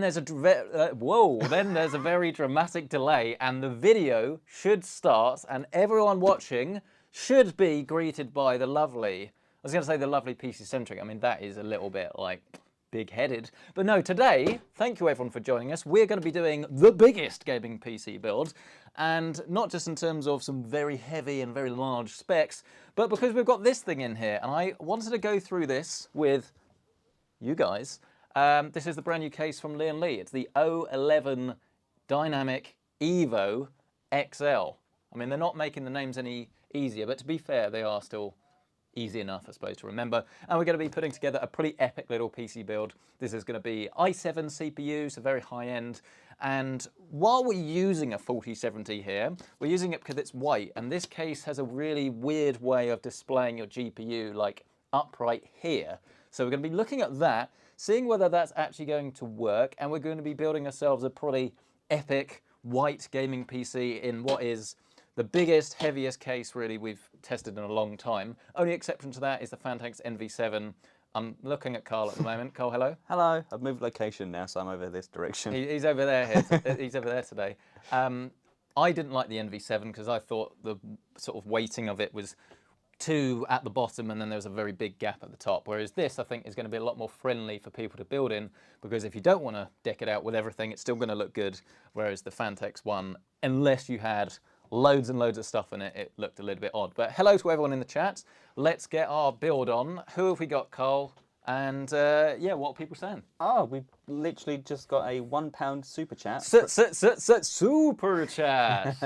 there's then there's a very dramatic delay, and the video should start, and everyone watching should be greeted by the lovely. I was going to say the lovely PC Centric. I mean, that is a little bit like big-headed. But no, today, thank you everyone for joining us. We're going to be doing the biggest gaming PC build, and not just in terms of some very heavy and very large specs, but because we've got this thing in here, and I wanted to go through this with you guys. This is the brand new case from Lian. It's the O11 Dynamic Evo XL. I mean, they're not making the names any easier, but to be fair, they are still easy enough, I suppose, to remember. And we're going to be putting together a pretty epic little PC build. This is going to be i7 CPU, so very high end. And while we're using a 4070 here, we're using it because it's white. And this case has a really weird way of displaying your GPU, like upright here. So we're going to be looking at that, seeing whether that's actually going to work. And we're going to be building ourselves a pretty epic white gaming PC in what is the biggest, heaviest case really we've tested in a long time. Only exception to that is the Fantex NV7. I'm looking at Carl at the moment. Carl, hello. Hello. I've moved location now, so I'm over this direction. He's over there. He's over there today. I didn't like the NV7 because I thought the sort of weighting of it was too at the bottom, and then there was a very big gap at the top. Whereas this, I think, is going to be a lot more friendly for people to build in, because if you don't want to deck it out with everything, it's still going to look good. Whereas the Fantex one, unless you had loads and loads of stuff in it, it looked a little bit odd. But hello to everyone in the chat. Let's get our build on. Who have we got, Carl? And yeah, what are people saying? Oh, we've literally just got a £1 super chat. Super chat.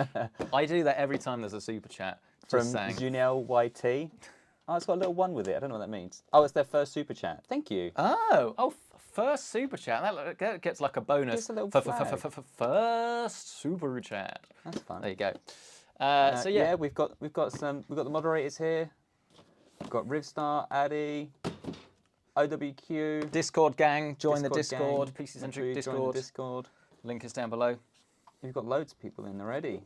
I do that every time there's a super chat. From Junelle YT. Oh, it's got a little one with it. I don't know what that means. Oh, it's their first super chat. Thank you. Oh, first super chat. That gets like a bonus. Just a little first super chat. That's fun. There you go. So yeah, we've got the moderators here. We've got Rivstar, Addy, OWQ, Discord gang. Join the Discord. PC Centric Discord. Discord. Link is down below. You've got loads of people in already.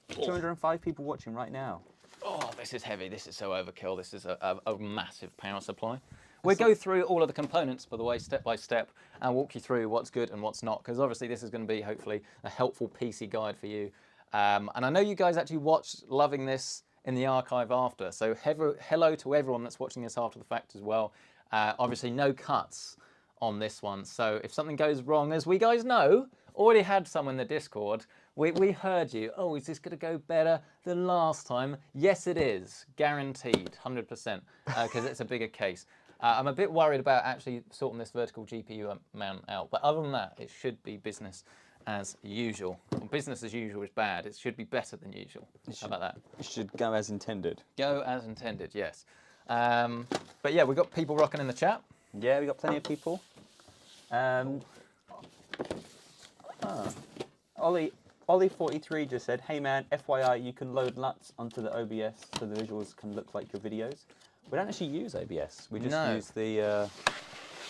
205 people watching right now. Oh, this is heavy. This is so overkill. This is a massive power supply. We'll go through all of the components, by the way, step by step, and walk you through what's good and what's not, because obviously this is going to be, hopefully, a helpful PC guide for you. And I know you guys actually watched loving this in the archive after, so hello to everyone that's watching this after the fact as well. Obviously, no cuts on this one, so if something goes wrong, as we guys know, already had some in the Discord, we heard you. Oh, is this going to go better than last time? Yes, it is. Guaranteed, 100%, because it's a bigger case. I'm a bit worried about actually sorting this vertical GPU mount out, but other than that, it should be business as usual. Well, business as usual is bad. It should be better than usual. How about that? It should go as intended. Go as intended, yes. But yeah, we've got people rocking in the chat. Yeah, we've got plenty of people. Ollie43 just said, hey man, FYI, you can load LUTs onto the OBS so the visuals can look like your videos. We don't actually use OBS. We just use the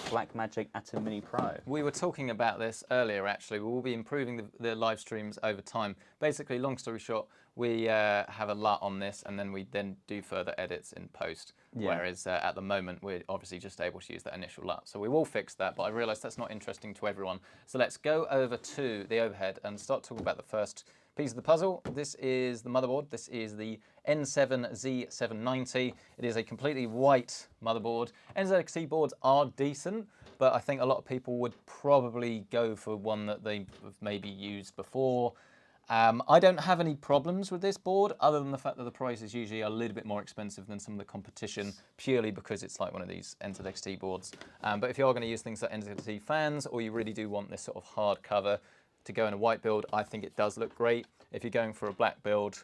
Blackmagic Atom Mini Pro. We were talking about this earlier, actually. We will be improving the live streams over time. Basically, long story short, we have a LUT on this, and then we do further edits in post. Yeah. Whereas at the moment, we're obviously just able to use that initial LUT. So we will fix that, but I realise that's not interesting to everyone. So let's go over to the overhead and start talking about the first piece of the puzzle. This is the motherboard. This is the N7Z790. It is a completely white motherboard. NZXT boards are decent, but I think a lot of people would probably go for one that they've maybe used before. I don't have any problems with this board, other than the fact that the price is usually a little bit more expensive than some of the competition, purely because it's like one of these NZXT boards. But if you are going to use things like NZXT fans, or you really do want this sort of hard cover to go in a white build, I think it does look great. If you're going for a black build,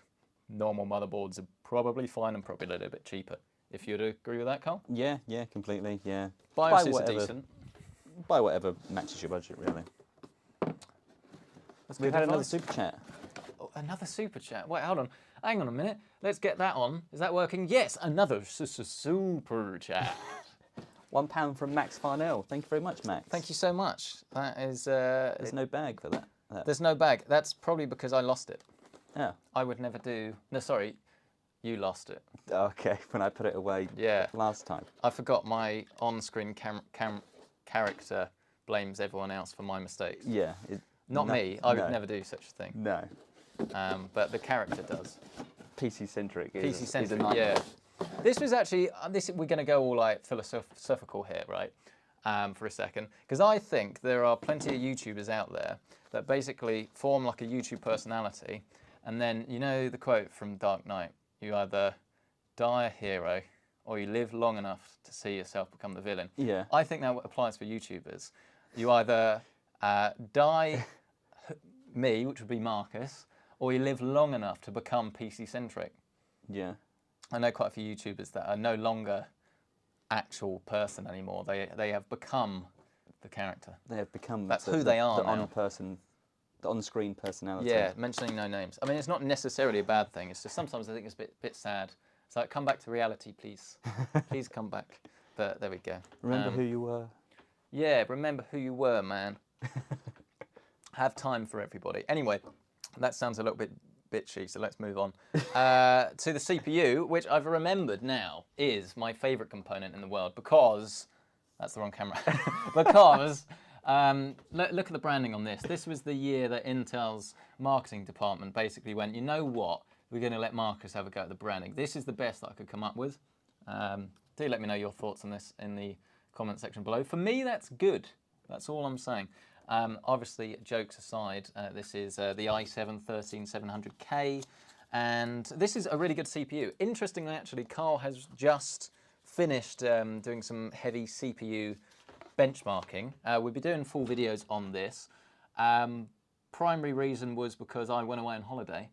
normal motherboards are probably fine and probably a little bit cheaper. If you'd agree with that, Carl? Yeah, completely, yeah. BIOS is decent. Buy whatever matches your budget, really. We've had another super chat. Oh, another super chat. Wait, hold on. Hang on a minute. Let's get that on. Is that working? Yes, another super chat. £1 from Max Farnell. Thank you very much, Max. Thank you so much. That is... There's no bag for that. There's no bag. That's probably because I lost it. Yeah. I would never do... No, sorry. You lost it. Okay, when I put it away last time. I forgot my on-screen character blames everyone else for my mistakes. Yeah. Not me. I would never do such a thing. No. But the character does. PC Centric PC is Centric, a nightmare. yeah. This was actually, we're going to go all like philosophical here, right? For a second. Because I think there are plenty of YouTubers out there that basically form like a YouTube personality. And then, you know the quote from Dark Knight, you either die a hero or you live long enough to see yourself become the villain. Yeah. I think that applies for YouTubers. You either die me, which would be Marcus, or you live long enough to become PC Centric. Yeah. I know quite a few YouTubers that are no longer actual person anymore. They have become the character. They have become who they are now. The on-screen personality. Yeah, mentioning no names. I mean, it's not necessarily a bad thing. It's just sometimes I think it's a bit sad. It's like, come back to reality, please. Please come back. But there we go. Remember who you were. Yeah, remember who you were, man. Have time for everybody. Anyway, that sounds a little bit bitchy, so let's move on. To the CPU, which I've remembered now is my favourite component in the world because... That's the wrong camera. Because... look at the branding on this. This was the year that Intel's marketing department basically went, you know what, we're going to let Marcus have a go at the branding. This is the best that I could come up with. Do let me know your thoughts on this in the comment section below. For me, that's good. That's all I'm saying. Obviously, jokes aside, this is the i7-13700K, and this is a really good CPU. Interestingly, actually, Carl has just finished doing some heavy CPU benchmarking. We'll be doing full videos on this. Primary reason was because I went away on holiday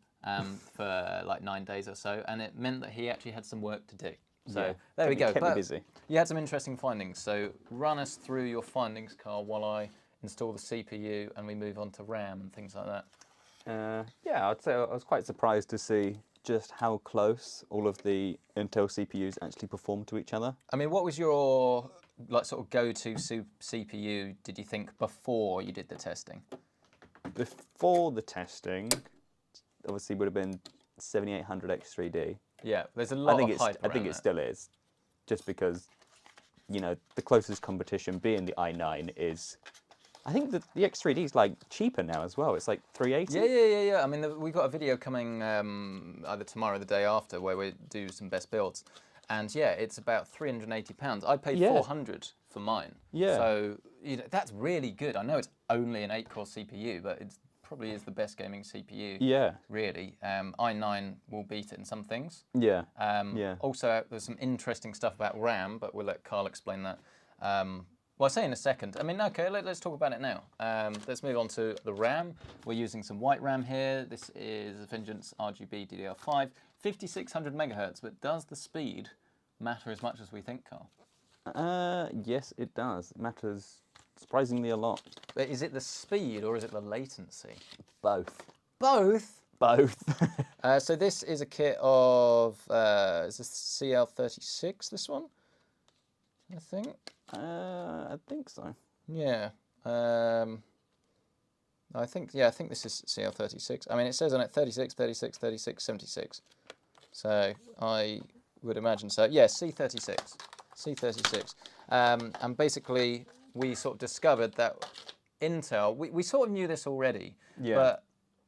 for like 9 days or so, and it meant that he actually had some work to do. So yeah, there we go. Kept me busy. You had some interesting findings. So run us through your findings, Carl, while I install the CPU and we move on to RAM and things like that. Yeah, I'd say I was quite surprised to see just how close all of the Intel CPUs actually perform to each other. I mean, what was your like sort of go-to CPU, did you think, before you did the testing? Before the testing, obviously would have been 7800X3D. Yeah, there's a lot of hype I think it still is, just because, you know, the closest competition being the i9 is, I think the X3D is like cheaper now as well. It's like 380. Yeah. I mean, we've got a video coming either tomorrow or the day after where we do some best builds. And yeah, it's about £380. I paid 400 for mine. Yeah. So you know, that's really good. I know it's only an 8-core CPU, but it probably is the best gaming CPU. Yeah. Really. i9 will beat it in some things. Yeah. Also, there's some interesting stuff about RAM, but we'll let Carl explain that. Well, I'll say in a second. I mean, okay, let's talk about it now. Let's move on to the RAM. We're using some white RAM here. This is Vengeance RGB DDR5, 5600 megahertz. But does the speed matter as much as we think, Carl? Yes, it does. It matters surprisingly a lot. But is it the speed or is it the latency? Both. Both? Both. So this is a kit of, is this CL36, this one? I think. I think so. Yeah. I think this is CL36. I mean, it says on it 36, 36, 36, 76. So I would imagine so. Yeah, C36. C36. And basically, we sort of discovered that Intel, we sort of knew this already, but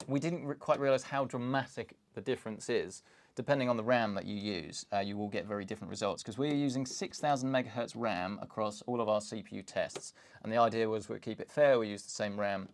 we didn't quite realize how dramatic the difference is. Depending on the RAM that you use, you will get very different results because we're using 6000 megahertz RAM across all of our CPU tests. And the idea was we'd keep it fair, we use the same RAM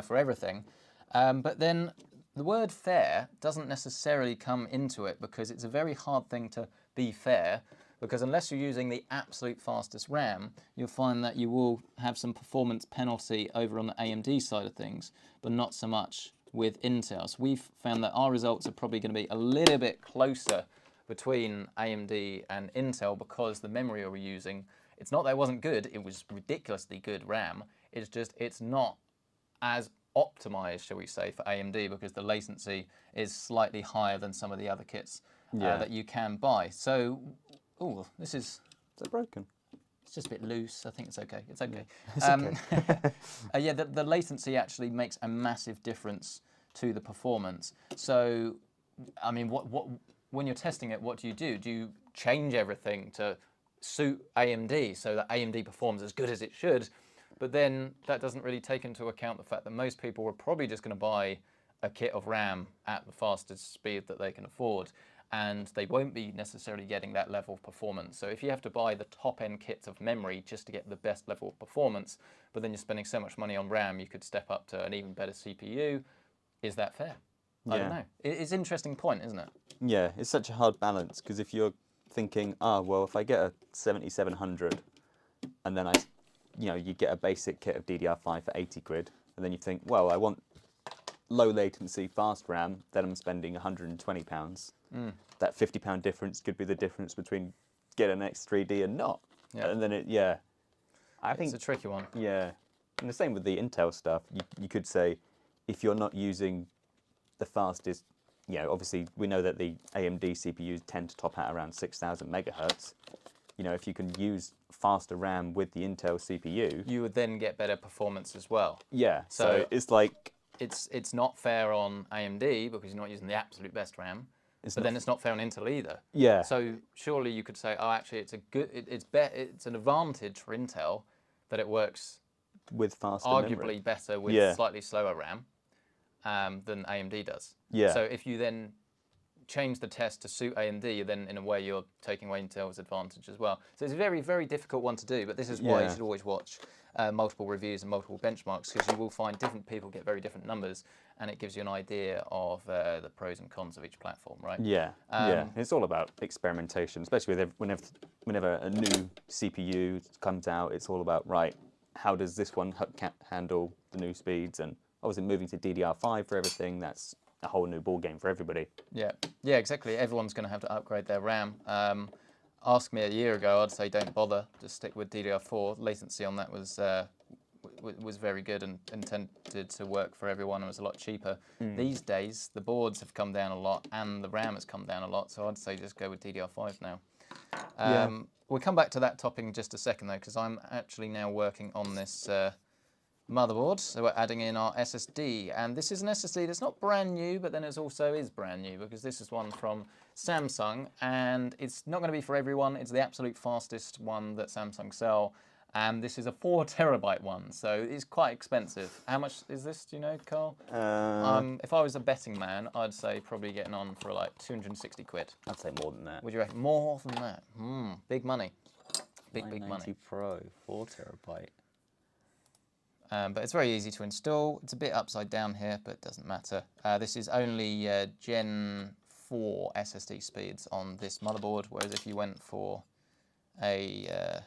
for everything. But then the word fair doesn't necessarily come into it because it's a very hard thing to be fair, because unless you're using the absolute fastest RAM, you'll find that you will have some performance penalty over on the AMD side of things, but not so much with Intel. So we've found that our results are probably going to be a little bit closer between AMD and Intel because the memory we're using, it's not that it wasn't good, it was ridiculously good RAM, it's just it's not as optimized, shall we say, for AMD because the latency is slightly higher than some of the other kits that you can buy. So, oh, this is... Is it broken? It's just a bit loose. I think it's okay. It's okay. It's okay. Yeah, the latency actually makes a massive difference to the performance. So, I mean, when you're testing it, what do? Do you change everything to suit AMD so that AMD performs as good as it should? But then that doesn't really take into account the fact that most people are probably just going to buy a kit of RAM at the fastest speed that they can afford, and they won't be necessarily getting that level of performance. So if you have to buy the top-end kits of memory just to get the best level of performance, but then you're spending so much money on RAM, you could step up to an even better CPU. Is that fair? I don't know. It's an interesting point, isn't it? Yeah, it's such a hard balance, because if you're thinking, well, if I get a 7700 and then you get a basic kit of DDR5 for 80 quid, and then you think, well, I want low latency, fast RAM, then I'm spending £120. That £50 difference could be the difference between getting an X3D and not. Yeah. And then I think it's a tricky one. Yeah, and the same with the Intel stuff. You could say, if you're not using the fastest, obviously we know that the AMD CPUs tend to top out around 6,000 megahertz. If you can use faster RAM with the Intel CPU, you would then get better performance as well. Yeah, so it's like... It's not fair on AMD because you're not using the absolute best RAM, but then it's not fair on Intel either. Yeah. So surely you could say, oh, actually, it's an advantage for Intel that it works with faster arguably memory. Better with slightly slower RAM than AMD does. Yeah. So if you then change the test to suit AMD, then in a way you're taking away Intel's advantage as well. So it's a very, very difficult one to do, but this is why you should always watch multiple reviews and multiple benchmarks, because you will find different people get very different numbers, and it gives you an idea of the pros and cons of each platform, right? Yeah, it's all about experimentation, especially with whenever a new CPU comes out. It's all about, right, how does this one handle the new speeds? And obviously moving to DDR5 for everything, that's a whole new ball game for everybody. Yeah, exactly. Everyone's going to have to upgrade their RAM. Ask me a year ago, I'd say don't bother, just stick with DDR4. Latency on that was very good and intended to work for everyone and was a lot cheaper. These days, the boards have come down a lot and the RAM has come down a lot, so I'd say just go with DDR5 now. We'll come back to that topic in just a second though, because I'm actually now working on this motherboard, so we're adding in our SSD, and this is an SSD that's not brand new, but then it also is brand new because this is one from Samsung, and it's not going to be for everyone. It's the absolute fastest one that Samsung sell, and this is a 4 terabyte one, so it's quite expensive. How much is this? Do you know, Carl? If I was a betting man, I'd say probably getting on for like 260 quid. I'd say more than that. Would you reckon? More than that? Big money. Big money. Pro, 4 terabyte. But it's very easy to install. It's a bit upside down here, but it doesn't matter. This is only Gen 4 SSD speeds on this motherboard, whereas if you went for a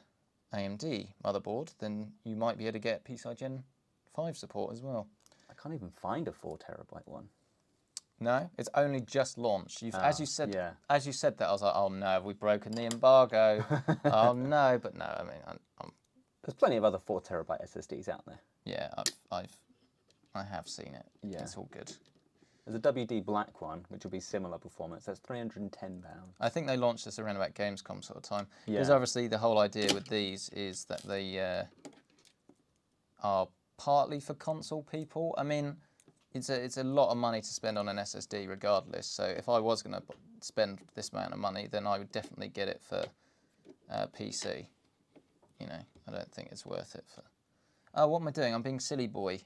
AMD motherboard, then you might be able to get PCI Gen 5 support as well. I can't even find a 4 terabyte one. No, it's only just launched. As you said that, I was like, oh no, have we broken the embargo? Oh no, but no, I mean, there's plenty of other 4 terabyte SSDs out there. Yeah, I have seen it. Yeah, it's all good. There's a WD Black one, which will be similar performance. That's £310. I think they launched this around about Gamescom sort of time. Because obviously the whole idea with these is that they are partly for console people. I mean, it's a lot of money to spend on an SSD regardless. So if I was going to spend this amount of money, then I would definitely get it for PC. You know, I don't think it's worth it for... Oh, what am I doing? I'm being silly boy,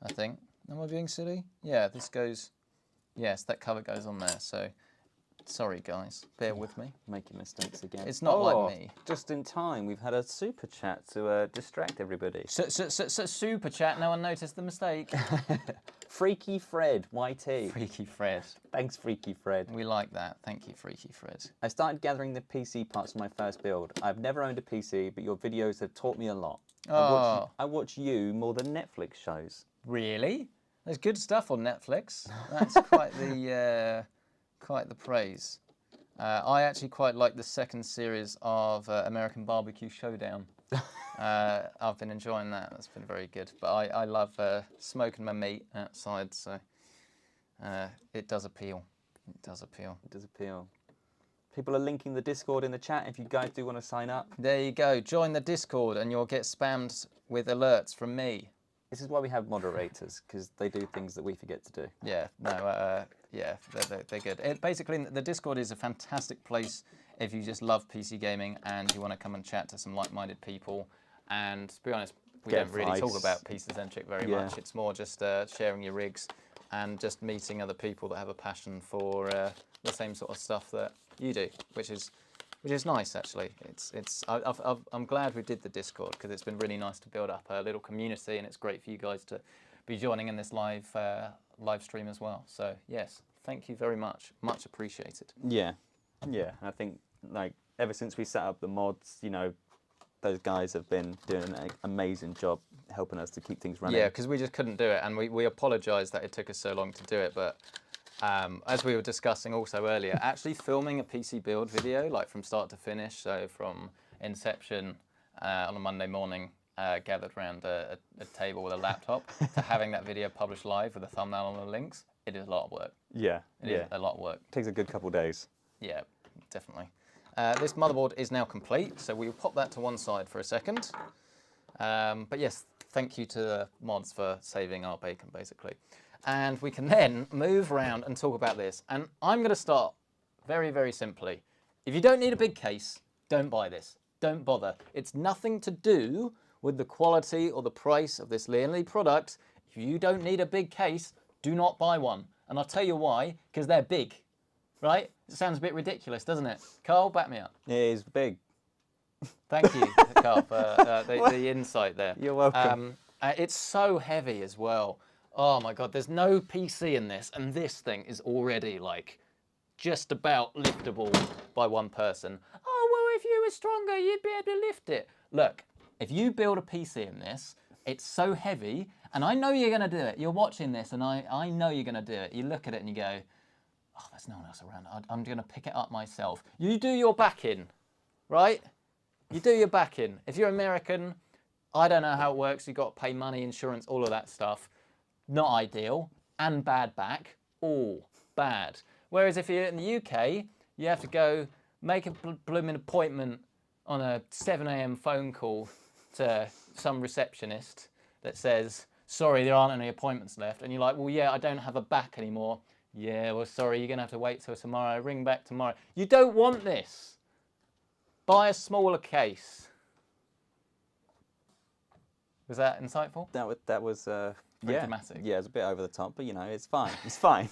I think. Am I being silly? Yeah, this goes... Yes, that cover goes on there, so... Sorry, guys. Bear with me. Making mistakes again. It's not like me. Just in time, we've had a super chat to distract everybody. Super chat, no one noticed the mistake. Freaky Fred, YT. Freaky Fred. Thanks, Freaky Fred. We like that. Thank you, Freaky Fred. I started gathering the PC parts for my first build. I've never owned a PC, but your videos have taught me a lot. I watch you more than Netflix shows. Really? There's good stuff on Netflix. That's quite the praise. I actually quite like the second series of American Barbecue Showdown. I've been enjoying that. That's been very good. But I love smoking my meat outside, so it does appeal. It does appeal. It does appeal. People are linking the Discord in the chat if you guys do want to sign up. There you go. Join the Discord and you'll get spammed with alerts from me. This is why we have moderators, because they do things that we forget to do. Yeah, no, yeah, they're good. Basically, the Discord is a fantastic place if you just love PC gaming and you want to come and chat to some like-minded people. And to be honest, we don't really talk about PC Centric very much. It's more just sharing your rigs and just meeting other people that have a passion for the same sort of stuff that you do, which is nice actually. I'm glad we did the Discord because it's been really nice to build up a little community, and it's great for you guys to be joining in this live stream as well. So yes, thank you very much, much appreciated. Yeah, yeah. I think like ever since we set up the mods, you know, those guys have been doing an amazing job helping us to keep things running. Yeah, because we just couldn't do it, and we apologise that it took us so long to do it, but as we were discussing also earlier, actually filming a PC build video, like from start to finish, so from inception on a Monday morning, gathered around a table with a laptop, to having that video published live with a thumbnail on the links, it is a lot of work. Yeah, it is a lot of work. Takes a good couple of days. Yeah, definitely. This motherboard is now complete, so we'll pop that to one side for a second. But yes, thank you to the mods for saving our bacon, basically. And we can then move around and talk about this. And I'm going to start very, very simply. If you don't need a big case, don't buy this. Don't bother. It's nothing to do with the quality or the price of this Lian product. If you don't need a big case, do not buy one. And I'll tell you why, because they're big, right? It sounds a bit ridiculous, doesn't it? Carl, back me up. It is big. Thank you, Carl, for the insight there. You're welcome. It's so heavy as well. Oh my God, there's no PC in this, and this thing is already like just about liftable by one person. Oh, well, if you were stronger, you'd be able to lift it. Look, if you build a PC in this, it's so heavy, and I know you're going to do it. You're watching this, and I know you're going to do it. You look at it and you go, oh, there's no one else around. I'm going to pick it up myself. You do your back in, right? You do your back in. If you're American, I don't know how it works. You've got to pay money, insurance, all of that stuff. Not ideal. And bad back. All bad. Whereas if you're in the UK, you have to go make a blooming appointment on a 7 AM phone call to some receptionist that says, sorry, there aren't any appointments left. And you're like, well, yeah, I don't have a back anymore. Yeah, well, sorry, you're going to have to wait till tomorrow. Ring back tomorrow. You don't want this. Buy a smaller case. Was that insightful? That was very dramatic. Yeah, it's a bit over the top, but you know, it's fine. It's fine.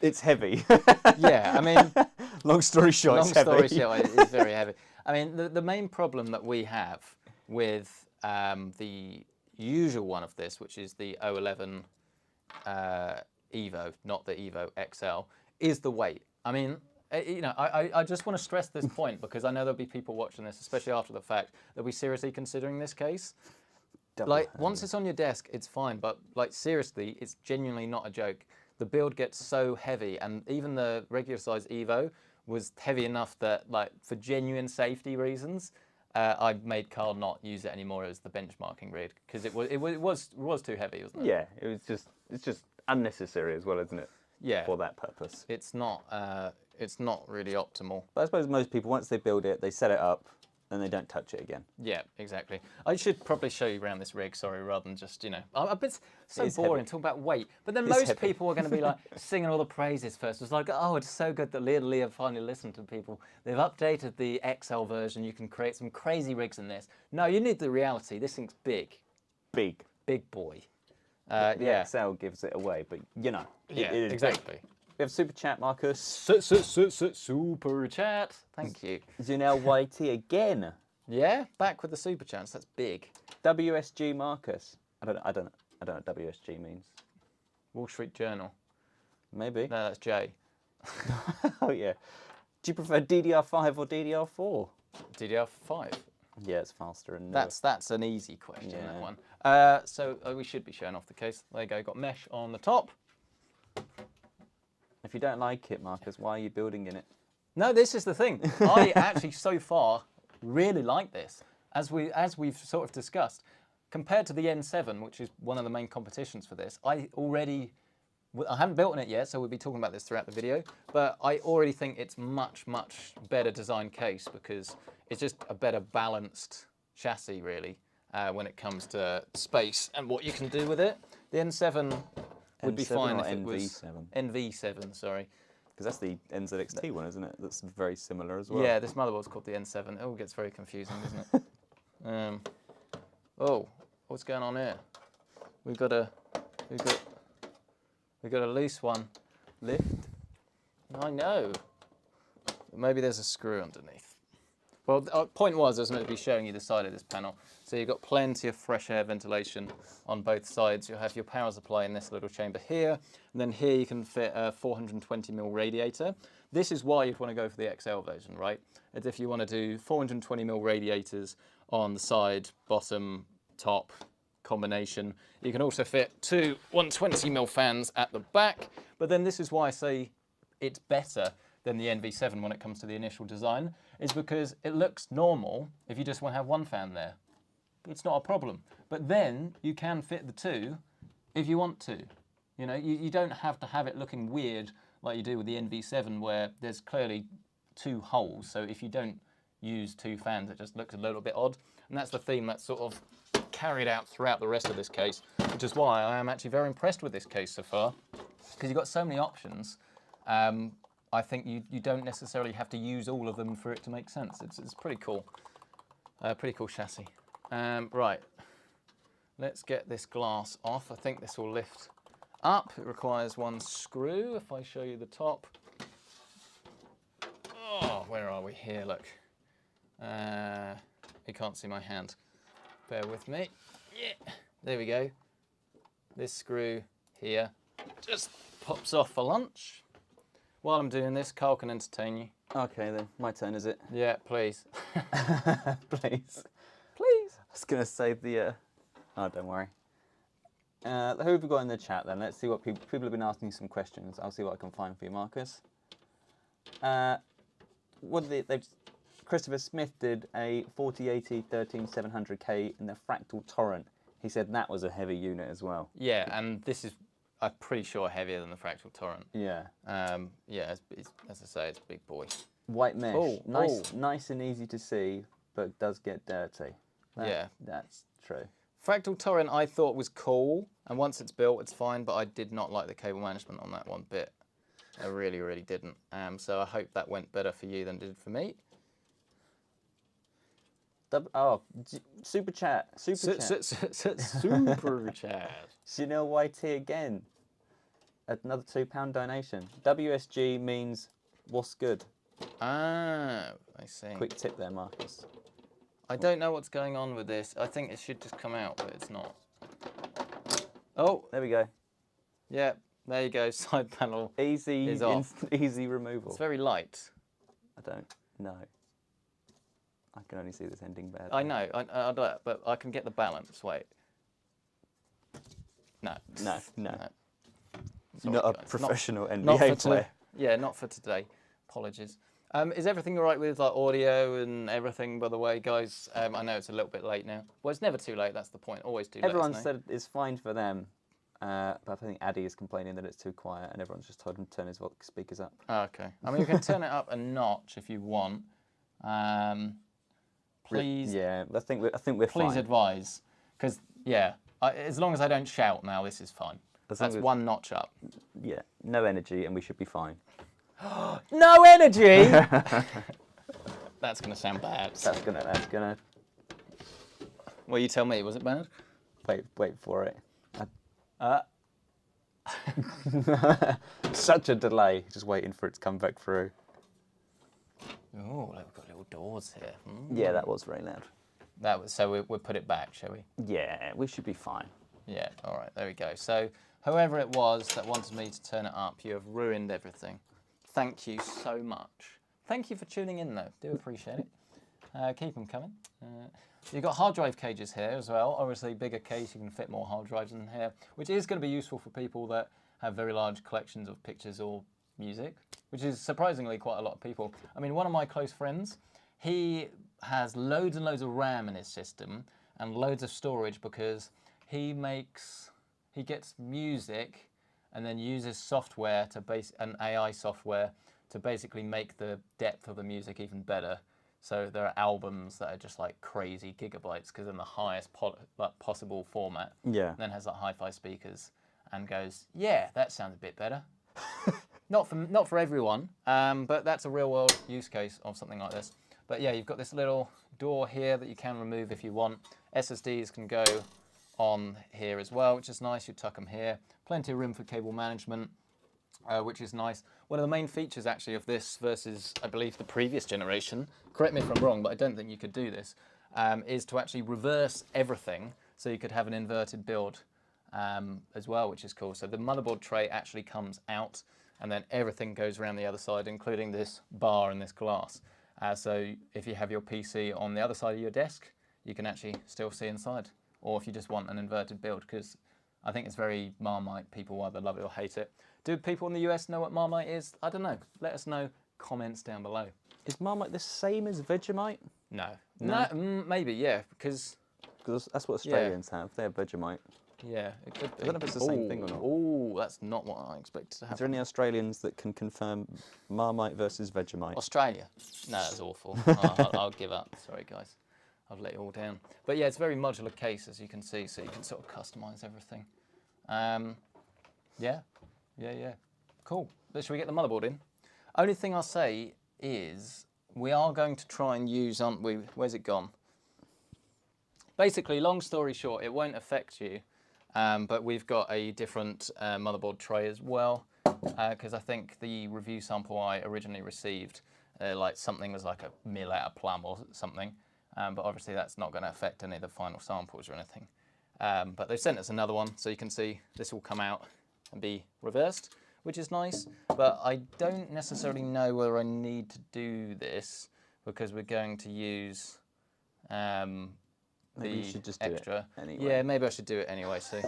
It's heavy. Yeah, I mean, long story short, it's heavy. Long story short, it's very heavy. I mean, the main problem that we have with the usual one of this, which is the O11 Evo, not the Evo XL, is the weight. I mean, you know, I just want to stress this point because I know there'll be people watching this, especially after the fact, that we seriously considering this case. Like, once it's on your desk, it's fine, but like seriously, it's genuinely not a joke. The build gets so heavy, and even the regular size Evo was heavy enough that, like, for genuine safety reasons, I made Carl not use it anymore as the benchmarking rig because it was too heavy, wasn't it? Yeah, it's just unnecessary as well, isn't it? Yeah. For that purpose. It's not really optimal. But I suppose most people, once they build it, they set it up, and they don't touch it again. Yeah, exactly. I should probably show you around this rig, sorry, rather than just, you know, a bit so boring talking about weight. But then most people are going to be like singing all the praises first. It's like, oh, it's so good that Lian finally listened to people. They've updated the XL version. You can create some crazy rigs in this. No, you need the reality. This thing's big. Big. Big boy. The XL gives it away, but you know. Yeah, exactly. Big. We have super chat, Marcus. Super chat. Thank you. Zunel YT again. Yeah, back with the super chats. That's big. WSG Marcus. I don't know what WSG means. Wall Street Journal. Maybe. No, that's Jay. Oh yeah. Do you prefer DDR5 or DDR4? DDR5. Yeah, it's faster and that's an easy question. Yeah. That one. So we should be showing off the case. There you go. Got mesh on the top. If you don't like it, Marcus, why are you building in it? No, this is the thing. I actually so far really like this, as we've sort of discussed. Compared to the N7, which is one of the main competitions for this, I haven't built on it yet, so we'll be talking about this throughout the video, but I already think it's much, much better design case because it's just a better balanced chassis, really, when it comes to space and what you can do with it. The N7 would be fine if it was NV7, sorry. Because that's the NZXT one, isn't it? That's very similar as well. Yeah, this motherboard's called the N7. It all gets very confusing, doesn't it? Oh, what's going on here? We've got a loose one. Lift. I know. Maybe there's a screw underneath. Well, the point was I was meant to be showing you the side of this panel. So you've got plenty of fresh air ventilation on both sides. You'll have your power supply in this little chamber here. And then here you can fit a 420mm radiator. This is why you'd want to go for the XL version, right? It's if you want to do 420mm radiators on the side, bottom, top combination. You can also fit two 120mm fans at the back. But then this is why I say it's better than the NV7 when it comes to the initial design, is because it looks normal if you just want to have one fan there. It's not a problem. But then you can fit the two if you want to. You know, you don't have to have it looking weird like you do with the NV7 where there's clearly two holes. So if you don't use two fans, it just looks a little bit odd. And that's the theme that's sort of carried out throughout the rest of this case, which is why I am actually very impressed with this case so far, because you've got so many options. I think you don't necessarily have to use all of them for it to make sense. It's pretty cool. Pretty cool chassis. Right, let's get this glass off. I think this will lift up. It requires one screw. If I show you the top. Oh, where are we here? Look. You can't see my hand. Bear with me. Yeah, there we go. This screw here just pops off for lunch. While I'm doing this, Carl can entertain you. Okay then, my turn, is it? Yeah, please. Please. Please. I was going to save the... Oh, don't worry. Who have we got in the chat then? Let's see what people have been asking some questions. I'll see what I can find for you, Marcus. Christopher Smith did a 4080 13700K in the Fractal Torrent. He said that was a heavy unit as well. Yeah, and this is, I'm pretty sure, heavier than the Fractal Torrent. Yeah. Yeah, as I say, it's a big boy. White mesh. Oh, nice and easy to see, but does get dirty. Yeah. That's true. Fractal Torrent I thought was cool, and once it's built, it's fine, but I did not like the cable management on that one bit. I really, really didn't. So I hope that went better for you than it did for me. Super chat. Super chat. Super chat. Chanel YT again. Another £2 donation. WSG means what's good. Ah, I see. Quick tip there, Marcus. I don't know what's going on with this. I think it should just come out, but it's not. Oh, there we go. Yeah, there you go. Side panel easy is off. Easy removal. It's very light. I don't know. I can only see this ending bad. I know, I do it, but I can get the balance. Wait. No. No. Sorry, not a guys. professional NBA player. Yeah, not for today. Apologies. Is everything all right with like audio and everything, by the way, guys? I know it's a little bit late now. Well, it's never too late, that's the point. Always too late. Everyone said it's fine for them, but I think Addy is complaining that it's too quiet, and everyone's just told him to turn his speakers up. Okay. I mean, you can turn it up a notch if you want. Please. Yeah, I think we're fine. Please advise, because yeah, as long as I don't shout now, this is fine. That's one notch up. Yeah, no energy, and we should be fine. No energy. That's gonna sound bad. That's gonna. Well, you tell me. Was it bad? Wait for it. Such a delay. Just waiting for it to come back through. Oh, we've got little doors here. Yeah, that was very loud. That was so. We'll put it back, shall we? Yeah, we should be fine. Yeah. All right. There we go. So, whoever it was that wanted me to turn it up, you have ruined everything. Thank you so much. Thank you for tuning in, though. Do appreciate it. Keep them coming. You've got hard drive cages here as well. Obviously, bigger case, you can fit more hard drives in here, which is going to be useful for people that have very large collections of pictures or music, which is surprisingly quite a lot of people. I mean, one of my close friends, he has loads and loads of RAM in his system and loads of storage because he gets music and then uses software to an AI software to basically make the depth of the music even better. So there are albums that are just like crazy gigabytes because in the highest possible format. Yeah. And then has like hi-fi speakers and goes, yeah, that sounds a bit better. Not for everyone, but that's a real world use case of something like this. But yeah, you've got this little door here that you can remove if you want. SSDs can go on here as well, which is nice. You tuck them here. Plenty of room for cable management, which is nice. One of the main features actually of this versus, I believe, the previous generation, correct me if I'm wrong, but I don't think you could do this, is to actually reverse everything, so you could have an inverted build as well, which is cool. So the motherboard tray actually comes out, and then everything goes around the other side, including this bar and this glass. So if you have your PC on the other side of your desk, you can actually still see inside. Or if you just want an inverted build, because I think it's very Marmite. People either love it or hate it. Do people in the US know what Marmite is? I don't know. Let us know. Comments down below. Is Marmite the same as Vegemite? No. No, maybe, yeah, because that's what Australians have. They have Vegemite. Yeah, it could be. I don't know if it's the same thing or not. Oh, that's not what I expected to happen. Is there any Australians that can confirm Marmite versus Vegemite? Australia? No, that's awful. I'll give up. Sorry, guys. I've let you all down. But yeah, it's a very modular case, as you can see, so you can sort of customize everything. Yeah. Cool. But should we get the motherboard in? Only thing I'll say is we are going to try and use, aren't we? Where's it gone? Basically, long story short, it won't affect you. But we've got a different motherboard tray as well, because I think the review sample I originally received, like something was like a mil out of plum or something, but obviously that's not going to affect any of the final samples or anything. But they've sent us another one, so you can see this will come out and be reversed, which is nice, but I don't necessarily know whether I need to do this, because we're going to use Maybe you should just do extra. It anyway. Yeah, maybe I should do it anyway, so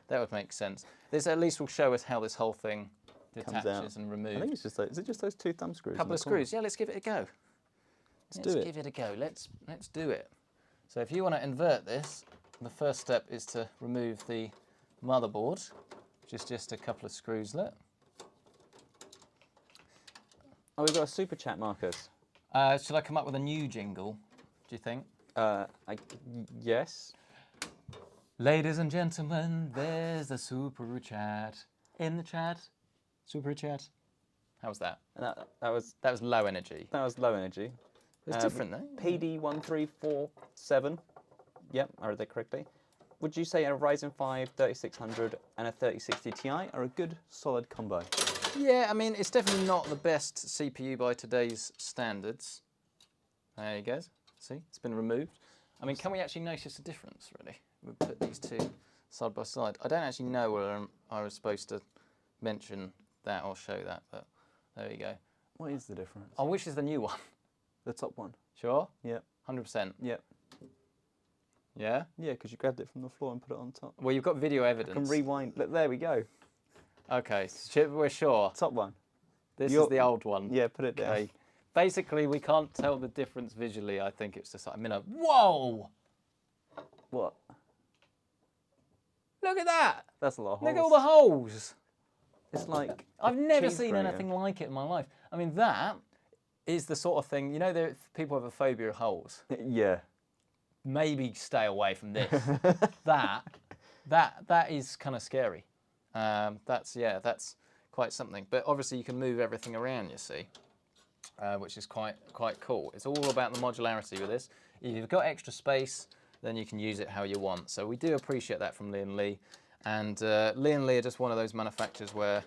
that would make sense. This at least will show us how this whole thing detaches and removes. I think it's just those, is it just those two thumb screws? Couple of screws. Yeah, let's give it a go. Let's give it a go. Let's do it. So if you want to invert this, the first step is to remove the motherboard, which is just a couple of screws. Look. Oh, we've got a super chat, Marcus. Should I come up with a new jingle, do you think? Yes. Ladies and gentlemen, there's the super chat. In the chat, super chat. How was that? That was low energy. That was low energy. It's different though. PD1347. Yep, I read that correctly. Would you say a Ryzen 5 3600 and a 3060 Ti are a good, solid combo? Yeah, I mean, it's definitely not the best CPU by today's standards. There you go. See, it's been removed. I mean, can we actually notice a difference, really? We'll put these two side by side. I don't actually know whether I was supposed to mention that or show that, but there you go. What is the difference? Oh, which is the new one? The top one. Sure? Yep. 100%? Yep. Yeah? Yeah, because you grabbed it from the floor and put it on top. Well, you've got video evidence. I can rewind. Look, there we go. Okay, so we're sure. Top one. This is the old one. Yeah, put it down. Okay. Basically, we can't tell the difference visually. I think it's just like, whoa! What? Look at that! That's a lot of holes. Look at all the holes. It's like I've never seen anything like it in my life. I mean, that is the sort of thing, you know, people have a phobia of holes. Yeah. Maybe stay away from this. that is kind of scary. That's quite something. But obviously you can move everything around, you see, which is quite cool. It's all about the modularity with this. If you've got extra space, then you can use it how you want. So we do appreciate that from Lian Li. And Lian Li are just one of those manufacturers where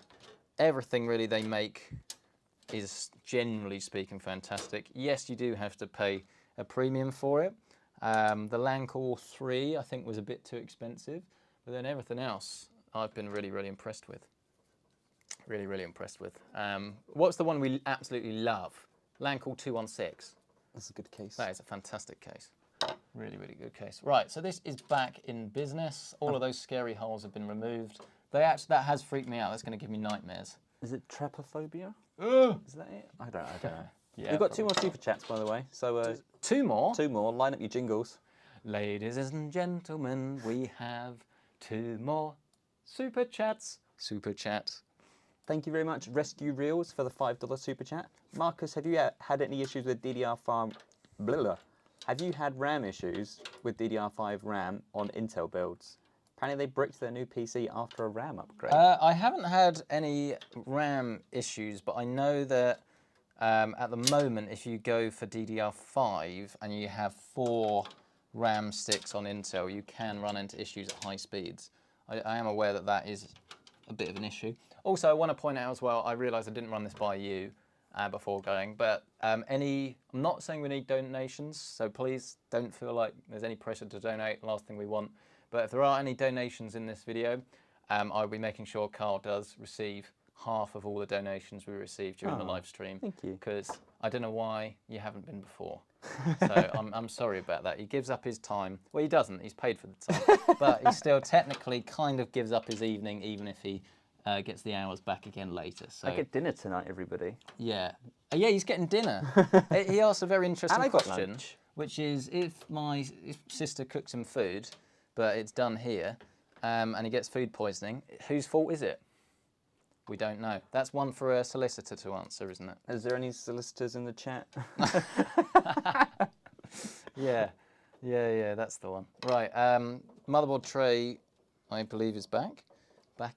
everything really they make is generally speaking fantastic. Yes, you do have to pay a premium for it. The Lancor 3 I think was a bit too expensive, but then everything else I've been really impressed with. Really impressed with. What's the one we absolutely love? Lancor 216. That's a good case. That is a fantastic case. Really good case. Right, so this is back in business. All of those scary holes have been removed. That has freaked me out. That's going to give me nightmares. Is it trypophobia? Is that it? I don't know. Yeah, we've got two more super chats, by the way. So two more? Two more. Line up your jingles. Ladies and gentlemen, we have two more super chats. Super chat. Thank you very much, Rescue Reels, for the $5 super chat. Marcus, have you had any issues with DDR5? Have you had RAM issues with DDR5 RAM on Intel builds? Apparently they bricked their new PC after a RAM upgrade. I haven't had any RAM issues, but I know that at the moment, if you go for DDR5 and you have 4 RAM sticks on Intel, you can run into issues at high speeds. I am aware that that is a bit of an issue. Also, I want to point out as well, I realise I didn't run this by you before going, but I'm not saying we need donations, so please don't feel like there's any pressure to donate, last thing we want. But if there are any donations in this video, I'll be making sure Carl does receive half of all the donations we received during the live stream. Thank you. Because I don't know why you haven't been before. So I'm sorry about that. He gives up his time. Well, he doesn't. He's paid for the time. But he still technically kind of gives up his evening, even if he gets the hours back again later. So I get dinner tonight, everybody. yeah. Yeah, he's getting dinner. He asked a very interesting question, which is if my sister cooks him food, but it's done here, and he gets food poisoning, whose fault is it? We don't know. That's one for a solicitor to answer, isn't it? Is there any solicitors in the chat? Yeah, that's the one. Right, motherboard tray, I believe, is back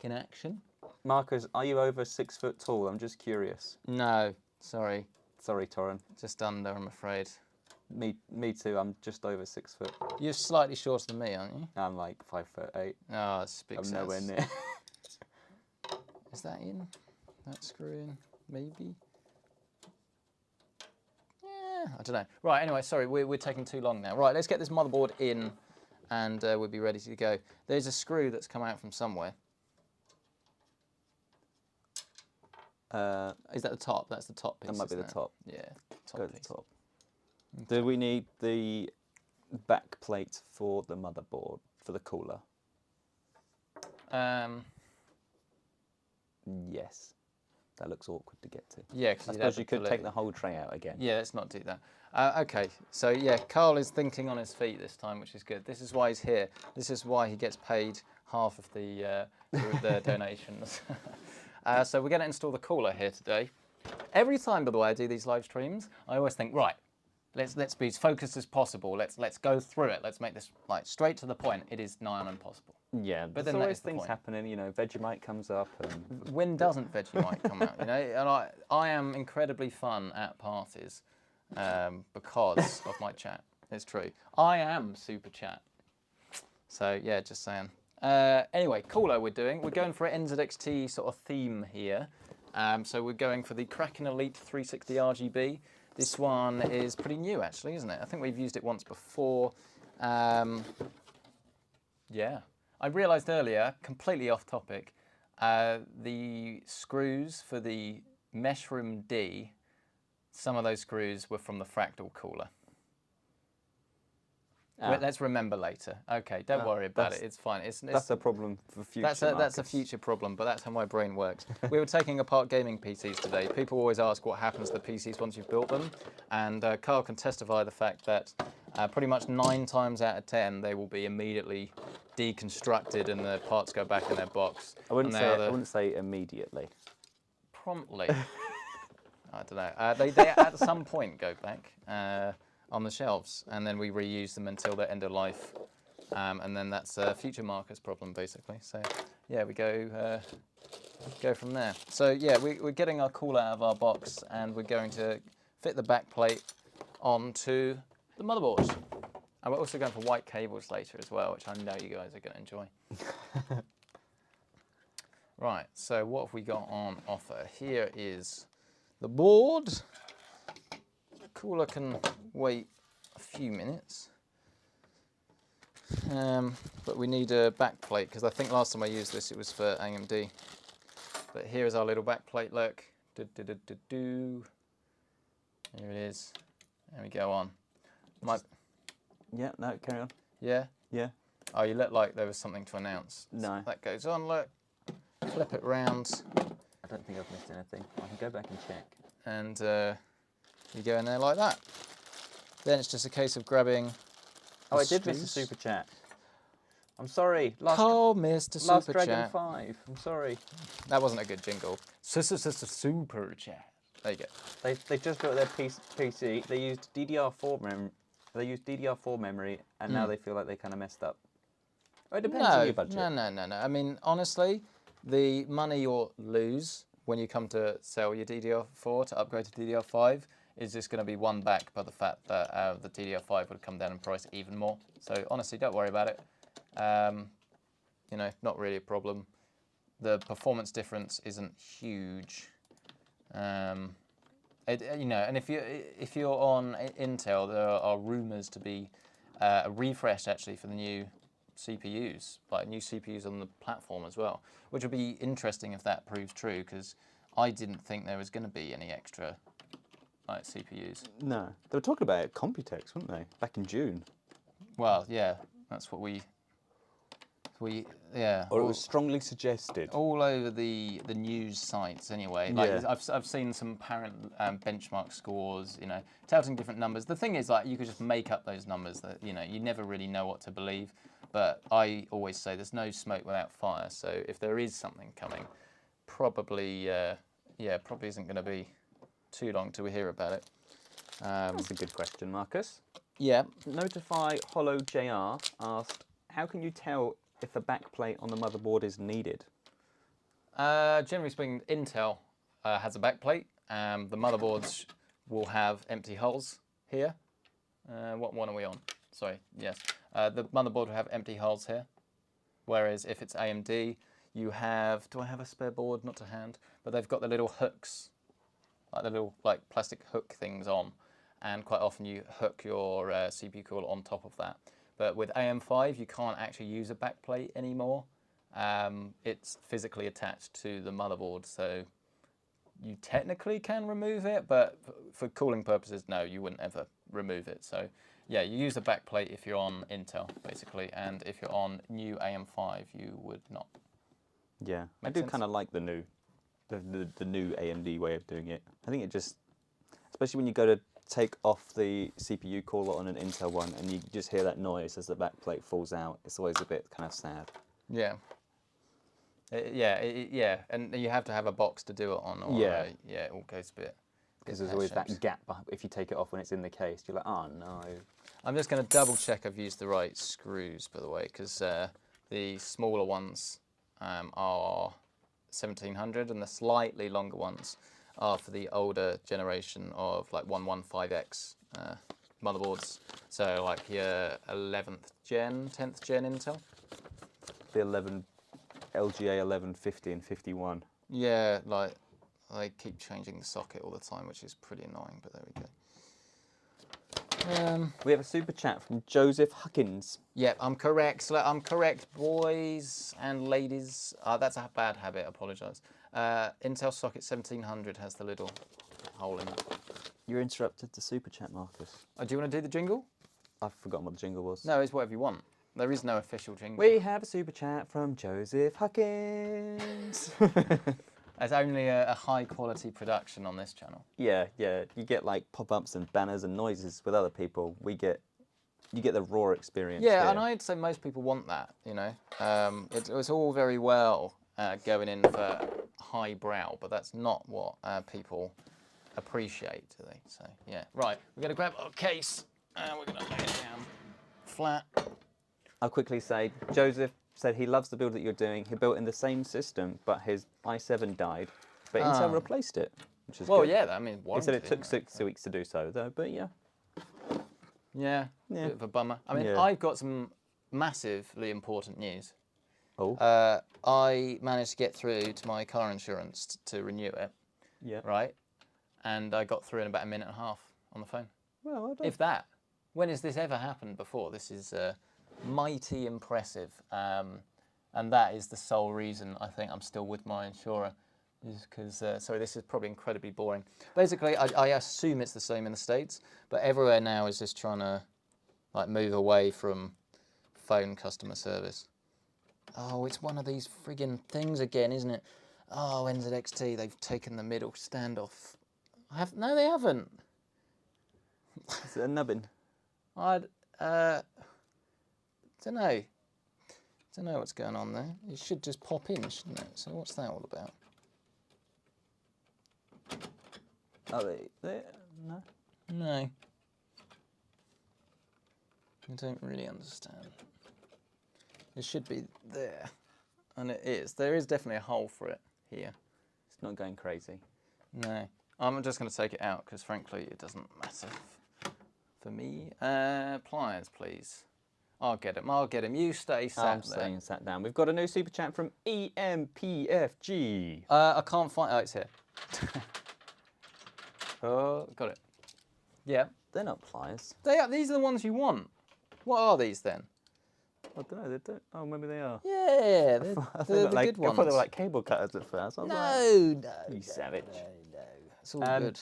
in action. Marcus, are you over 6 foot tall? I'm just curious. No, sorry. Sorry, Torren. Just under, I'm afraid. Me too. I'm just over 6 foot. You're slightly shorter than me, aren't you? I'm like 5'8". Oh, it's big. I'm nowhere near. Is that in? That screw in? Maybe? Yeah, I don't know. Right, anyway, sorry, we're taking too long now. Right, let's get this motherboard in and we'll be ready to go. There's a screw that's come out from somewhere. Is that the top? That's the top piece. That might be the top. Yeah, top Go to piece. the top. Do we need the back plate for the motherboard, for the cooler? Yes. That looks awkward to get to. Yeah, I suppose you could take the whole tray out again. Yeah, let's not do that. Okay, so yeah, Carl is thinking on his feet this time, which is good. This is why he's here. This is why he gets paid half of the donations. So we're going to install the cooler here today. Every time, by the way, I do these live streams, I always think, right, let's be as focused as possible. Let's go through it. Let's make this like straight to the point. It is nigh on impossible. Yeah, but there's always things happening. You know, Vegemite comes up, and when doesn't Vegemite come out? You know, and I am incredibly fun at parties because of my chat. It's true. I am super chat. So yeah, just saying. Anyway, cooler we're going for an NZXT sort of theme here. So we're going for the Kraken Elite 360 RGB. This one is pretty new actually, isn't it? I think we've used it once before. Yeah. I realised earlier, completely off topic, the screws for the Meshroom D, some of those screws were from the Fractal cooler. Let's remember later. Okay, don't worry about it. It's fine. That's a problem for future. That's a future problem, but that's how my brain works. We were taking apart gaming PCs today. People always ask what happens to the PCs once you've built them, and Carl can testify the fact that pretty much 9 times out of 10 they will be immediately deconstructed and the parts go back in their box. I wouldn't say immediately. Promptly. I don't know. They at some point go back on the shelves, and then we reuse them until they're end of life, and then that's future Marcus' problem basically. So yeah, we go from there. So yeah, we're getting our cooler out of our box, and we're going to fit the back plate onto the motherboard. And we're also going for white cables later as well, which I know you guys are going to enjoy. Right, so what have we got on offer? Here is the board. The cooler can wait a few minutes. But we need a back plate, because I think last time I used this it was for AMD. But here is our little back plate, look. Here it is. There we go on. Yeah, no, carry on. Yeah? Yeah. Oh, you look like there was something to announce. No. So that goes on, look. Flip it round. I don't think I've missed anything. I can go back and check. And you go in there like that. Then it's just a case of grabbing. Oh, I did miss a super chat. I'm sorry. Missed a super Dragon chat. 5. I'm sorry. That wasn't a good jingle. Super chat. There you go. They just built their PC. They used DDR4 memory. They used DDR4 memory, and now they feel like they kind of messed up. Oh, it depends on your budget. No. I mean, honestly, the money you'll lose when you come to sell your DDR4 to upgrade to DDR5 is just going to be won back by the fact that the DDR5 would come down in price even more. So honestly, don't worry about it. You know, not really a problem. The performance difference isn't huge. You know, and if you're on Intel, there are rumours to be a refresh actually for the new CPUs, like new CPUs on the platform as well, which would be interesting if that proves true, because I didn't think there was going to be any extra like CPUs. No, they were talking about it at Computex, weren't they? Back in June. Well, yeah, that's what we yeah. Or it was strongly suggested. All over the news sites anyway. Like Yeah. I've seen some apparent benchmark scores, you know, touting different numbers. The thing is, like, you could just make up those numbers. That, you know, you never really know what to believe. But I always say there's no smoke without fire. So if there is something coming, probably probably isn't going to be too long till we hear about it. That's a good question, Marcus. Yeah. Notify Hollow JR asked, how can you tell if a backplate on the motherboard is needed? Generally speaking, Intel has a backplate. The motherboards will have empty holes here. What one are we on? Sorry, yes. The motherboard will have empty holes here. Whereas if it's AMD, you have, do I have a spare board? Not to hand, but they've got the little hooks, like the little plastic hook things on. And quite often you hook your CPU cooler on top of that. But with AM5, you can't actually use a backplate anymore. It's physically attached to the motherboard, so you technically can remove it, but for cooling purposes, no, you wouldn't ever remove it. So yeah, you use a backplate if you're on Intel, basically, and if you're on new AM5, you would not. Yeah, Make I do sense? kind of like the new AMD way of doing it. I think it just, especially when you go to take off the CPU cooler on an Intel one and you just hear that noise as the backplate falls out, it's always a bit kind of sad. Yeah. Yeah, and you have to have a box to do it on, or Yeah. it all goes a bit. Because there's always that gap if you take it off when it's in the case. You're like, oh no. I'm just going to double check I've used the right screws, by the way, because the smaller ones are 1700 and the slightly longer ones are for the older generation of like 115X motherboards. So like your 11th gen, 10th gen Intel. The LGA 11, 50 and 51. Yeah, like they keep changing the socket all the time, which is pretty annoying, but there we go. We have a super chat from Joseph Huckins. Yeah, I'm correct. I'm correct, boys and ladies. That's a bad habit, I apologise. Intel socket 1700 has the little hole in it. You interrupted the super chat, Marcus. Oh, do you want to do the jingle? I've forgotten what the jingle was. No, it's whatever you want. There is no official jingle. We have a super chat from Joseph Huckins. There's only a high quality production on this channel. Yeah. You get like pop-ups and banners and noises with other people. You get the raw experience. Yeah, here. and I'd say most people want that, you know. It's all very well going in for highbrow, but that's not what people appreciate, do they? So, yeah. Right, we're going to grab our case and we're going to lay it down flat. I'll quickly say, Joseph said he loves the build that you're doing. He built in the same system, but his i7 died, but Intel replaced it, which is good. Yeah, I mean, He said it took 6 weeks to do so, though, but yeah. Yeah, bit of a bummer. I mean, I've got some massively important news. Oh. I managed to get through to my car insurance to renew it. Yeah. Right? And I got through in about a minute and a half on the phone. Well, I don't... If that. When has this ever happened before? This is mighty impressive. And that is the sole reason I think I'm still with my insurer. Is because, sorry, this is probably incredibly boring. Basically, I assume it's the same in the States, but everywhere now is just trying to like move away from phone customer service. Oh, it's one of these friggin' things again, isn't it? Oh, NZXT, they've taken the middle standoff. No, they haven't. Is it a nubbin? Don't know. Don't know what's going on there. It should just pop in, shouldn't it? So what's that all about? Are they there? No. No. I don't really understand. It should be there. And it is. There is definitely a hole for it here. It's not going crazy. No. I'm just going to take it out because, frankly, it doesn't matter for me. Pliers, please. I'll get him. I'll get him. You stay sat I'm there. staying sat down. We've got a new super chat from EMPFG. I can't find. Oh, it's here. Oh, got it. Yeah. They're not pliers. They are. These are the ones you want. What are these then? I don't know. They don't. Oh, maybe they are. Yeah, they're the like, good ones. I thought they were like cable cutters at first. I was No. you savage. No. It's all good.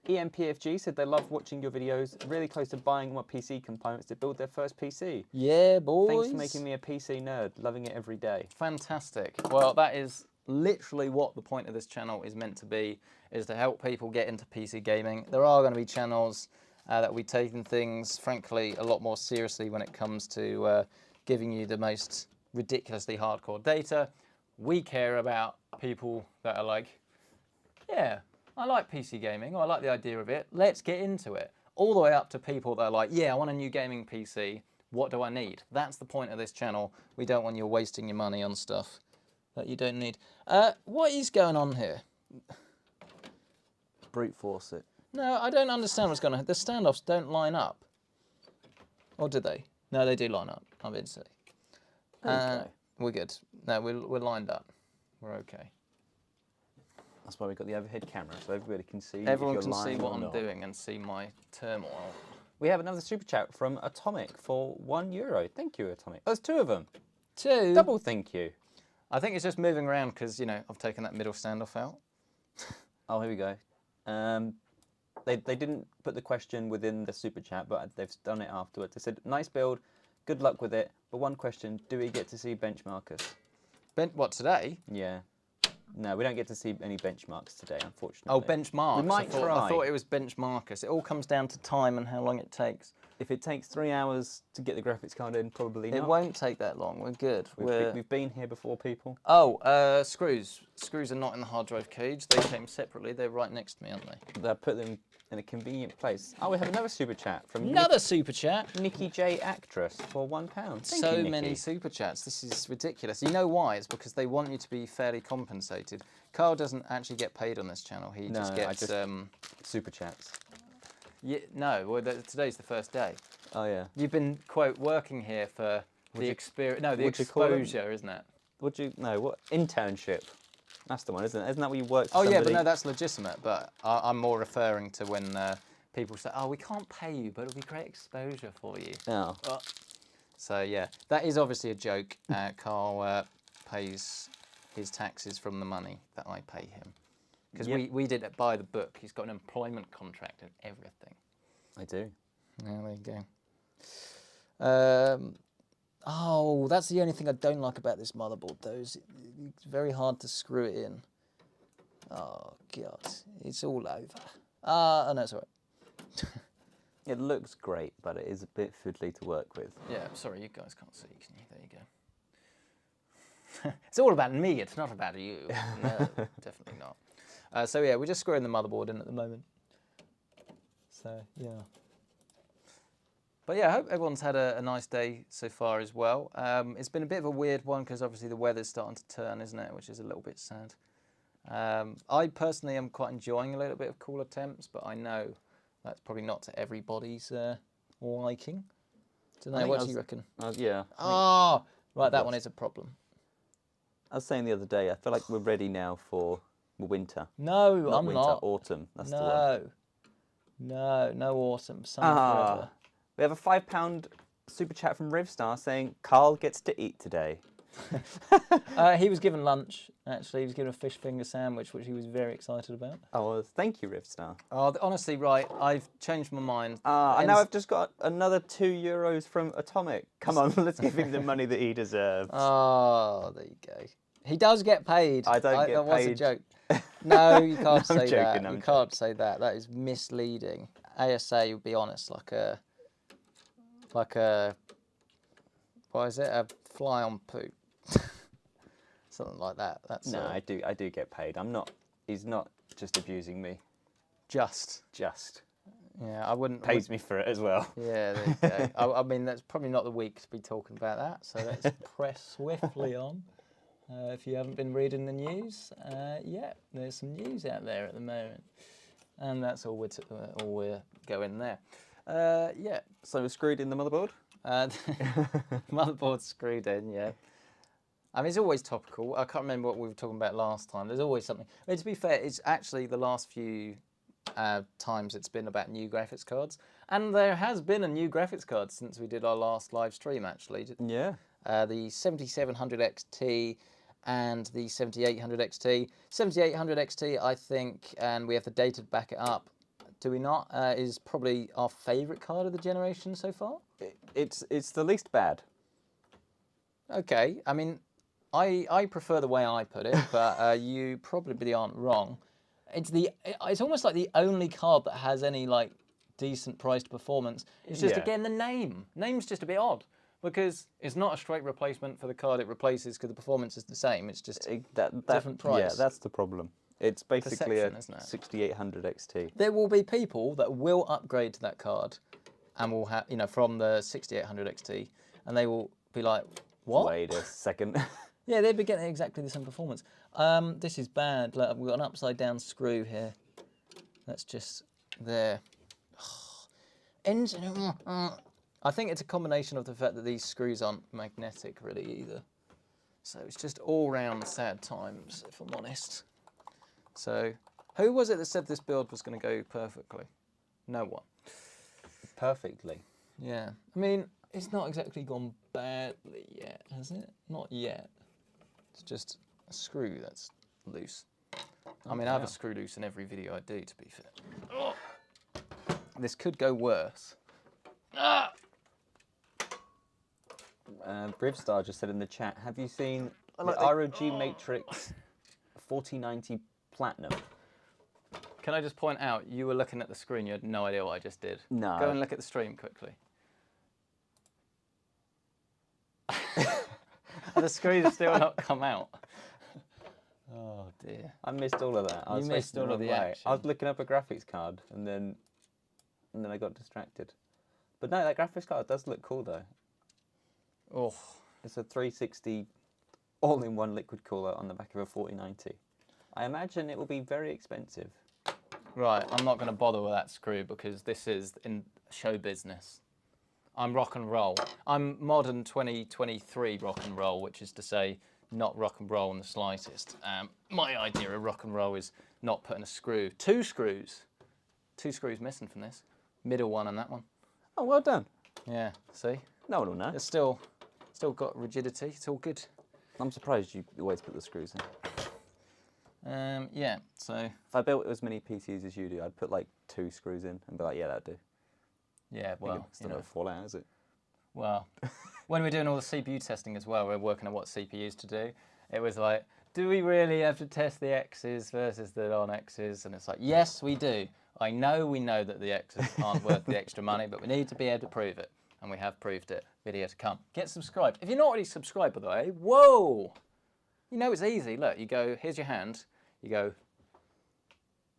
EMPFG said they love watching your videos, really close to buying my PC components to build their first PC. Yeah, boys. Thanks for making me a PC nerd, loving it every day. Fantastic. Well, that is literally what the point of this channel is meant to be, is to help people get into PC gaming. There are going to be channels that will be taking things, frankly, a lot more seriously when it comes to giving you the most ridiculously hardcore data. We care about people that are like, yeah, I like PC gaming, or I like the idea of it, let's get into it. All the way up to people that are like, yeah, I want a new gaming PC, what do I need? That's the point of this channel. We don't want you wasting your money on stuff that you don't need. What is going on here? Brute force it. No, I don't understand what's going on. The standoffs don't line up. Or do they? No, they do line up. I'm being silly. Okay. We're good. No, we're lined up. We're okay. That's why we've got the overhead camera, so everybody can see. Everyone if you're can see lying what or I'm not. doing and see my turmoil. We have another super chat from Atomic for €1. Thank you, Atomic. There's two of them. Two. Double thank you. I think it's just moving around because, you know, I've taken that middle standoff out. Oh, here we go. They didn't put the question within the super chat, but they've done it afterwards. They said, nice build, good luck with it, but one question, do we get to see benchmarkers? What, today? Yeah. No, we don't get to see any benchmarks today, unfortunately. Oh, benchmarks. We might I try. thought it was benchmarkers. It all comes down to time and how long it takes. If it takes 3 hours to get the graphics card in, probably not. It won't take that long. We're good. We've been here before, people. Oh, screws. Screws are not in the hard drive cage. They came separately. They're right next to me, aren't they? They put them in a convenient place. Oh, we have another super chat from Another super chat. Nikki J Actress for £1. Thank So you, many Nikki. super chats. This is ridiculous. You know why? It's because they want you to be fairly compensated. Carl doesn't actually get paid on this channel. He just gets super chats. Yeah, no. Well, today's the first day. Oh yeah. You've been quote working here for the experience. No, the exposure, isn't it? What internship? That's the one, isn't it? Isn't that where you work? For Oh yeah, somebody? but no, that's legitimate. But I'm more referring to when people say, "Oh, we can't pay you, but it'll be great exposure for you." Oh. So yeah, that is obviously a joke. Carl pays his taxes from the money that I pay him, because we did it by the book. He's got an employment contract and everything. I do. Yeah, there you go. Oh, that's the only thing I don't like about this motherboard, though. It's very hard to screw it in. Oh God, it's all over. Oh no, it's all right. It looks great, but it is a bit fiddly to work with. Yeah, sorry, you guys can't see, can you? There you go. It's all about me, it's not about you. No, definitely not. So yeah, we're just screwing the motherboard in at the moment. So yeah. But yeah, I hope everyone's had a nice day so far as well. It's been a bit of a weird one because obviously the weather's starting to turn, isn't it? Which is a little bit sad. I personally am quite enjoying a little bit of cooler temps, but I know that's probably not to everybody's liking. Don't know, what do you reckon? Yeah. Oh, right, that one is a problem. I was saying the other day, I feel like we're ready now for winter. No, not I'm winter, not. Autumn. That's the one. No autumn. Summer forever. We have a £5 super chat from Rivstar saying Carl gets to eat today. He was given lunch, actually. He was given a fish finger sandwich, which he was very excited about. Oh, well, thank you, Rivstar. Oh, honestly, right, I've changed my mind. And now I've just got another €2 from Atomic. Come on, let's give him the money that he deserves. Oh, there you go. He does get paid. I don't get that was a paid. joke. No, you can't say joking, that. You can't say that. That is misleading. ASA, would be honest, like a, what is it? A fly on poop. Something like that. That's no, I do get paid. He's not just abusing me. Just. Yeah, I wouldn't. Pays me for it as well. Yeah, there you go. I mean, that's probably not the week to be talking about that. So let's press swiftly on. If you haven't been reading the news, yeah, there's some news out there at the moment. And that's all we're going there. Yeah. So we're screwed in the motherboard? Motherboard's screwed in, yeah. I mean, it's always topical. I can't remember what we were talking about last time. There's always something. I mean, to be fair, it's actually the last few times it's been about new graphics cards. And there has been a new graphics card since we did our last live stream, actually. Yeah. The 7700 XT and the 7800 XT. 7800 XT, I think, and we have the data to back it up, do we not, is probably our favourite card of the generation so far? It's the least bad. Okay, I mean, I prefer the way I put it, but you probably aren't wrong. It's almost like the only card that has any like decent priced performance. It's just, again, the name. Name's just a bit odd. Because it's not a straight replacement for the card it replaces because the performance is the same. It's just different price. Yeah, that's the problem. It's basically a isn't it? 6800 XT. There will be people that will upgrade to that card and will have, you know, from the 6800 XT, and they will be like, what? Wait a second. Yeah, they'd be getting exactly the same performance. This is bad. Look, we've got an upside down screw here. That's just there. I think it's a combination of the fact that these screws aren't magnetic really either. So it's just all round sad times, if I'm honest. So who was it that said this build was going to go perfectly? No one. Perfectly. Yeah. I mean, it's not exactly gone badly yet, has it? Not yet. It's just a screw that's loose. I mean, I have a screw loose in every video I do, to be fair. Oh. This could go worse. Ah! Brivstar just said in the chat, have you seen the ROG Matrix 4090 Platinum? Can I just point out, you were looking at the screen, you had no idea what I just did. No. Go and look at the stream quickly. The screen's still not come out. Oh dear. I missed all of that. You missed all of the action. I was looking up a graphics card and then I got distracted. But no, that graphics card does look cool though. Oh. It's a 360 all-in-one liquid cooler on the back of a 4090. I imagine it will be very expensive. Right, I'm not going to bother with that screw because this is in show business. I'm rock and roll. I'm modern 2023 rock and roll, which is to say not rock and roll in the slightest. My idea of rock and roll is not putting a screw. Two screws missing from this. Middle one and that one. Oh, well done. Yeah, see? No one will know. It's still got rigidity. It's all good. I'm surprised you always put the screws in. Yeah, so... If I built as many PCs as you do, I'd put like 2 screws in and be like, yeah, that'd do. Yeah, well, it's not going to fall out, is it? Well, when we're doing all the CPU testing as well, we're working on what CPUs to do. It was like, do we really have to test the X's versus the non-X's? And it's like, yes, we do. We know that the X's aren't worth the extra money, but we need to be able to prove it. And we have proved it. Video to come. Get subscribed. If you're not already subscribed, by the way, whoa! You know it's easy. Look, you go, here's your hand. You go,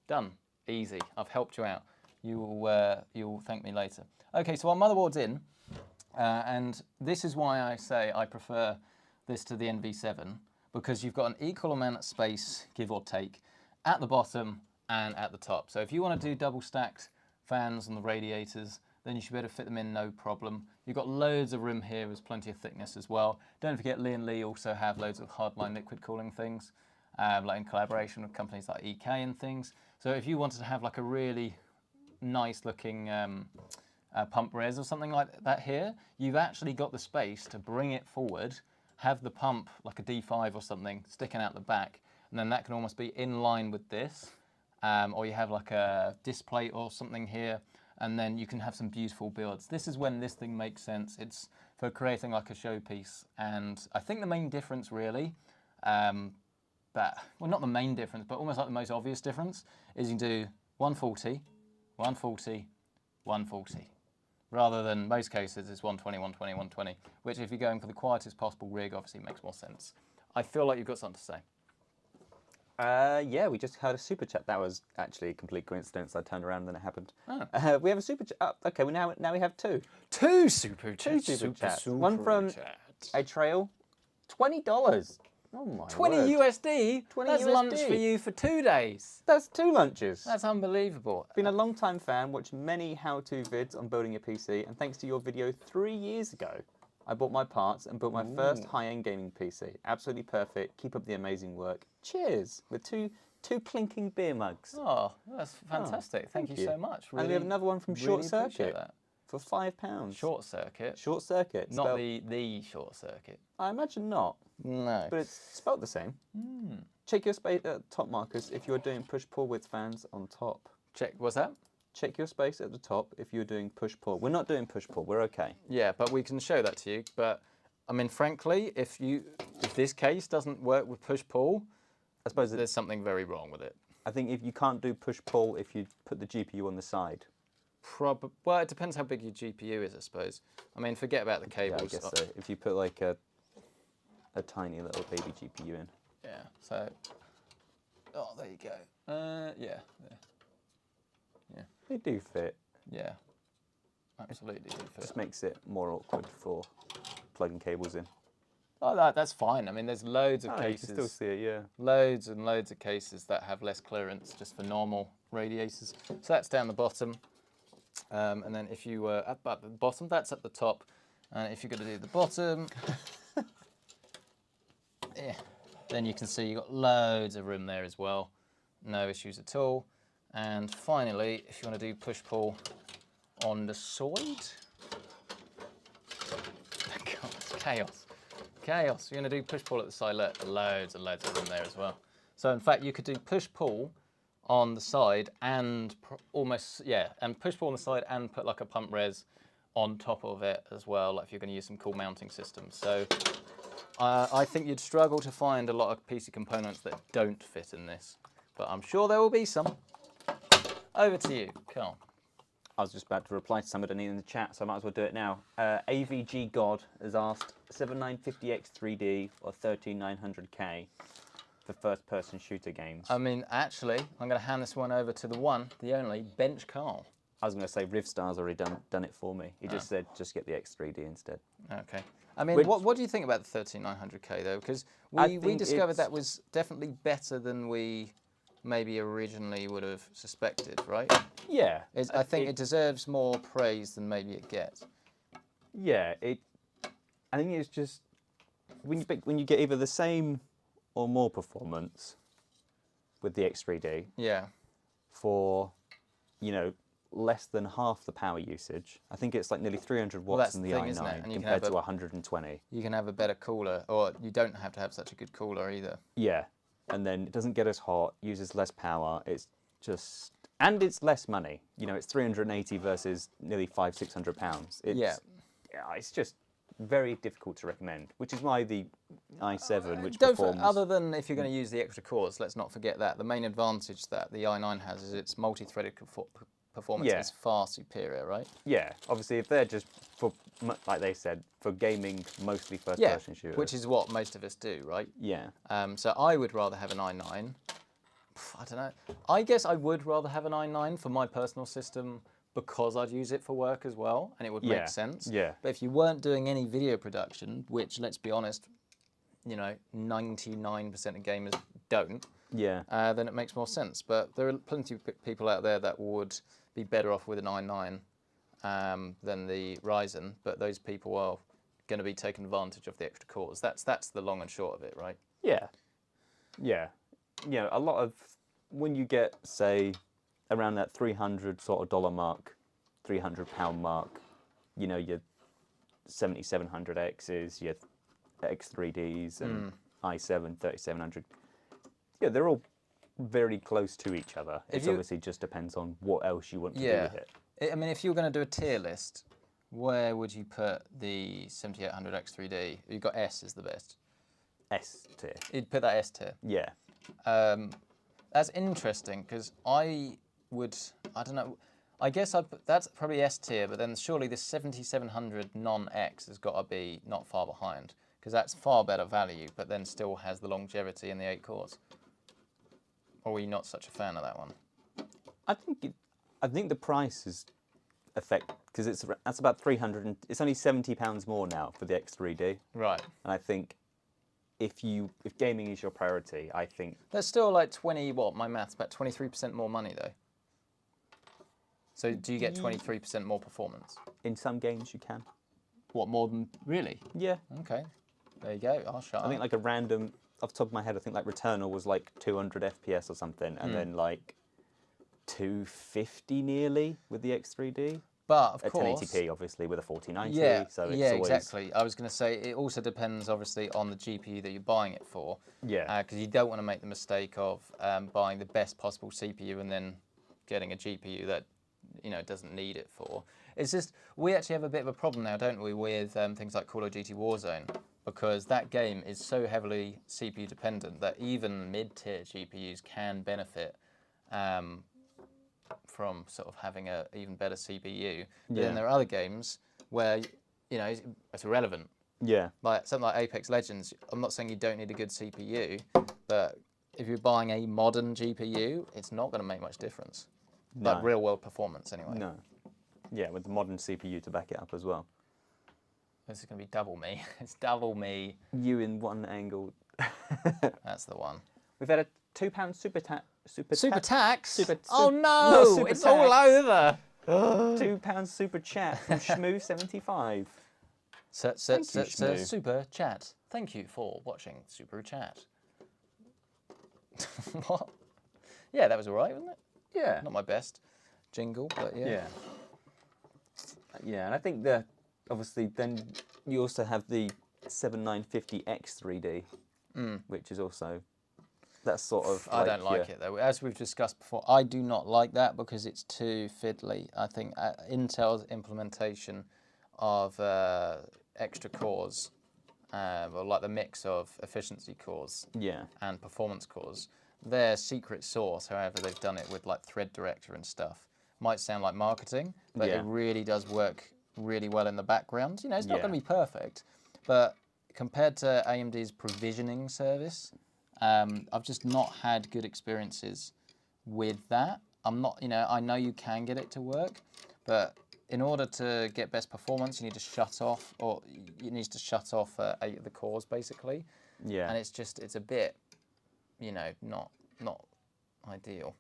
done. Easy. I've helped you out. You'll thank me later. Okay, so our motherboard's in. And this is why I say I prefer this to the NV7, because you've got an equal amount of space, give or take, at the bottom and at the top. So if you want to do double stacked fans on the radiators, then you should be able to fit them in no problem. You've got loads of room here, there's plenty of thickness as well. Don't forget Lian Li also have loads of hardline liquid cooling things, like in collaboration with companies like EK and things. So if you wanted to have like a really nice looking pump res or something like that here, you've actually got the space to bring it forward, have the pump like a D5 or something sticking out the back, and then that can almost be in line with this, or you have like a display or something here, and then you can have some beautiful builds. This is when this thing makes sense. It's for creating like a showpiece, and I think the main difference really, well, not the main difference, but almost like the most obvious difference, is you can do 140, 140, 140. Rather than most cases it's 120, 120, 120, which if you're going for the quietest possible rig, obviously makes more sense. I feel like you've got something to say. Yeah, we just had a super chat. That was actually a complete coincidence. I turned around and then it happened. Oh. We have a super chat. Oh, okay, now we have 2. Two super chats. Two super chats. One from a Trail, $20. Oh my 20 word. USD? 20 That's lunch USD. for you for 2 days. That's 2 lunches. That's unbelievable. Been a long time fan, watched many how-to vids on building a PC, and thanks to your video 3 years ago, I bought my parts and built my first high-end gaming PC. Absolutely perfect. Keep up the amazing work. Cheers. With two clinking beer mugs. Oh, that's fantastic. Thank you so much. Really, and we have another one from Short really appreciate Circuit that. for £5. Short Circuit. Short Circuit. Not the Short Circuit. I imagine not. No. But it's spelt the same. Check your space at top markers if you're doing push-pull with fans on top. Check, what's that? Check your space at the top if you're doing push-pull. We're not doing push-pull, we're okay. Yeah, but we can show that to you. But, I mean, frankly, if this case doesn't work with push-pull, I suppose there's something very wrong with it. I think if you can't do push-pull if you put the GPU on the side. Well, it depends how big your GPU is, I suppose. I mean, forget about the cables. Yeah, I guess so. If you put like a tiny little baby GPU in. Yeah, so, oh, there you go. Yeah. They do fit. Yeah, absolutely do fit. Just makes it more awkward for plugging cables in. Oh, that's fine. I mean, there's loads of cases. You can still see it, yeah. Loads and loads of cases that have less clearance just for normal radiators. So that's down the bottom. And then if you were at the bottom, that's at the top. And if you're going to do the bottom, yeah, then you can see you've got loads of room there as well. No issues at all. And finally, if you want to do push-pull on the side, God, it's chaos. Chaos. You're going to do push-pull at the side. Look, loads and loads of room there as well. So in fact, you could do push-pull on the side and and push-pull on the side and put like a pump res on top of it as well, like if you're going to use some cool mounting systems. So I think you'd struggle to find a lot of PC components that don't fit in this, but I'm sure there will be some. Over to you, Carl. I was just about to reply to somebody in the chat, so I might as well do it now. AVG God has asked 7950X 3D or 13900K for first-person shooter games. I mean, actually, I'm going to hand this one over to the one, the only, Bench Carl. I was going to say Rivstar's already done it for me. He just said just get the X3D instead. Okay. I mean, what do you think about the 13900K though? Because we discovered that was definitely better than we maybe originally would have suspected, right? Yeah. I think it deserves more praise than maybe it gets. Yeah, I think it's just when you get either the same or more performance with the X3D. Yeah. For, less than half the power usage. I think it's like nearly 300 watts in the i9 compared to 120. You can have a better cooler, or you don't have to have such a good cooler either. Yeah, and then it doesn't get as hot, uses less power. It's just, and it's less money. It's 380 versus nearly £500-600. It's just very difficult to recommend, which is why the i7, which performs... Other than if you're going to use the extra cores, let's not forget that. The main advantage that the i9 has is its multi-threaded performance is far superior, right? Yeah, obviously if they're just, for, like they said, for gaming, mostly first-person shooters. Which is what most of us do, right? Yeah. So I would rather have an i9. I don't know. I guess I would rather have an i9 for my personal system because I'd use it for work as well, and it would make sense. Yeah. But if you weren't doing any video production, which, let's be honest, 99% of gamers don't, then it makes more sense. But there are plenty of people out there that would be better off with an i9 than the Ryzen, but those people are going to be taking advantage of the extra cores. That's the long and short of it, right? Yeah. Yeah. A lot of, when you get, say, around that $300 sort of dollar mark, £300 mark, your 7700Xs, your X3Ds, and i7 3700. Yeah, they're all very close to each other. It obviously just depends on what else you want to do with it. I mean, if you were going to do a tier list, where would you put the 7800X3D? You've got S is the best. S tier. You'd put that S tier. Yeah. That's interesting because I don't know, I guess that's probably S tier, but then surely the 7700 non-X has got to be not far behind because that's far better value, but then still has the longevity and the 8 cores. Or were you not such a fan of that one? I think the price is because that's about 300. It's only £70 more now for the X3D. Right. And I think if gaming is your priority, I think That's still like 20. What my maths about 23% more money though. So do you get 23% more performance? in some games you can. What, more than really? Yeah. Okay, there you go. I'll shut I think like a random, off the top of my head, I think like Returnal was like 200 FPS or something, and then like 250 nearly with the X3D. But of at course, 1080p, obviously, with a 4090. yeah, So it's yeah, always, exactly. I was going to say it also depends, obviously, on the GPU that you're buying it for. Yeah. Because you don't want to make the mistake of buying the best possible CPU and then getting a GPU that doesn't need it for. It's just we actually have a bit of a problem now, don't we, with things like Call of Duty Warzone, because that game is so heavily CPU dependent that even mid-tier GPUs can benefit from sort of having a even better CPU. But then there are other games where it's irrelevant. Yeah. Like something like Apex Legends. I'm not saying you don't need a good CPU, but if you're buying a modern GPU, it's not going to make much difference. No. Like real world performance, anyway. No. Yeah, with the modern CPU to back it up as well. This is going to be double me. It's double me. You in one angle. That's the one. We've had a £2 super tax. Oh no! super It's tax. all over. £2 super chat from Shmoo75. Super chat. Thank you for watching Super Chat. What? Yeah, that was all right, wasn't it? Yeah. Not my best jingle, but yeah. Yeah. Yeah, and I think that obviously then you also have the 7950X 3D, which is also that's sort of. I don't like it though. As we've discussed before, I do not like that because it's too fiddly. I think Intel's implementation of extra cores, or like the mix of efficiency cores and performance cores, their secret sauce, however they've done it with like thread director and stuff, might sound like marketing, but it really does work really well in the background. It's not going to be perfect, but compared to AMD's provisioning service, I've just not had good experiences with that. I'm not, I know you can get it to work, but in order to get best performance, you need to shut off, or it needs to shut off 8 of the cores basically. Yeah. And it's a bit, not ideal.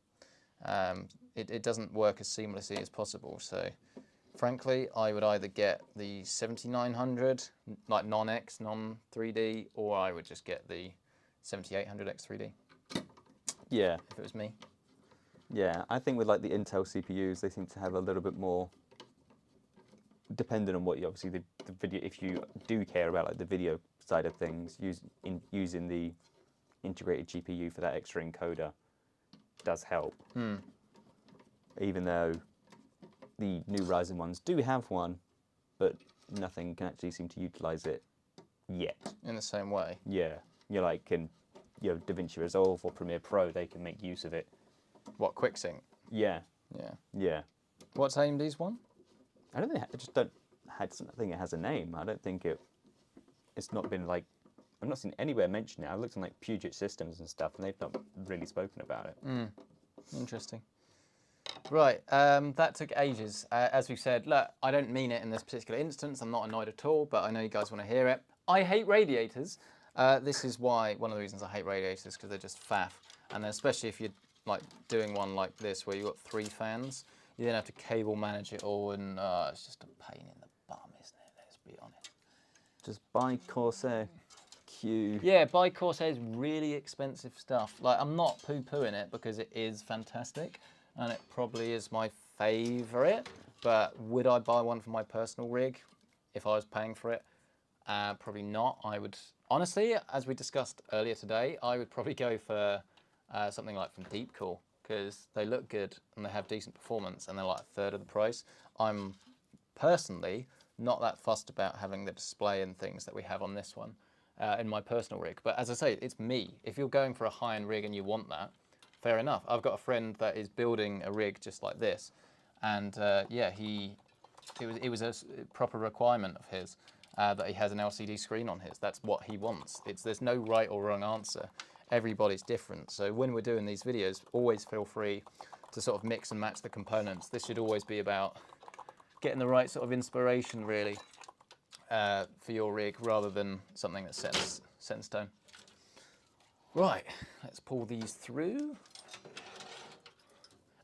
It doesn't work as seamlessly as possible. So, frankly, I would either get the 7900, like non-X, non-3D, or I would just get the 7800X 3D. Yeah. If it was me. Yeah, I think with like the Intel CPUs, they seem to have a little bit more, depending on what you obviously the video. If you do care about like the video side of things, using the integrated GPU for that extra encoder does help. Even though the new Ryzen ones do have one, but nothing can actually seem to utilize it yet. In the same way. Yeah, DaVinci Resolve or Premiere Pro, they can make use of it. What, QuickSync? Yeah. Yeah. Yeah. What's AMD's one? I don't think I think it has a name. I don't think it's not been like, I've not seen anywhere mention it. I've looked on like Puget Systems and stuff, and they've not really spoken about it. Interesting. Right, that took ages. As we've said, look, I don't mean it in this particular instance. I'm not annoyed at all, but I know you guys want to hear it. I hate radiators. This is why, one of the reasons I hate radiators, because they're just faff. And then especially if you're like doing one like this, where you've got 3 fans, you then have to cable manage it all, and it's just a pain in the bum, isn't it? Let's be honest. Just buy Corsair Q. Yeah, buy Corsair's really expensive stuff. Like, I'm not poo-pooing it because it is fantastic, and it probably is my favourite, but would I buy one for my personal rig if I was paying for it? Probably not. I would, honestly, as we discussed earlier today, I would probably go for something like from Deepcool, because they look good and they have decent performance and they're like 1/3 of the price. I'm personally not that fussed about having the display and things that we have on this one in my personal rig. But as I say, it's me. If you're going for a high-end rig and you want that, fair enough. I've got a friend that is building a rig just like this, and yeah, it was a proper requirement of his that he has an LCD screen on his. That's what he wants. There's no right or wrong answer. Everybody's different. So when we're doing these videos, always feel free to sort of mix and match the components. This should always be about getting the right sort of inspiration, really, for your rig, rather than something that's set in stone. Right, let's pull these through.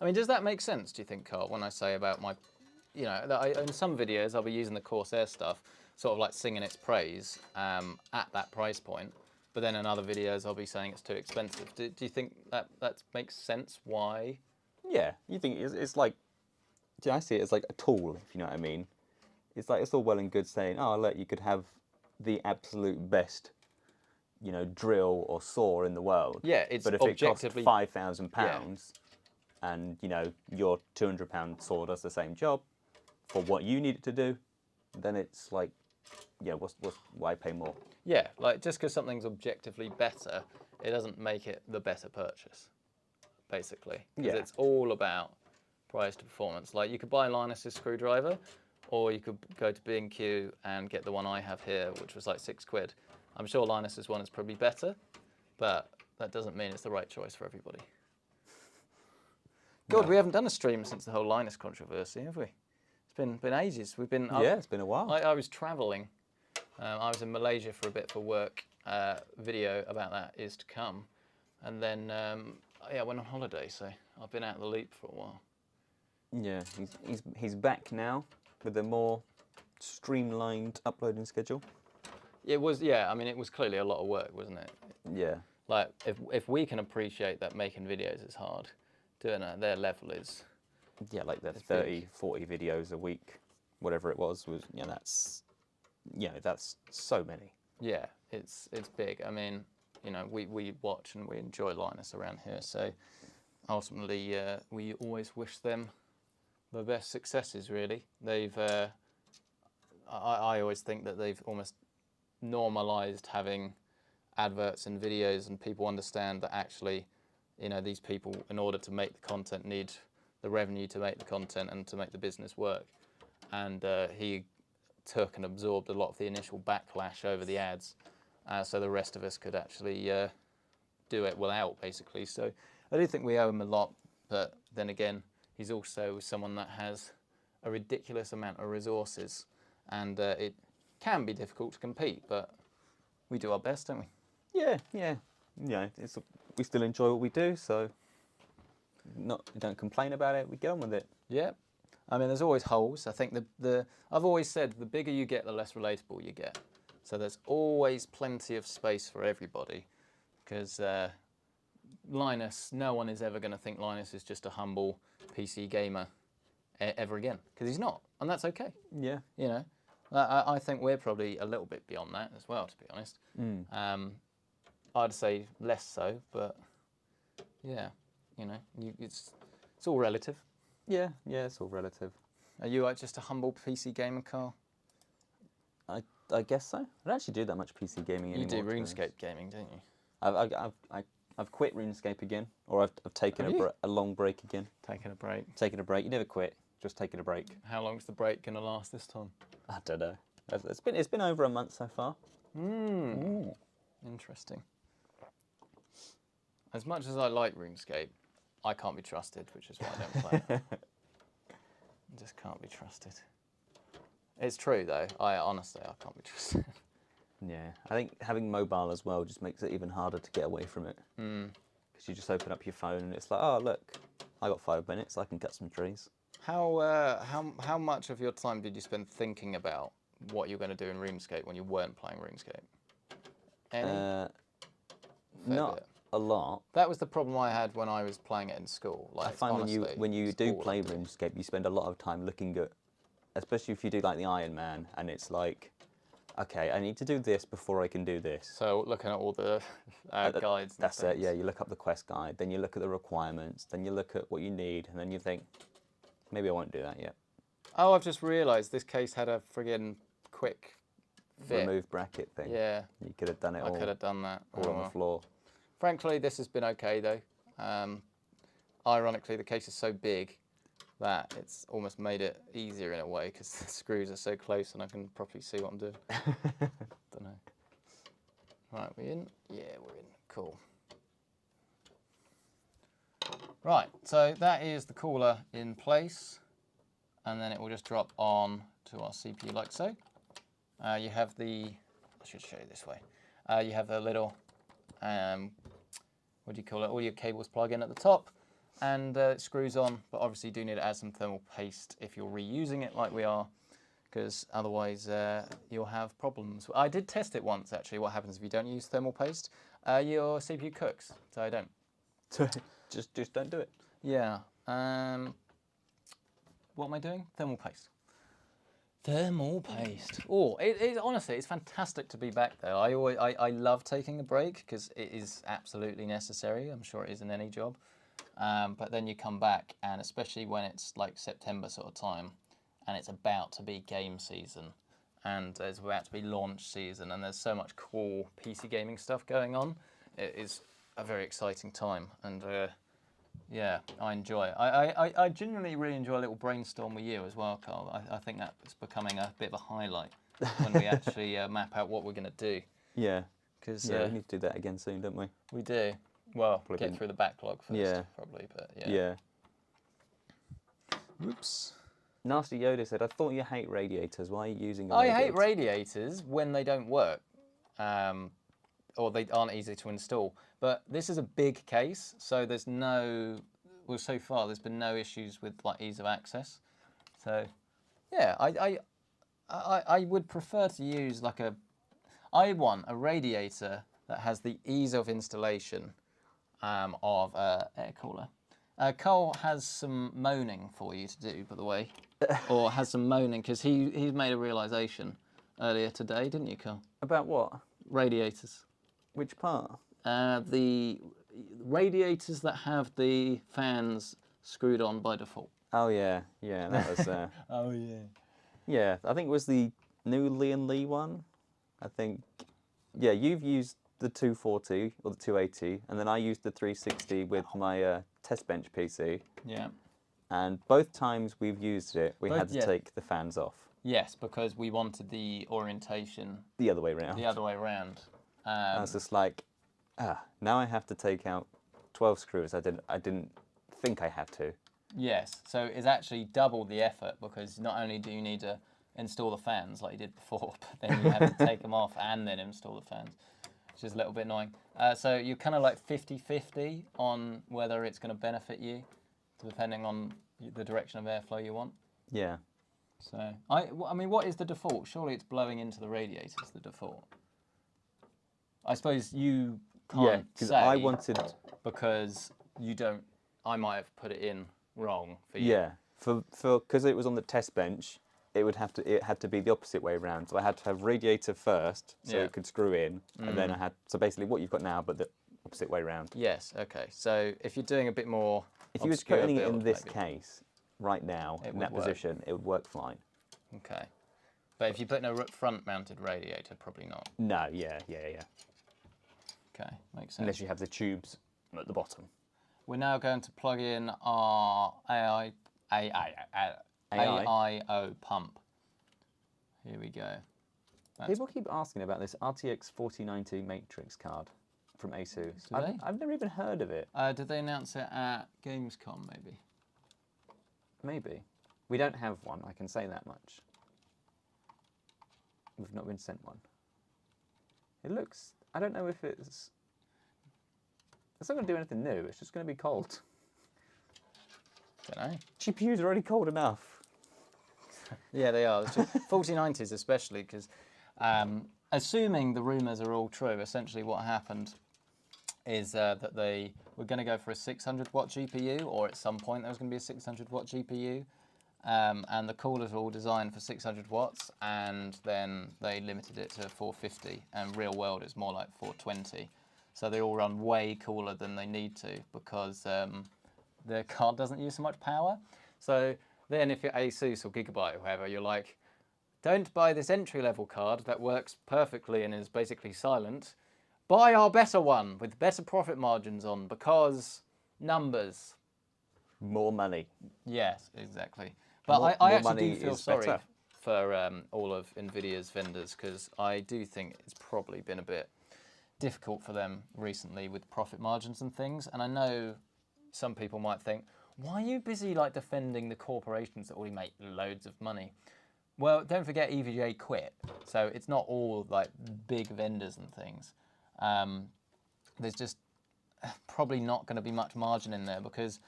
I mean, does that make sense, do you think, Carl, when I say about my, you know, that in some videos I'll be using the Corsair stuff, sort of like singing its praise at that price point, but then in other videos I'll be saying it's too expensive. Do you think that makes sense? Why? Yeah, you think it's like, I see it as like a tool, if you know what I mean. It's like, it's all well and good saying, oh, look, you could have the absolute best, you know, drill or saw in the world. Yeah, it's but if objectively... it costs £5,000 and, you know, your £200 saw does the same job for what you need it to do, then it's like, yeah, why pay more? Yeah, like just because something's objectively better, it doesn't make it the better purchase, basically. Because it's all about price to performance. Like you could buy Linus's screwdriver, or you could go to B&Q and get the one I have here, which was like £6. I'm sure Linus's one is probably better, but that doesn't mean it's the right choice for everybody. God, we haven't done a stream since the whole Linus controversy, have we? It's been ages. We've been... Yeah, it's been a while. I was travelling. I was in Malaysia for a bit for work. Video about that is to come. And then, yeah, I went on holiday, so I've been out of the loop for a while. Yeah, he's back now with a more streamlined uploading schedule. It was, yeah, I mean, it was clearly a lot of work, wasn't it? Yeah. Like, if we can appreciate that making videos is hard, doing it at their level is... Yeah, like the 30, 40 videos a week, whatever it was, you know, that's so many. Yeah, it's big. I mean, you know, we watch and we enjoy Linus around here, so ultimately we always wish them the best successes, really. They've, I always think that they've almost normalised having adverts and videos, and people understand that actually, you know, these people, in order to make the content, need the revenue to make the content and to make the business work. And he took and absorbed a lot of the initial backlash over the ads, so the rest of us could actually do it without, basically. So I do think we owe him a lot, but then again, he's also someone that has a ridiculous amount of resources, and it can be difficult to compete, but we do our best, don't we? Yeah, yeah. Yeah, we still enjoy what we do, so don't complain about it, we get on with it. Yeah. I mean, there's always holes. I think I've always said the bigger you get, the less relatable you get. So there's always plenty of space for everybody, because Linus, no one is ever going to think Linus is just a humble PC gamer ever again, because he's not, and that's okay. Yeah. You know, I think we're probably a little bit beyond that as well, to be honest. I'd say less so, but yeah, you know, it's all relative. Yeah, yeah, it's all relative. Are you just a humble PC gamer, Carl? I guess so. I don't actually do that much PC gaming anymore. You do RuneScape gaming, don't you? I've quit RuneScape again, or I've taken a long break again. Taking a break. Taking a break. You never quit. Just taking a break. How long's the break gonna last this time? I don't know. It's been over a month so far. Interesting. As much as I like RuneScape, I can't be trusted, which is why I don't play it. I just can't be trusted. It's true though. Honestly, I can't be trusted. Yeah, I think having mobile as well just makes it even harder to get away from it. Because you just open up your phone and it's like, oh look, I got 5 minutes, I can cut some trees. How much of your time did you spend thinking about what you were going to do in RuneScape when you weren't playing RuneScape? Any? Not a lot. That was the problem I had when I was playing it in school. Like, I find honestly, when you do play RuneScape, you spend a lot of time looking at, especially if you do like the Iron Man, and it's like, okay, I need to do this before I can do this. So looking at all the guides. That's it. Yeah, you look up the quest guide, then you look at the requirements, then you look at what you need, and then you think, maybe I won't do that yet. Oh, I've just realised this case had a friggin' quick fit. Remove bracket thing. Yeah. You could have done it all. I could have done that. All on the floor. Frankly, this has been okay though. Ironically, the case is so big that it's almost made it easier in a way because the screws are so close and I can properly see what I'm doing. Don't know. Right, we in? Yeah, we're in. Cool. Right, so that is the cooler in place, and then it will just drop on to our CPU like so. You have the, I should show you this way. You have the little what do you call it? All your cables plug in at the top, and it screws on. But obviously, you do need to add some thermal paste if you're reusing it like we are, because otherwise you'll have problems. I did test it once actually. What happens if you don't use thermal paste? Your CPU cooks. So I don't. just don't do it. Yeah. What am I doing? Thermal paste. Thermal paste. Oh, honestly, it's fantastic to be back there. I love taking a break because it is absolutely necessary. I'm sure it is in any job. But then you come back, and especially when it's like September sort of time, and it's about to be game season, and it's about to be launch season, and there's so much cool PC gaming stuff going on. It is a very exciting time, and yeah, I enjoy it. I genuinely really enjoy a little brainstorm with you as well, Carl. I think that's becoming a bit of a highlight when we actually map out what we're going to do. Yeah, because we need to do that again soon, don't we? We do. Well, Probably get through the backlog first, probably, but yeah. Yeah. Whoops. Nasty Yoda said, I thought you hate radiators. Why are you using a I radiator? hate radiators when they don't work, or they aren't easy to install. But this is a big case, so there's no, well, so far there's been no issues with like ease of access. So, yeah, I would prefer to use like I want a radiator that has the ease of installation of air cooler. Cole has some moaning for you to do, by the way, or has some moaning because he's made a realisation earlier today, didn't you, Cole? About what? Radiators. Which part? The radiators that have the fans screwed on by default. Oh yeah, yeah, that was. Oh yeah. Yeah, I think it was the new Lian one. I think. Yeah, you've used the 240 or the 280, and then I used the 360 with my test bench PC. Yeah. And both times we've used it, we had to take the fans off. Yes, because we wanted the orientation the other way around. The other way around. I was just like, now I have to take out 12 screws. I didn't think I had to. Yes, so it's actually double the effort because not only do you need to install the fans like you did before, but then you have to take them off and then install the fans, which is a little bit annoying. So you're kind of like 50-50 on whether it's going to benefit you, depending on the direction of airflow you want. Yeah. So, I mean, what is the default? Surely it's blowing into the radiators, the default. I suppose you can't say. I wanted... Because you don't... I might have put it in wrong for you. Yeah, because it was on the test bench, it had to be the opposite way around. So I had to have radiator first, so it could screw in, and then I had... So basically what you've got now, but the opposite way around. Yes, okay. So if you're doing a bit more... If you were putting it in this case, right now, in that position, it would work fine. Okay. But if you put in a front-mounted radiator, probably not. No, yeah. Okay, makes sense. Unless you have the tubes at the bottom. We're now going to plug in our AIO pump. Here we go. People keep asking about this RTX 4090 Matrix card from ASUS. I've never even heard of it. Did they announce it at Gamescom, maybe? Maybe. We don't have one, I can say that much. We've not been sent one. It looks... I don't know if it's... It's not going to do anything new, it's just going to be cold. Don't know. GPUs are already cold enough. Yeah, they are. 4090s especially, because assuming the rumours are all true, essentially what happened is that they were going to go for a 600-watt GPU, or at some point there was going to be a 600-watt GPU, and the coolers were all designed for 600 watts, and then they limited it to 450, and real world is more like 420. So they all run way cooler than they need to because the card doesn't use so much power. So then if you're ASUS or Gigabyte or whoever, you're like, don't buy this entry-level card that works perfectly and is basically silent. Buy our better one with better profit margins on because numbers. More money. Yes, exactly. But I actually do feel sorry for all of NVIDIA's vendors because I do think it's probably been a bit difficult for them recently with profit margins and things. And I know some people might think, why are you busy like defending the corporations that already make loads of money? Well, don't forget EVGA quit. So it's not all like big vendors and things. There's just probably not going to be much margin in there because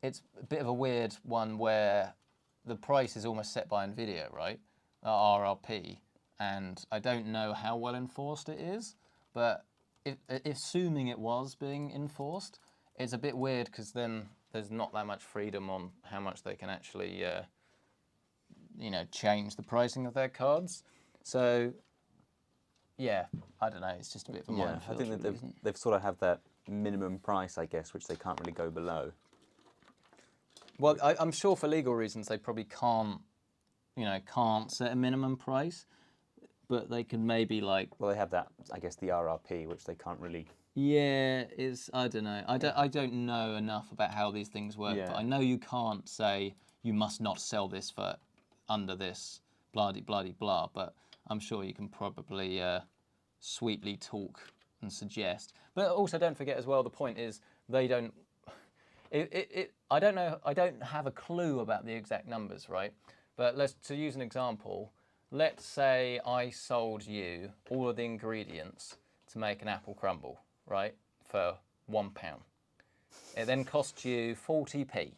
it's a bit of a weird one where the price is almost set by NVIDIA, right? RRP, and I don't know how well enforced it is, but assuming it was being enforced, it's a bit weird because then there's not that much freedom on how much they can actually, you know, change the pricing of their cards. So, yeah, I don't know. It's just a bit of a minefield. I think that they've sort of have that minimum price, I guess, which they can't really go below. Well, I'm sure for legal reasons they probably can't, you know, can't set a minimum price, but they can maybe like. Well, they have that, I guess, the RRP, which they can't really. Yeah, I don't know. I don't know enough about how these things work, but I know you can't say you must not sell this for under this blah. But I'm sure you can probably sweetly talk and suggest. But also don't forget as well. The point is they don't. I don't know. I don't have a clue about the exact numbers, right? But to use an example, let's say I sold you all of the ingredients to make an apple crumble, right, for £1. It then costs you 40p,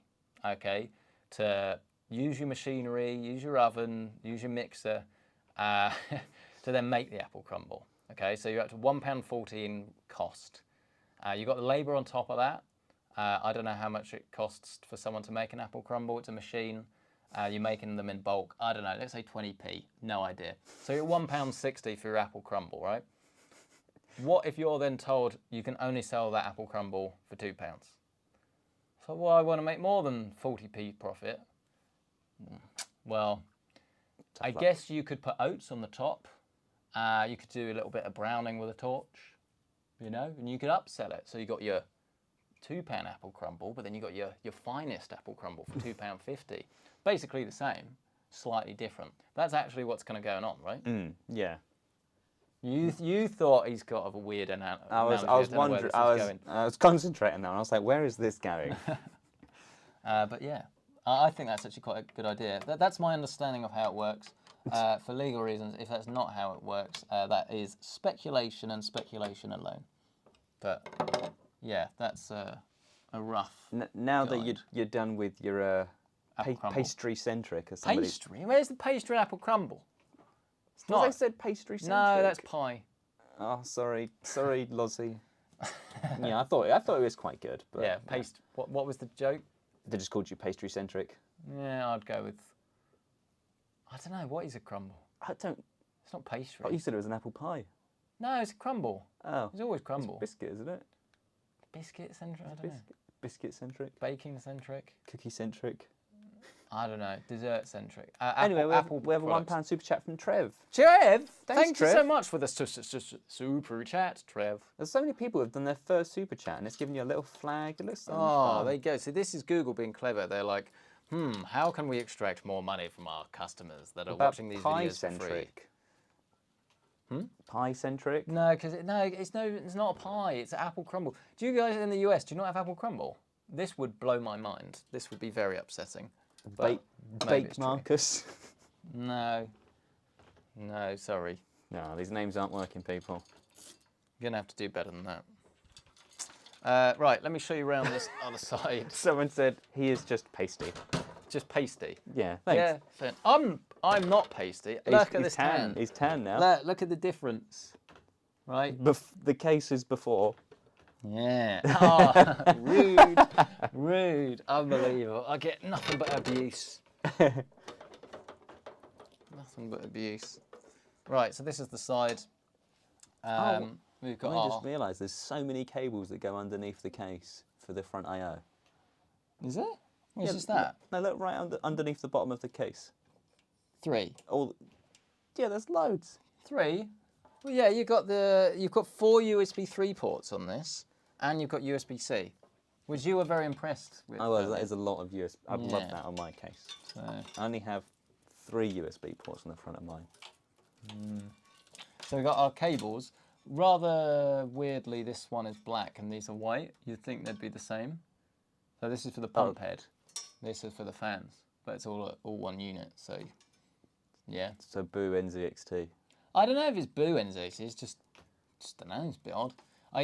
okay, to use your machinery, use your oven, use your mixer, to then make the apple crumble. Okay, so you're up to £1.40 in cost. You've got the labour on top of that. I don't know how much it costs for someone to make an apple crumble. It's a machine. You're making them in bulk. I don't know, let's say 20p. No idea. So you're £1.60 for your apple crumble, right? What if you're then told you can only sell that apple crumble for £2? So, well, I want to make more than 40p profit. Well, I guess you could put oats on the top. You could do a little bit of browning with a torch, you know, and you could upsell it. So you got your £2 apple crumble, but then you got your finest apple crumble for £2.50. Basically the same, slightly different. That's actually what's kind of going on, right? Yeah. You thought he's got a weird analogy. I was wondering. I was concentrating now, and I was like, where is this going? But yeah, I think that's actually quite a good idea. That's my understanding of how it works. For legal reasons, if that's not how it works, that is speculation and speculation alone. But yeah, that's a rough. Now that you're done with your pastry centric, or somebody. Pastry? Where's the pastry and apple crumble? It's not. I said pastry centric. No, that's pie. Oh, sorry, Lozzie. Yeah, I thought it was quite good. But yeah, What was the joke? They just called you pastry centric. Yeah, I'd go with. I don't know. What is a crumble? It's not pastry. Oh, you said it was an apple pie. No, it's a crumble. Oh, it's always crumble. It's biscuit, isn't it? Biscuit centric. I don't know. Biscuit centric. Baking centric. Cookie centric. I don't know. Dessert centric. Anyway, we have a £1 super chat from Trev. Trev, thanks, Trev. You so much for the super chat, Trev. There's so many people who've done their first super chat, and it's giving you a little flag. It looks so fun. There you go. So this is Google being clever. They're like, how can we extract more money from our customers that are watching these videos for free? Pie centric? No, because it's not a pie. It's apple crumble. Do you guys in the US do you not have apple crumble? This would blow my mind. This would be very upsetting. Baked Marcus? No, sorry. No, these names aren't working, people. You're gonna have to do better than that. Right, let me show you around this other side. Someone said he is just pasty. Just pasty. Yeah, thanks. Yeah, I'm not pasty. Look at this tan. He's tan now. Look at the difference. Right. The case is before. Yeah. Oh, rude. Unbelievable. I get nothing but abuse. Nothing but abuse. Right, so this is the side. We've got. I just realised there's so many cables that go underneath the case for the front I/O. Is it? What's just that? No, look right underneath the bottom of the case. 3. Yeah, there's loads. 3. Well, yeah, you've got 4 USB 3 ports on this, and you've got USB-C, which you were very impressed with. Oh, well, that is a lot of USB. I'd love that on my case. So. I only have 3 USB ports on the front of mine. So we've got our cables. Rather weirdly, this one is black and these are white. You'd think they'd be the same. So this is for the pump head. This is for the fans, but it's all one unit. So, yeah. So boo NZXT. I don't know if it's boo NZXT. It's just don't know. It's a bit odd.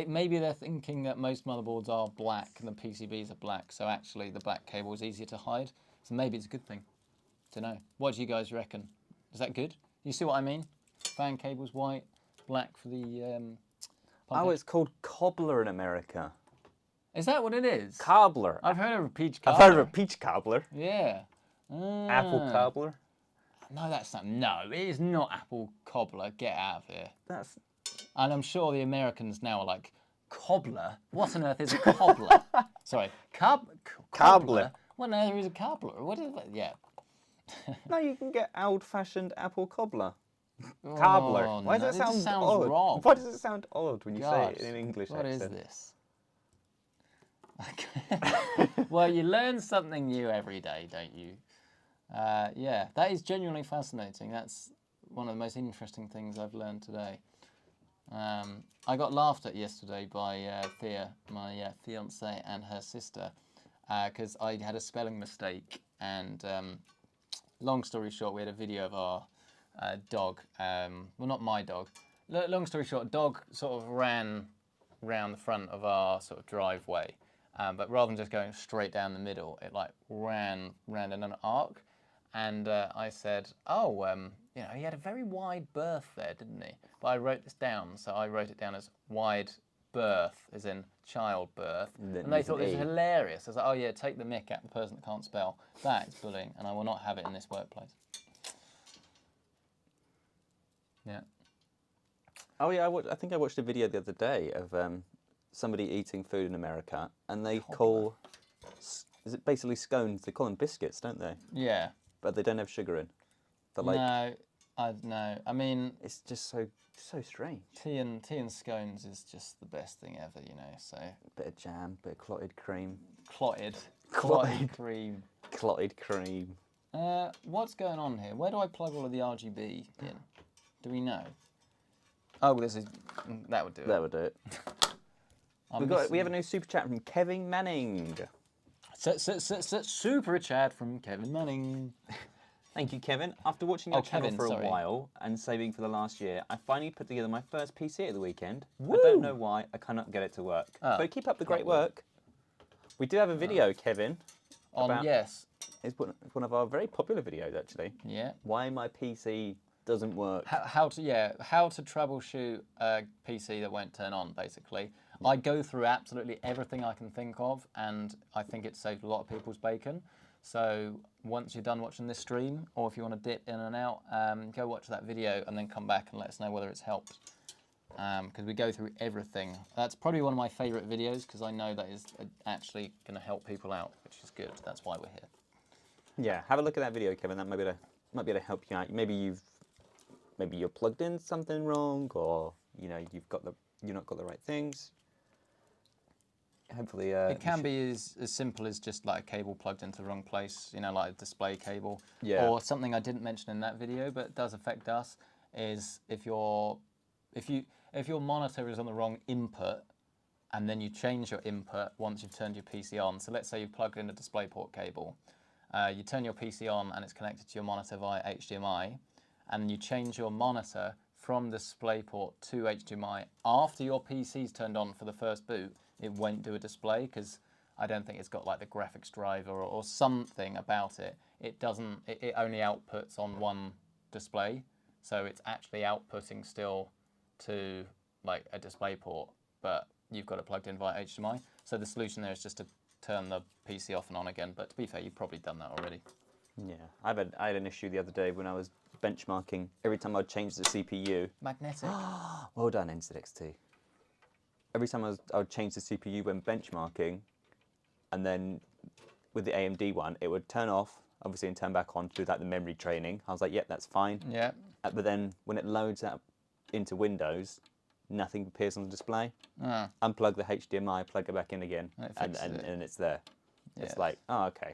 Maybe they're thinking that most motherboards are black and the PCBs are black, so actually the black cable is easier to hide. So maybe it's a good thing. Don't know. What do you guys reckon? Is that good? You see what I mean? Fan cables white, black for the. Oh, it's called cobbler in America. Is that what it is? Cobbler. I've heard of a peach cobbler. I've heard of a peach cobbler. Yeah. Apple cobbler. No, that's not. No, it is not apple cobbler. Get out of here. That's. And I'm sure the Americans now are like, cobbler? What on earth is a cobbler? Sorry, cobbler? What on earth is a cobbler? What is that? Yeah. No, you can get old-fashioned apple cobbler. Cobbler. Why does it sound odd? Wrong. Why does it sound odd when you say it in an English accent? What is this? Well, you learn something new every day, don't you? Yeah, that is genuinely fascinating. That's one of the most interesting things I've learned today. I got laughed at yesterday by Thea, my fiance, and her sister, because I had a spelling mistake. And long story short, we had a video of our dog. Well, not my dog. Long story short, dog sort of ran round the front of our sort of driveway, but rather than just going straight down the middle, it like ran round in an arc. And I said, oh, you know, he had a very wide berth there, didn't he? But I wrote this down, so I wrote it down as wide birth, as in childbirth. And they thought this was hilarious. I was like, oh yeah, take the mick at the person that can't spell. That is bullying, and I will not have it in this workplace. Yeah. Oh yeah, I think I watched a video the other day of somebody eating food in America, and they call, is it basically scones? They call them biscuits, don't they? Yeah. But they don't have sugar in. They're like, no. I mean, it's just so strange. Tea and scones is just the best thing ever, you know. So bit of jam, bit of clotted cream. Clotted cream. Clotted cream. What's going on here? Where do I plug all of the RGB in? Do we know? Oh, that would do it. That would do it. We have a new super chat from Kevin Manning. Super chat from Kevin Manning. Thank you, Kevin. After watching your channel for a while and saving for the last year, I finally put together my first PC at the weekend. Woo! I don't know why, I cannot get it to work. But keep up the great work. We do have a video, Kevin. Yes. It's one of our very popular videos, actually. Yeah. Why my PC doesn't work. How to troubleshoot a PC that won't turn on, basically. I go through absolutely everything I can think of, and I think it saved a lot of people's bacon. So once you're done watching this stream, or if you want to dip in and out, go watch that video and then come back and let us know whether it's helped. Because we go through everything. That's probably one of my favourite videos, because I know that is actually going to help people out, which is good. That's why we're here. Yeah, have a look at that video, Kevin. That might be able to help you out. Maybe you're plugged in something wrong, or you know you've not got the right things. Hopefully, it can be as simple as just like a cable plugged into the wrong place, you know, like a display cable. Yeah. Or something I didn't mention in that video, but does affect us, is if your monitor is on the wrong input, and then you change your input once you've turned your PC on. So let's say you've plugged in a DisplayPort cable, you turn your PC on and it's connected to your monitor via HDMI, and you change your monitor from DisplayPort to HDMI after your PC's turned on for the first boot. It won't do a display because I don't think it's got like the graphics driver or something about it. It doesn't. It only outputs on one display, so it's actually outputting still to like a DisplayPort, but you've got it plugged in via HDMI. So the solution there is just to turn the PC off and on again. But to be fair, you've probably done that already. Yeah, I had an issue the other day when I was benchmarking. Every time I'd change the CPU. Magnetic. Well done, NZXT. Every time I would change the CPU when benchmarking, and then with the AMD one, it would turn off, obviously, and turn back on to do like the memory training. I was like, yep, that's fine. Yeah. But then when it loads up into Windows, nothing appears on the display. Unplug the HDMI, plug it back in again, and it's there. Yes. It's like, oh, okay.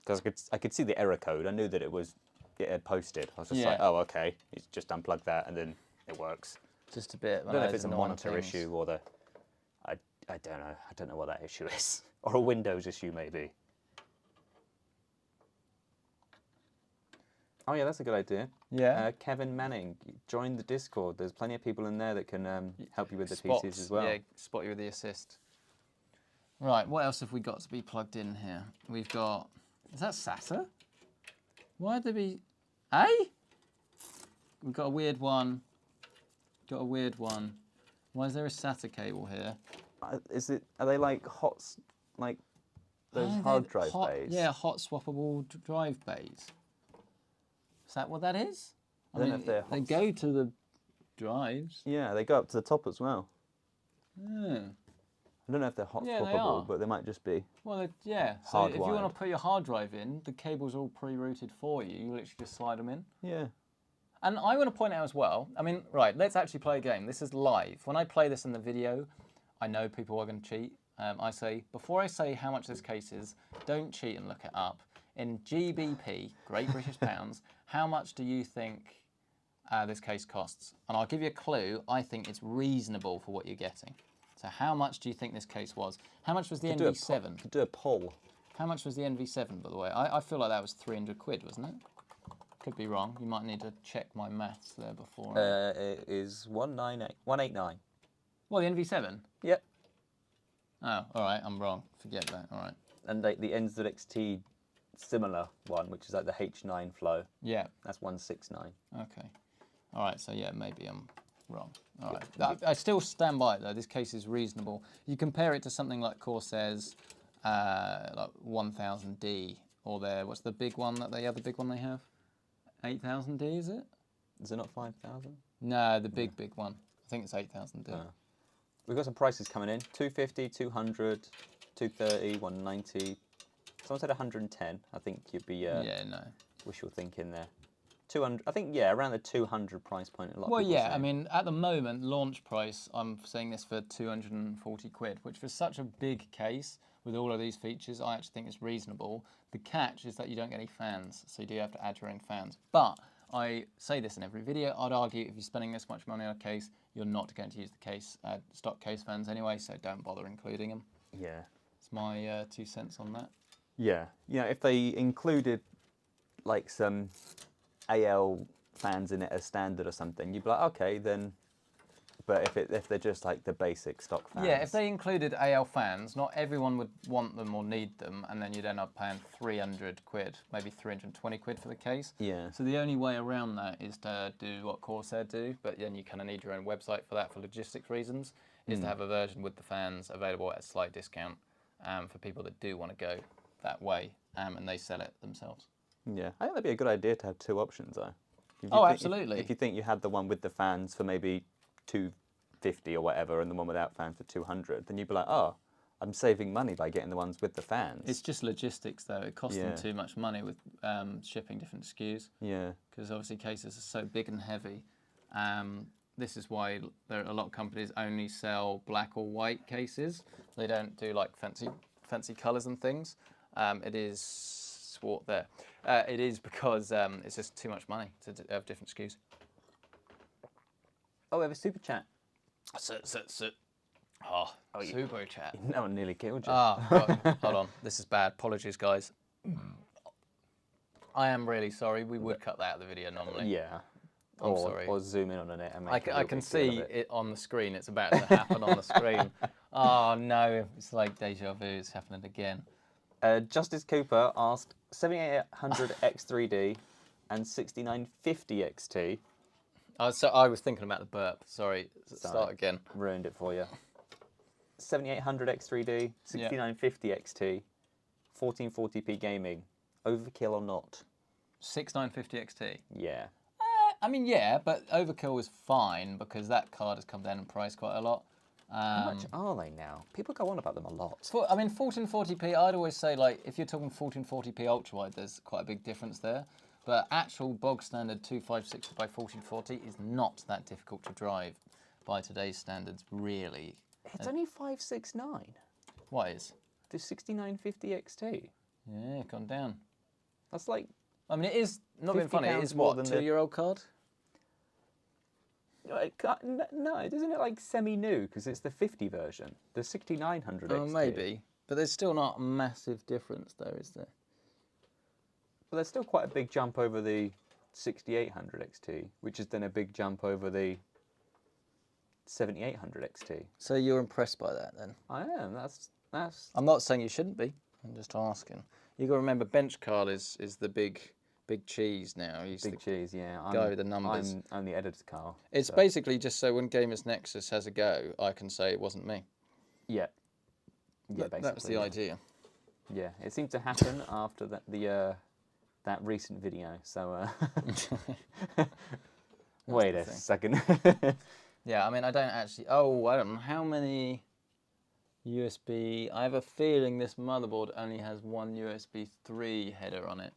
Because I could see the error code. I knew that it had posted. I was just like, oh, okay. It's just unplug that, and then it works. Just a bit. I don't know if it's a monitor issue or I don't know. I don't know what that issue is. Or a Windows issue, maybe. Oh yeah, that's a good idea. Yeah. Kevin Manning, join the Discord. There's plenty of people in there that can help you with the Spots, PCs as well. Yeah, spot you with the assist. Right, what else have we got to be plugged in here? We've got, is that SATA? Why'd there be, We've got a weird one. Got a weird one. Why is there a SATA cable here? Are they like those hard drive bays? Yeah, hot swappable drive bays. Is that what that is? I don't know if they're they go to the drives. Yeah, they go up to the top as well. Yeah. I don't know if they're hot Yeah, they swappable, are. but they might just be. Well, yeah. So if you want hardwired. to put your hard drive in, the cable's all pre-routed for you. You literally just slide them in. Yeah. And I want to point out as well, I mean, right, let's actually play a game. This is live. When I play this in the video, I know people are going to cheat. I say, before I say how much this case is, don't cheat and look it up. In GBP, Great British Pounds, how much do you think this case costs? And I'll give you a clue. I think it's reasonable for what you're getting. So how much do you think this case was? How much was the NV7? Could do a poll. How much was the NV7, by the way? I feel like that was 300 quid, wasn't it? Could be wrong. You might need to check my maths there before. It is 189. Well, the NV7? Yep. Oh, all right, I'm wrong. Forget that, all right. And the NZXT similar one, which is like the H9 flow. Yeah. That's 169. Okay. All right, so yeah, maybe I'm wrong. All right. I still stand by it, though. This case is reasonable. You compare it to something like Corsair's like 1000D, or what's the big one the other big one they have? 8000D, is it? Is it not 5,000? No, the big one. I think it's 8000D. We've got some prices coming in. 250, 200, 230, 190. Someone said 110. I think you'd be yeah, no. wishful thinking there. 200. I think yeah, around the 200 price point. A lot. Well, of people yeah. say. I mean, at the moment, launch price, I'm saying this for 240 quid, which for such a big case with all of these features, I actually think is reasonable. The catch is that you don't get any fans, so you do have to add your own fans. But I say this in every video. I'd argue if you're spending this much money on a case, you're not going to use the case stock case fans anyway, so don't bother including them. Yeah. It's my 2 cents on that. Yeah. You know, if they included like some AL fans in it as standard or something, you'd be like, okay, then. But if they're just like the basic stock fans. Yeah, if they included AL fans, not everyone would want them or need them, and then you'd end up paying 300 quid, maybe 320 quid for the case. Yeah. So the only way around that is to do what Corsair do, but then you kind of need your own website for that for logistics reasons, is to have a version with the fans available at a slight discount for people that do want to go that way, and they sell it themselves. Yeah, I think that'd be a good idea to have two options though. Absolutely. If you think you had the one with the fans for maybe 250 or whatever, and the one without fans for 200, then you'd be like, oh, I'm saving money by getting the ones with the fans. It's just logistics though. It costs them too much money with shipping different SKUs. Yeah. Because obviously cases are so big and heavy. This is why there are a lot of companies only sell black or white cases. They don't do like fancy colours and things. It is swart there. It is because it's just too much money to have different SKUs. Oh, we have a super chat. Super chat. No one nearly killed you. Hold on. This is bad. Apologies, guys. I am really sorry. We would cut that out of the video normally. Yeah. I'm sorry. Or zoom in on it and make I can see it on the screen. It's about to happen on the screen. Oh no, it's like deja vu. It's happening again. Justice Cooper asked 7800 X3D and 6950 XT. So I was thinking about the burp. Sorry. Start again. Ruined it for you. 7800 X3D, 6950 XT, 1440p gaming. Overkill or not? 6950 XT. Yeah. I mean, yeah, but overkill is fine because that card has come down in price quite a lot. How much are they now? People go on about them a lot. I mean, 1440p, I'd always say, like, if you're talking 1440p ultra-wide, there's quite a big difference there. But actual bog standard 2560 by 1440 is not that difficult to drive by today's standards, really. It's only 569. What is? The 6950 XT. Yeah, gone down. That's like... I mean, it is, not being funny, it is more what, than 2-year-old card? No, isn't it like semi-new? Because it's the 50 version. The 6900 XT. Oh, maybe. But there's still not a massive difference, though, is there? But there's still quite a big jump over the 6800 XT, which is then a big jump over the 7800 XT. So you're impressed by that then? I am. That's. I'm not saying you shouldn't be. I'm just asking. You got to remember, bench Carl is the big cheese now. He's big cheese, yeah. Guy with the numbers. I'm the editor, Carl. It's basically just so when Gamers Nexus has a go, I can say it wasn't me. Yeah. Yeah, that was the idea. Yeah, it seemed to happen after that recent video. So, wait a second. Yeah, I mean, I don't actually. Oh, I don't know how many USB. I have a feeling this motherboard only has one USB 3 header on it.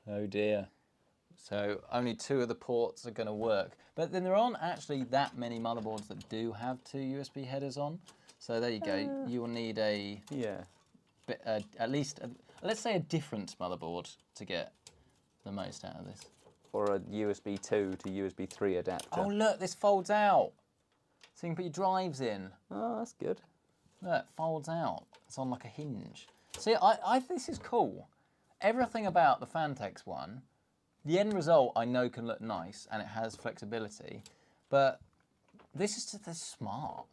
Oh dear. So only 2 of the ports are going to work. But then there aren't actually that many motherboards that do have 2 USB headers on. So there you go. You will need a at least let's say a different motherboard to get the most out of this. Or a USB 2 to USB 3 adapter. Oh look, this folds out. So you can put your drives in. Oh, that's good. Look, it folds out. It's on like a hinge. See, I think this is cool. Everything about the Fantex one, the end result I know can look nice and it has flexibility, but this is just smart.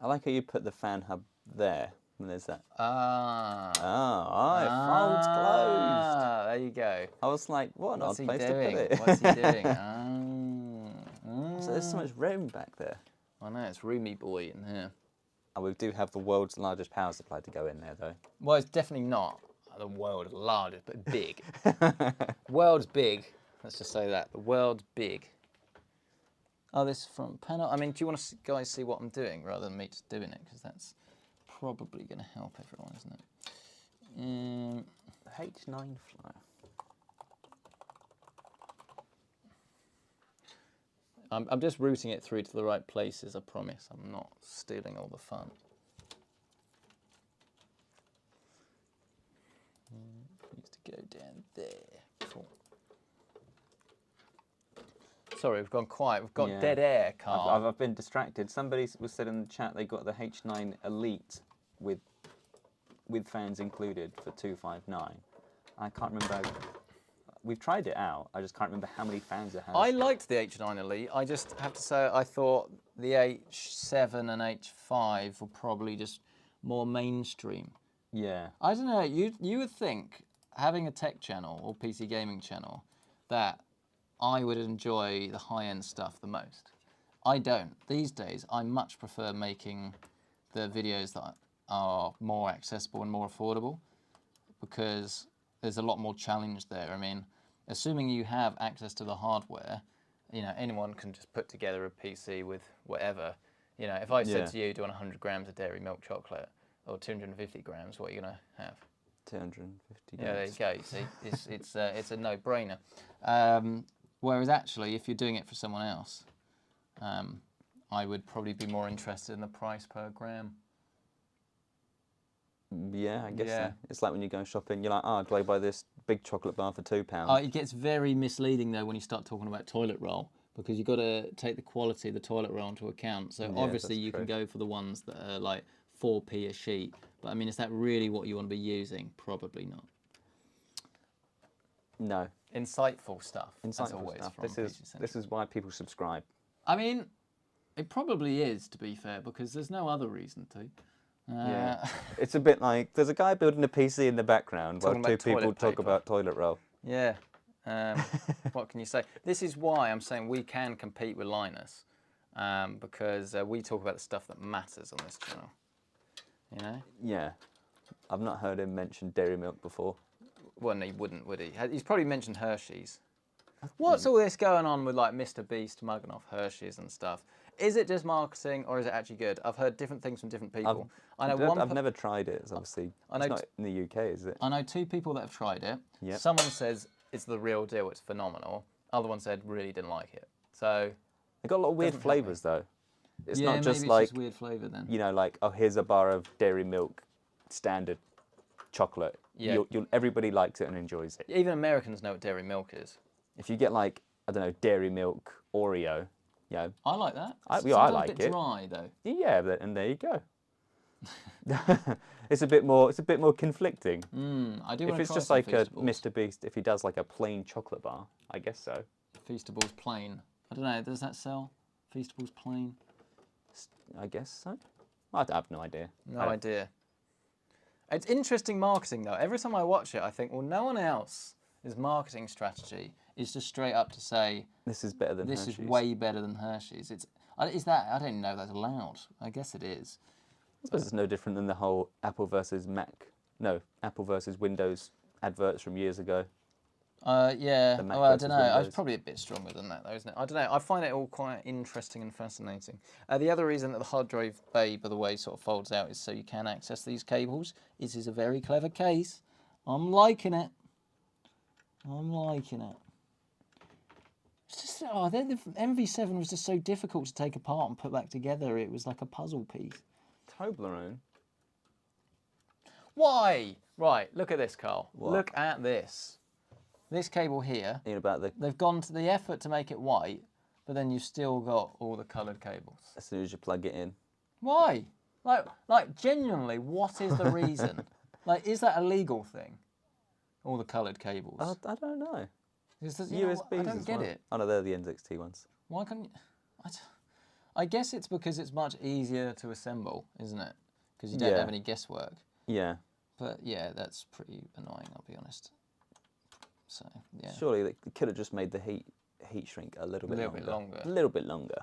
I like how you put the fan hub there. And there's that. It folds closed. There you go. I was like, what an odd place to doing? put it. What's he doing? So there's so much room back there. I know, it's roomy boy in here. And we do have the world's largest power supply to go in there, though. Well, it's definitely not the world's largest, but big. World's big. Let's just say that. The world's big. Oh, this front panel. I mean, do you want to guys see what I'm doing rather than me just doing it? Because that's probably going to help everyone, isn't it? H9 flyer. I'm just routing it through to the right places, I promise. I'm not stealing all the fun. Needs to go down there. Cool. Sorry, we've gone quiet. We've got dead air, Carl. I've been distracted. Somebody was said in the chat they got the H9 Elite with fans included for 259. I can't remember. We've tried it out. I just can't remember how many fans it has. I liked the H9 Elite. I just have to say I thought the H7 and H5 were probably just more mainstream. Yeah. I don't know. You would think having a tech channel or PC gaming channel that I would enjoy the high-end stuff the most. I don't. These days, I much prefer making the videos that are more accessible and more affordable because there's a lot more challenge there. I mean, assuming you have access to the hardware, you know, anyone can just put together a PC with whatever. You know, if I said to you, do you want 100 grams of dairy milk chocolate or 250 grams, what are you going to have? 250 grams. Yeah, there you go. See, it's a no-brainer. Whereas actually, if you're doing it for someone else, I would probably be more interested in the price per gram. Yeah, I guess so. It's like when you go shopping, you're like, oh, do I buy this big chocolate bar for £2? It gets very misleading though when you start talking about toilet roll because you've got to take the quality of the toilet roll into account. So obviously you can go for the ones that are like 4p a sheet. But I mean, is that really what you want to be using? Probably not. No. Insightful stuff. Insightful stuff. This is why people subscribe. I mean, it probably is, to be fair, because there's no other reason to. Yeah, it's a bit like there's a guy building a PC in the background while 2 people talk about toilet roll. Yeah, what can you say? This is why I'm saying we can compete with Linus, because we talk about the stuff that matters on this channel. You know? Yeah, I've not heard him mention dairy milk before. Well, no, he wouldn't, would he? He's probably mentioned Hershey's. What's all this going on with like Mr. Beast mugging off Hershey's and stuff? Is it just marketing or is it actually good? I've heard different things from different people. I've never tried it. It's obviously it's not in the UK, is it? I know 2 people that have tried it. Yep. Someone says it's the real deal, it's phenomenal. Other one said really didn't like it. So they got a lot of weird flavours though. It's not just maybe like it's just weird flavour then. You know, like oh, here's a bar of dairy milk, standard chocolate. Yeah. Everybody likes it and enjoys it. Even Americans know what dairy milk is. If you get like I don't know dairy milk Oreo. Yeah, I like that. I like a it. bit dry though. Yeah, and there you go. It's a bit more conflicting. I do If want to it's try just some like a Feastables. Mr. Beast, if he does like a plain chocolate bar, I guess so. Feastables plain. I don't know, does that sell? Feastables plain? I guess so. I have no idea. No idea. It's interesting marketing though. Every time I watch it, I think, well, no one else's marketing strategy is just straight up to say, this is better than this Hershey's. is way better than Hershey's. Is that, I don't even know if that's allowed. I guess it is. I suppose it's no different than the whole Apple versus Mac. No, Apple versus Windows adverts from years ago. Yeah, The Mac well, I versus don't know. I was Windows. probably a bit stronger than that, though, isn't it? I don't know. I find it all quite interesting and fascinating. The other reason that the hard drive bay, by the way, sort of folds out is so you can access these cables. This is a very clever case. I'm liking it. I'm liking it. It's just, the MV7 was just so difficult to take apart and put back together. It was like a puzzle piece. Toblerone. Why? Right, look at this, Carl. What? Look at this. This cable here, they've gone to the effort to make it white, but then you've still got all the coloured cables. As soon as you plug it in. Why? Like genuinely, what is the reason? Like, is that a legal thing? All the coloured cables. I don't know. USBs. I don't get it. Oh no, they're the NZXT ones. Why can't you? I guess it's because it's much easier to assemble, isn't it? Because you don't have any guesswork. Yeah. But yeah, that's pretty annoying, I'll be honest. So yeah. Surely they could have just made the heat shrink a little bit longer. A little bit longer.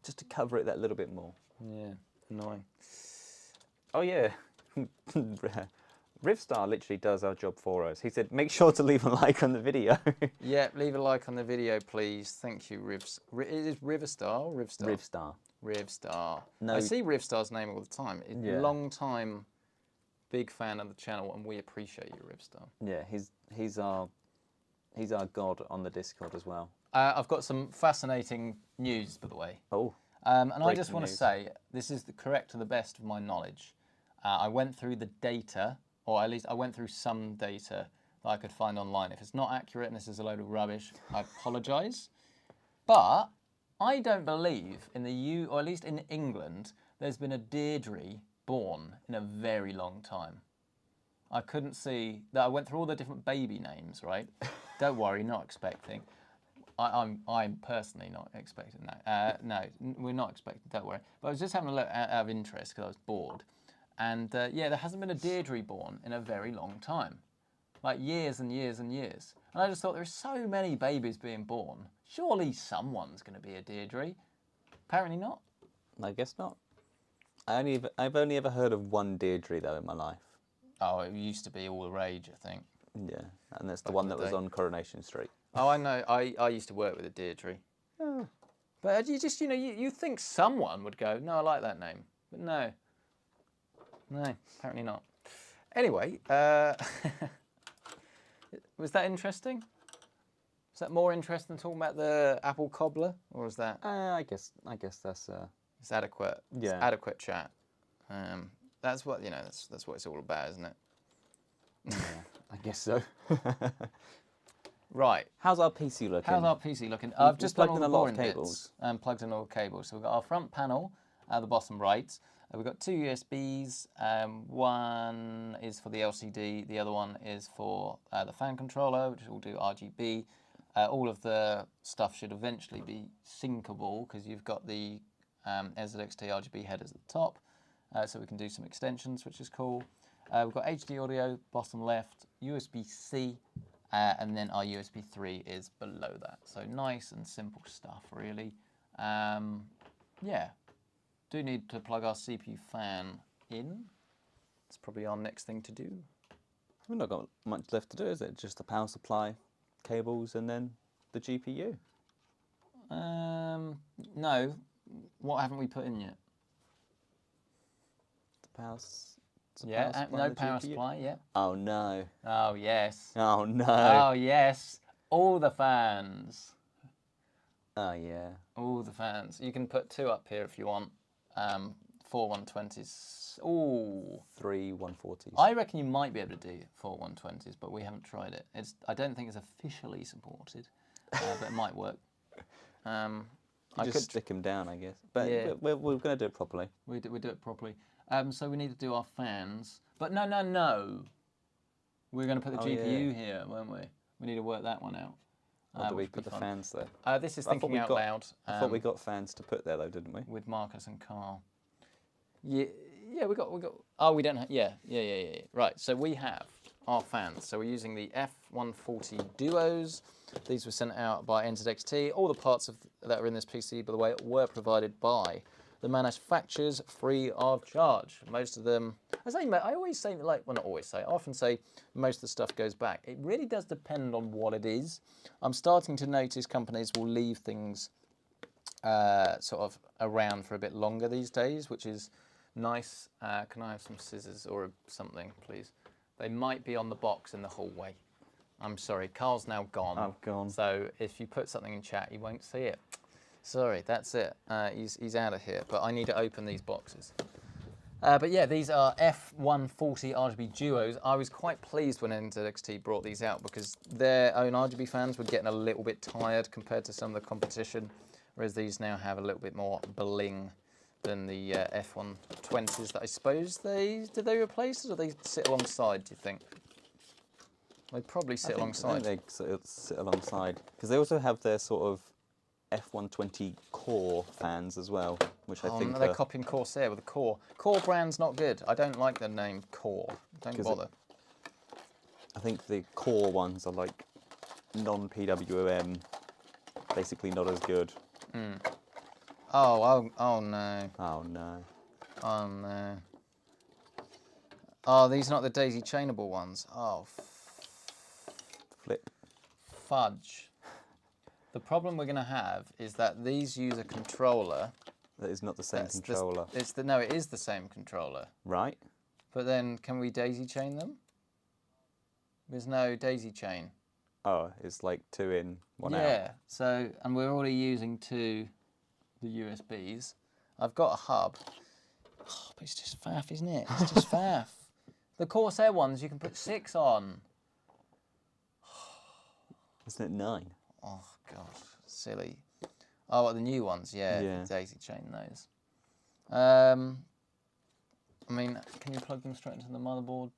Just to cover it that little bit more. Yeah, annoying. Oh yeah. Rivstar literally does our job for us. He said, make sure to leave a like on the video. Yeah, leave a like on the video, please. Thank you, Rivs. Is it Riverstar or Rivstar? Rivstar. Rivstar. No. I see Rivstar's name all the time. Yeah. Long time big fan of the channel, and we appreciate you, Rivstar. Yeah, he's our god on the Discord as well. I've got some fascinating news, by the way. Oh. And I just want to say, this is correct to the best of my knowledge. I went through the data, or at least I went through some data that I could find online. If it's not accurate and this is a load of rubbish, I apologise. But I don't believe or at least in England, there's been a Deirdre born in a very long time. I couldn't see that. I went through all the different baby names, right? Don't worry, not expecting. I'm personally not expecting that. No, we're not expecting. Don't worry. But I was just having a look out of interest because I was bored, and yeah, there hasn't been a Deirdre born in a very long time, like years and years and years. And I just thought there's so many babies being born. Surely someone's going to be a Deirdre. Apparently not. I guess not. I've only ever heard of one Deirdre though in my life. Oh, it used to be all the rage, I think. Yeah, and that's the one that was on Coronation Street. Oh, I know. I used to work with a Deirdre. Oh. But you just, you think someone would go, no, I like that name. But no. No, apparently not. Anyway, was that interesting? Is that more interesting than talking about the apple cobbler? Or is that... I guess that's... It's adequate. Yeah. It's adequate chat. That's what, that's what it's all about, isn't it? Yeah, I guess so. Right. How's our PC looking? How's our PC looking? I've just plugged in a lot of cables. And plugged in all the cables. So we've got our front panel at the bottom right. We've got two USBs. One is for the LCD. The other one is for the fan controller, which will do RGB. All of the stuff should eventually be syncable because you've got the NZXT RGB headers at the top. So we can do some extensions, which is cool. We've got HD audio, bottom left, USB-C, and then our USB 3 is below that. So nice and simple stuff, really. Yeah, do need to plug our CPU fan in. It's probably our next thing to do. We've not got much left to do, is it? Just the power supply, cables, and then the GPU. No. What haven't we put in yet? The power supply. Yeah, no power supply, yeah. Oh no. Oh yes. Oh no. Oh yes. All the fans. Oh yeah. All the fans. You can put two up here if you want. 4 120s. Ooh. 3 140s. I reckon you might be able to do 4 120s, but we haven't tried it. I don't think it's officially supported, but it might work. I could stick them down, I guess. But yeah. we're going to do it properly. We do it properly. So we need to do our fans. But no. We're going to put the GPU here, weren't we? We need to work that one out. Or do we put the fans there? This is thinking out loud. I thought we got fans to put there though, didn't we? With Marcus and Carl. Yeah, we got. Oh, we don't have. Yeah. Right. So we have our fans. So we're using the F140 Duos. These were sent out by NZXT. All the parts that are in this PC, by the way, were provided by the manufacturers free of charge. Most of them, I always say, well, not always say, I often say most of the stuff goes back. It really does depend on what it is. I'm starting to notice companies will leave things sort of around for a bit longer these days, which is nice. Can I have some scissors or something, please? They might be on the box in the hallway. I'm sorry, Carl's now gone. I've gone. So if you put something in chat, you won't see it. Sorry, that's it. He's out of here, but I need to open these boxes. But yeah, these are F140 RGB Duos. I was quite pleased when NZXT brought these out because their own RGB fans were getting a little bit tired compared to some of the competition, whereas these now have a little bit more bling than the F120s that I suppose did they replace or do they sit alongside, do you think? They probably sit alongside. I think they sit alongside because they also have their sort of F120 Core fans as well, which I think no, they're copying Corsair with the Core. Core brand's not good. I don't like the name Core. Don't bother. I think the Core ones are like non-PWM, basically not as good. Mm. Oh no. Oh no. Oh no. Oh, these are not the daisy chainable ones. Oh. Flip. Fudge. The problem we're going to have is that these use a controller. That is not the same controller. No, it is the same controller. Right. But then, can we daisy chain them? There's no daisy chain. Oh, it's like 2 in, 1 out. Yeah, so, and we're already using the USBs. I've got a hub. Oh, but it's just faff, isn't it? It's just faff. The Corsair ones, you can put 6 on. Isn't it 9? Oh, gosh, silly. Oh, what, the new ones? Yeah. Daisy chain those. I mean, can you plug them straight into the motherboard?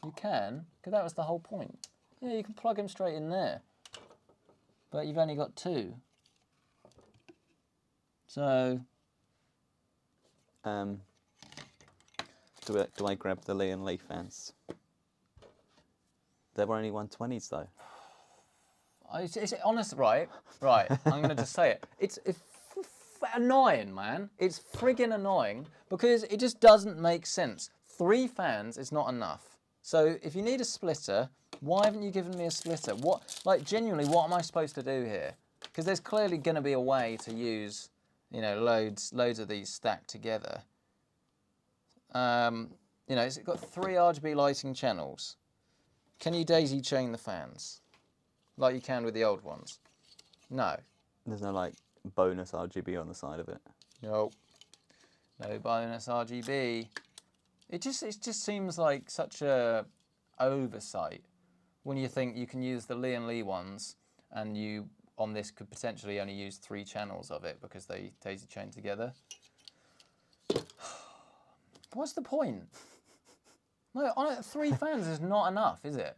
You can, because that was the whole point. Yeah, you can plug them straight in there. But you've only got 2. So... Do I grab the Lian Lee fans? There were only 120s though. It's honest, right, I'm going to just say it. It's annoying, man. It's friggin' annoying because it just doesn't make sense. 3 fans is not enough. So if you need a splitter, why haven't you given me a splitter? Genuinely, what am I supposed to do here? Because there's clearly going to be a way to use, loads of these stacked together. It's got 3 RGB lighting channels. Can you daisy chain the fans? Like you can with the old ones? No. There's no bonus RGB on the side of it. Nope. No bonus RGB. It just seems like such a oversight when you think you can use the Lian Lee ones and you on this could potentially only use 3 channels of it because they daisy chain together. What's the point? No, 3 fans is not enough, is it?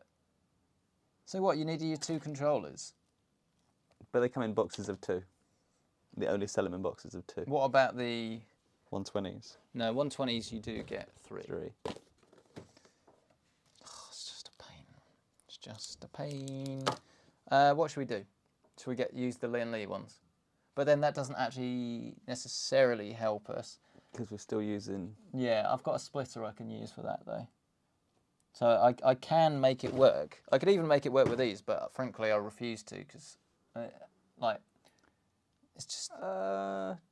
So what, you need to use 2 controllers? But they come in boxes of 2. They only sell them in boxes of 2. What about the... 120s? No, 120s you do get 3. 3. Oh, it's just a pain. It's just a pain. What should we do? Should we use the Lian Lee ones? But then that doesn't actually necessarily help us. Because we're still using... Yeah, I've got a splitter I can use for that though. So I can make it work. I could even make it work with these, but frankly I refuse to because, it's just...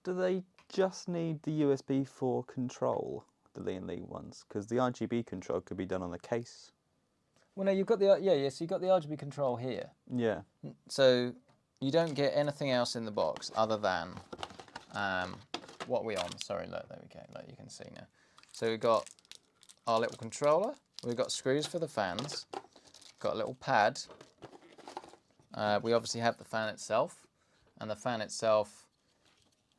do they just need the USB for control, the Lian Lee ones? Because the RGB control could be done on the case. Well, no, you've got the... Yeah, so you've got the RGB control here. Yeah. So you don't get anything else in the box other than... what are we on? Sorry, look, there we go. Look, you can see now. So we've got our little controller. We've got screws for the fans. Got a little pad. We obviously have the fan itself. And the fan itself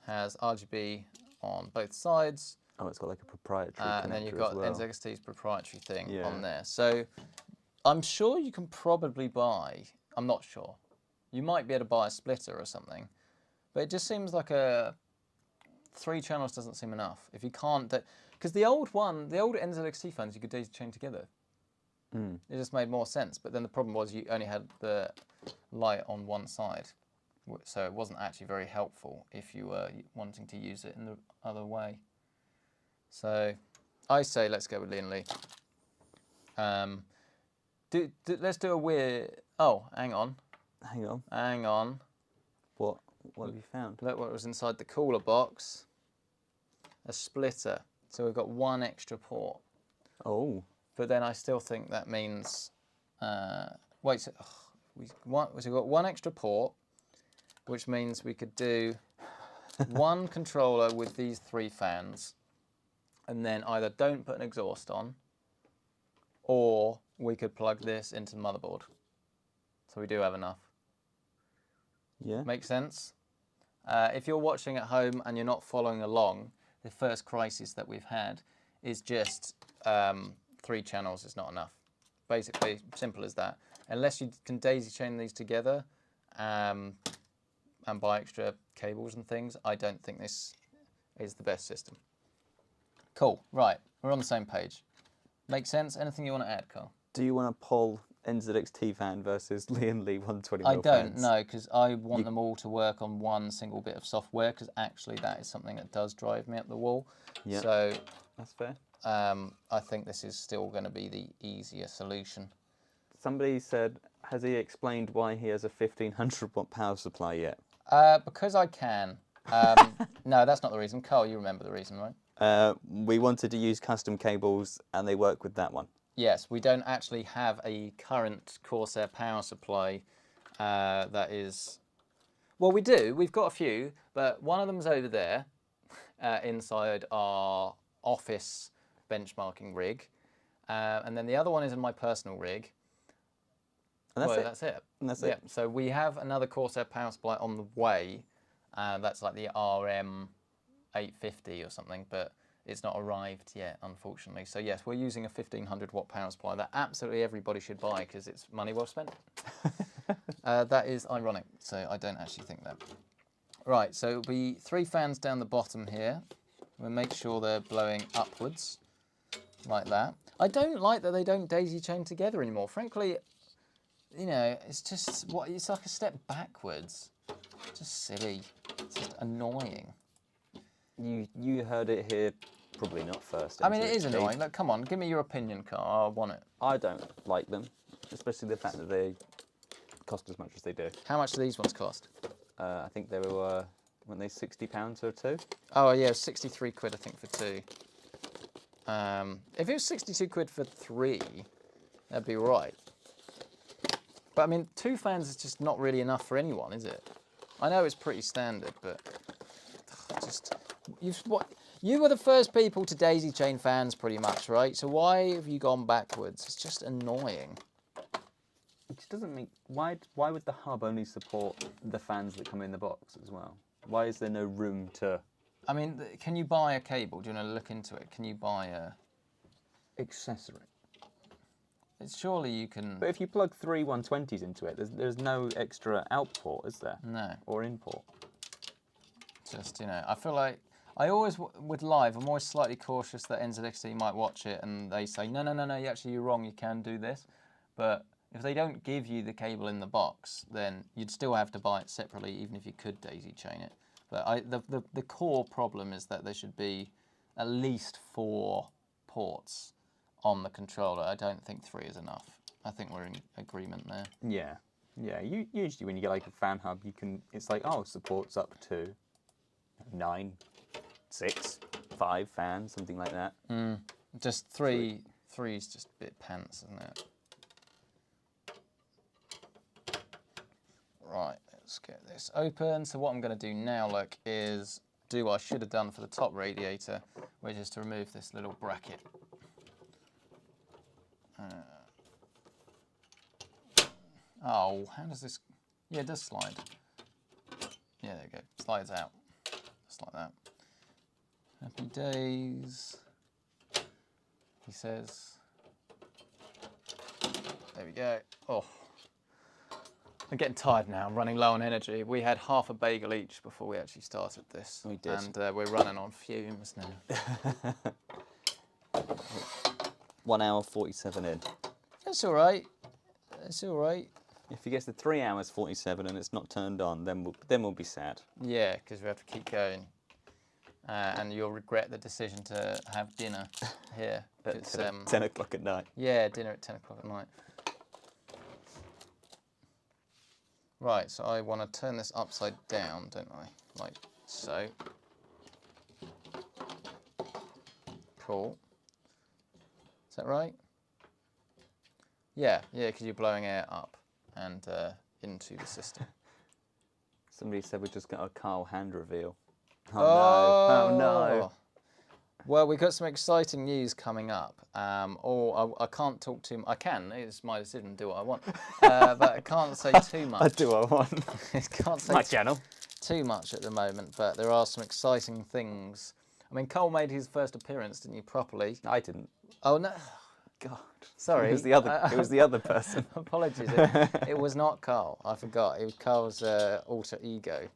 has RGB on both sides. Oh, it's got like a proprietary and then you've connector got as well. NZXT's proprietary thing Yeah. on there. So I'm sure you can probably buy, I'm not sure, you might be able to buy a splitter or something, but it just seems like 3 channels doesn't seem enough. If you can't, because the old NZXT phones you could daisy chain together. It just made more sense, but then the problem was you only had the light on one side, so it wasn't actually very helpful if you were wanting to use it in the other way. So I say let's go with Lian Li. Let's do a weird. Oh, hang on. Hang on. What have you found? Look what was inside the cooler box. A splitter. So we've got 1 extra port. Oh. But then I still think that means. Wait. So, we've got 1 extra port, which means we could do 1 controller with these 3 fans, and then either don't put an exhaust on, or we could plug this into the motherboard. So we do have enough. Yeah. Make sense? If you're watching at home and you're not following along, the first crisis that we've had is just 3 channels is not enough. Basically, simple as that. Unless you can daisy chain these together and buy extra cables and things, I don't think this is the best system. Cool, right, we're on the same page. Make sense? Anything you want to add, Carl? Do you want to poll NZXT fan versus Lian Li 120mm I don't fans? know, because I want them all to work on 1 single bit of software, because actually that is something that does drive me up the wall. Yeah, so that's fair. I think this is still going to be the easier solution. Somebody said, has he explained why he has a 1500 watt power supply yet? Because I can. No, that's not the reason. Carl, you remember the reason, right? We wanted to use custom cables and they work with that one. Yes, we don't actually have a current Corsair power supply that is... Well, we do. We've got a few, but one of them's over there inside our office benchmarking rig. And then the other one is in my personal rig. And that's well, it. That's it. And that's yeah. it. So we have another Corsair power supply on the way. That's like the RM850 or something, but it's not arrived yet, unfortunately. So yes, we're using a 1500 watt power supply that absolutely everybody should buy because it's money well spent. That is ironic, so I don't actually think that. Right, so it'll be 3 fans down the bottom here. We'll make sure they're blowing upwards, like that. I don't like that they don't daisy chain together anymore. Frankly, you know, it's just, it's like a step backwards. Just silly. It's just annoying. You heard it here, probably not first. I mean, it is annoying. Look, come on, give me your opinion, Carl. I want it. I don't like them, especially the fact that they cost as much as they do. How much do these ones cost? I think they were, weren't they £60 for 2? Oh yeah, 63 quid I think for 2. If it was 62 quid for 3, that'd be right. But I mean, 2 fans is just not really enough for anyone, is it? I know it's pretty standard, but just you were the first people to daisy chain fans pretty much, right? So why have you gone backwards? It's just annoying. It just doesn't make... Why would the hub only support the fans that come in the box as well? Why is there no room to... I mean, can you buy a cable? Do you want to look into it? Can you buy a... accessory? Surely you can... But if you plug 3 120s into it, there's no extra out port, is there? No. Or in port? Just, you know, I feel like... I always, with live, I'm always slightly cautious that NZXT might watch it and they say, no, actually you're wrong, you can do this. But if they don't give you the cable in the box, then you'd still have to buy it separately, even if you could daisy chain it. But the core problem is that there should be at least 4 ports on the controller. I don't think 3 is enough. I think we're in agreement there. Yeah. Yeah, usually when you get like a fan hub, you can, it's like, oh, supports up to 9, 6, 5 fans, something like that. Just 3 is just a bit pants, isn't it? Right, let's get this open. So what I'm going to do now, look, is do what I should have done for the top radiator, which is to remove this little bracket. Oh, how does this... Yeah, it does slide. Yeah, there you go. Slides out. Just like that. Happy days, he says. There we go. Oh, I'm getting tired now. I'm running low on energy. We had half a bagel each before we actually started this. We did. And we're running on fumes now. 1 hour 47 in. That's all right. It's all right. If he gets to 3 hours 47 and it's not turned on, then we'll be sad. Yeah, because we have to keep going. And you'll regret the decision to have dinner here. At 10 o'clock at night. Yeah, dinner at 10 o'clock at night. Right, so I want to turn this upside down, don't I? Like so. Cool. Is that right? Yeah, because you're blowing air up and into the system. Somebody said we just got a Carl hand reveal. Oh, no. Oh no. Well, we've got some exciting news coming up. I can't talk too much. I can, it's my decision to do what I want. But I can't say too much. I do what I want. Can't say My channel. Too much at the moment, but there are some exciting things. I mean, Cole made his first appearance, didn't you, properly? I didn't. Oh, no. God. Sorry. It was the other person. Apologies. It was not Carl. I forgot. It was Carl's alter ego.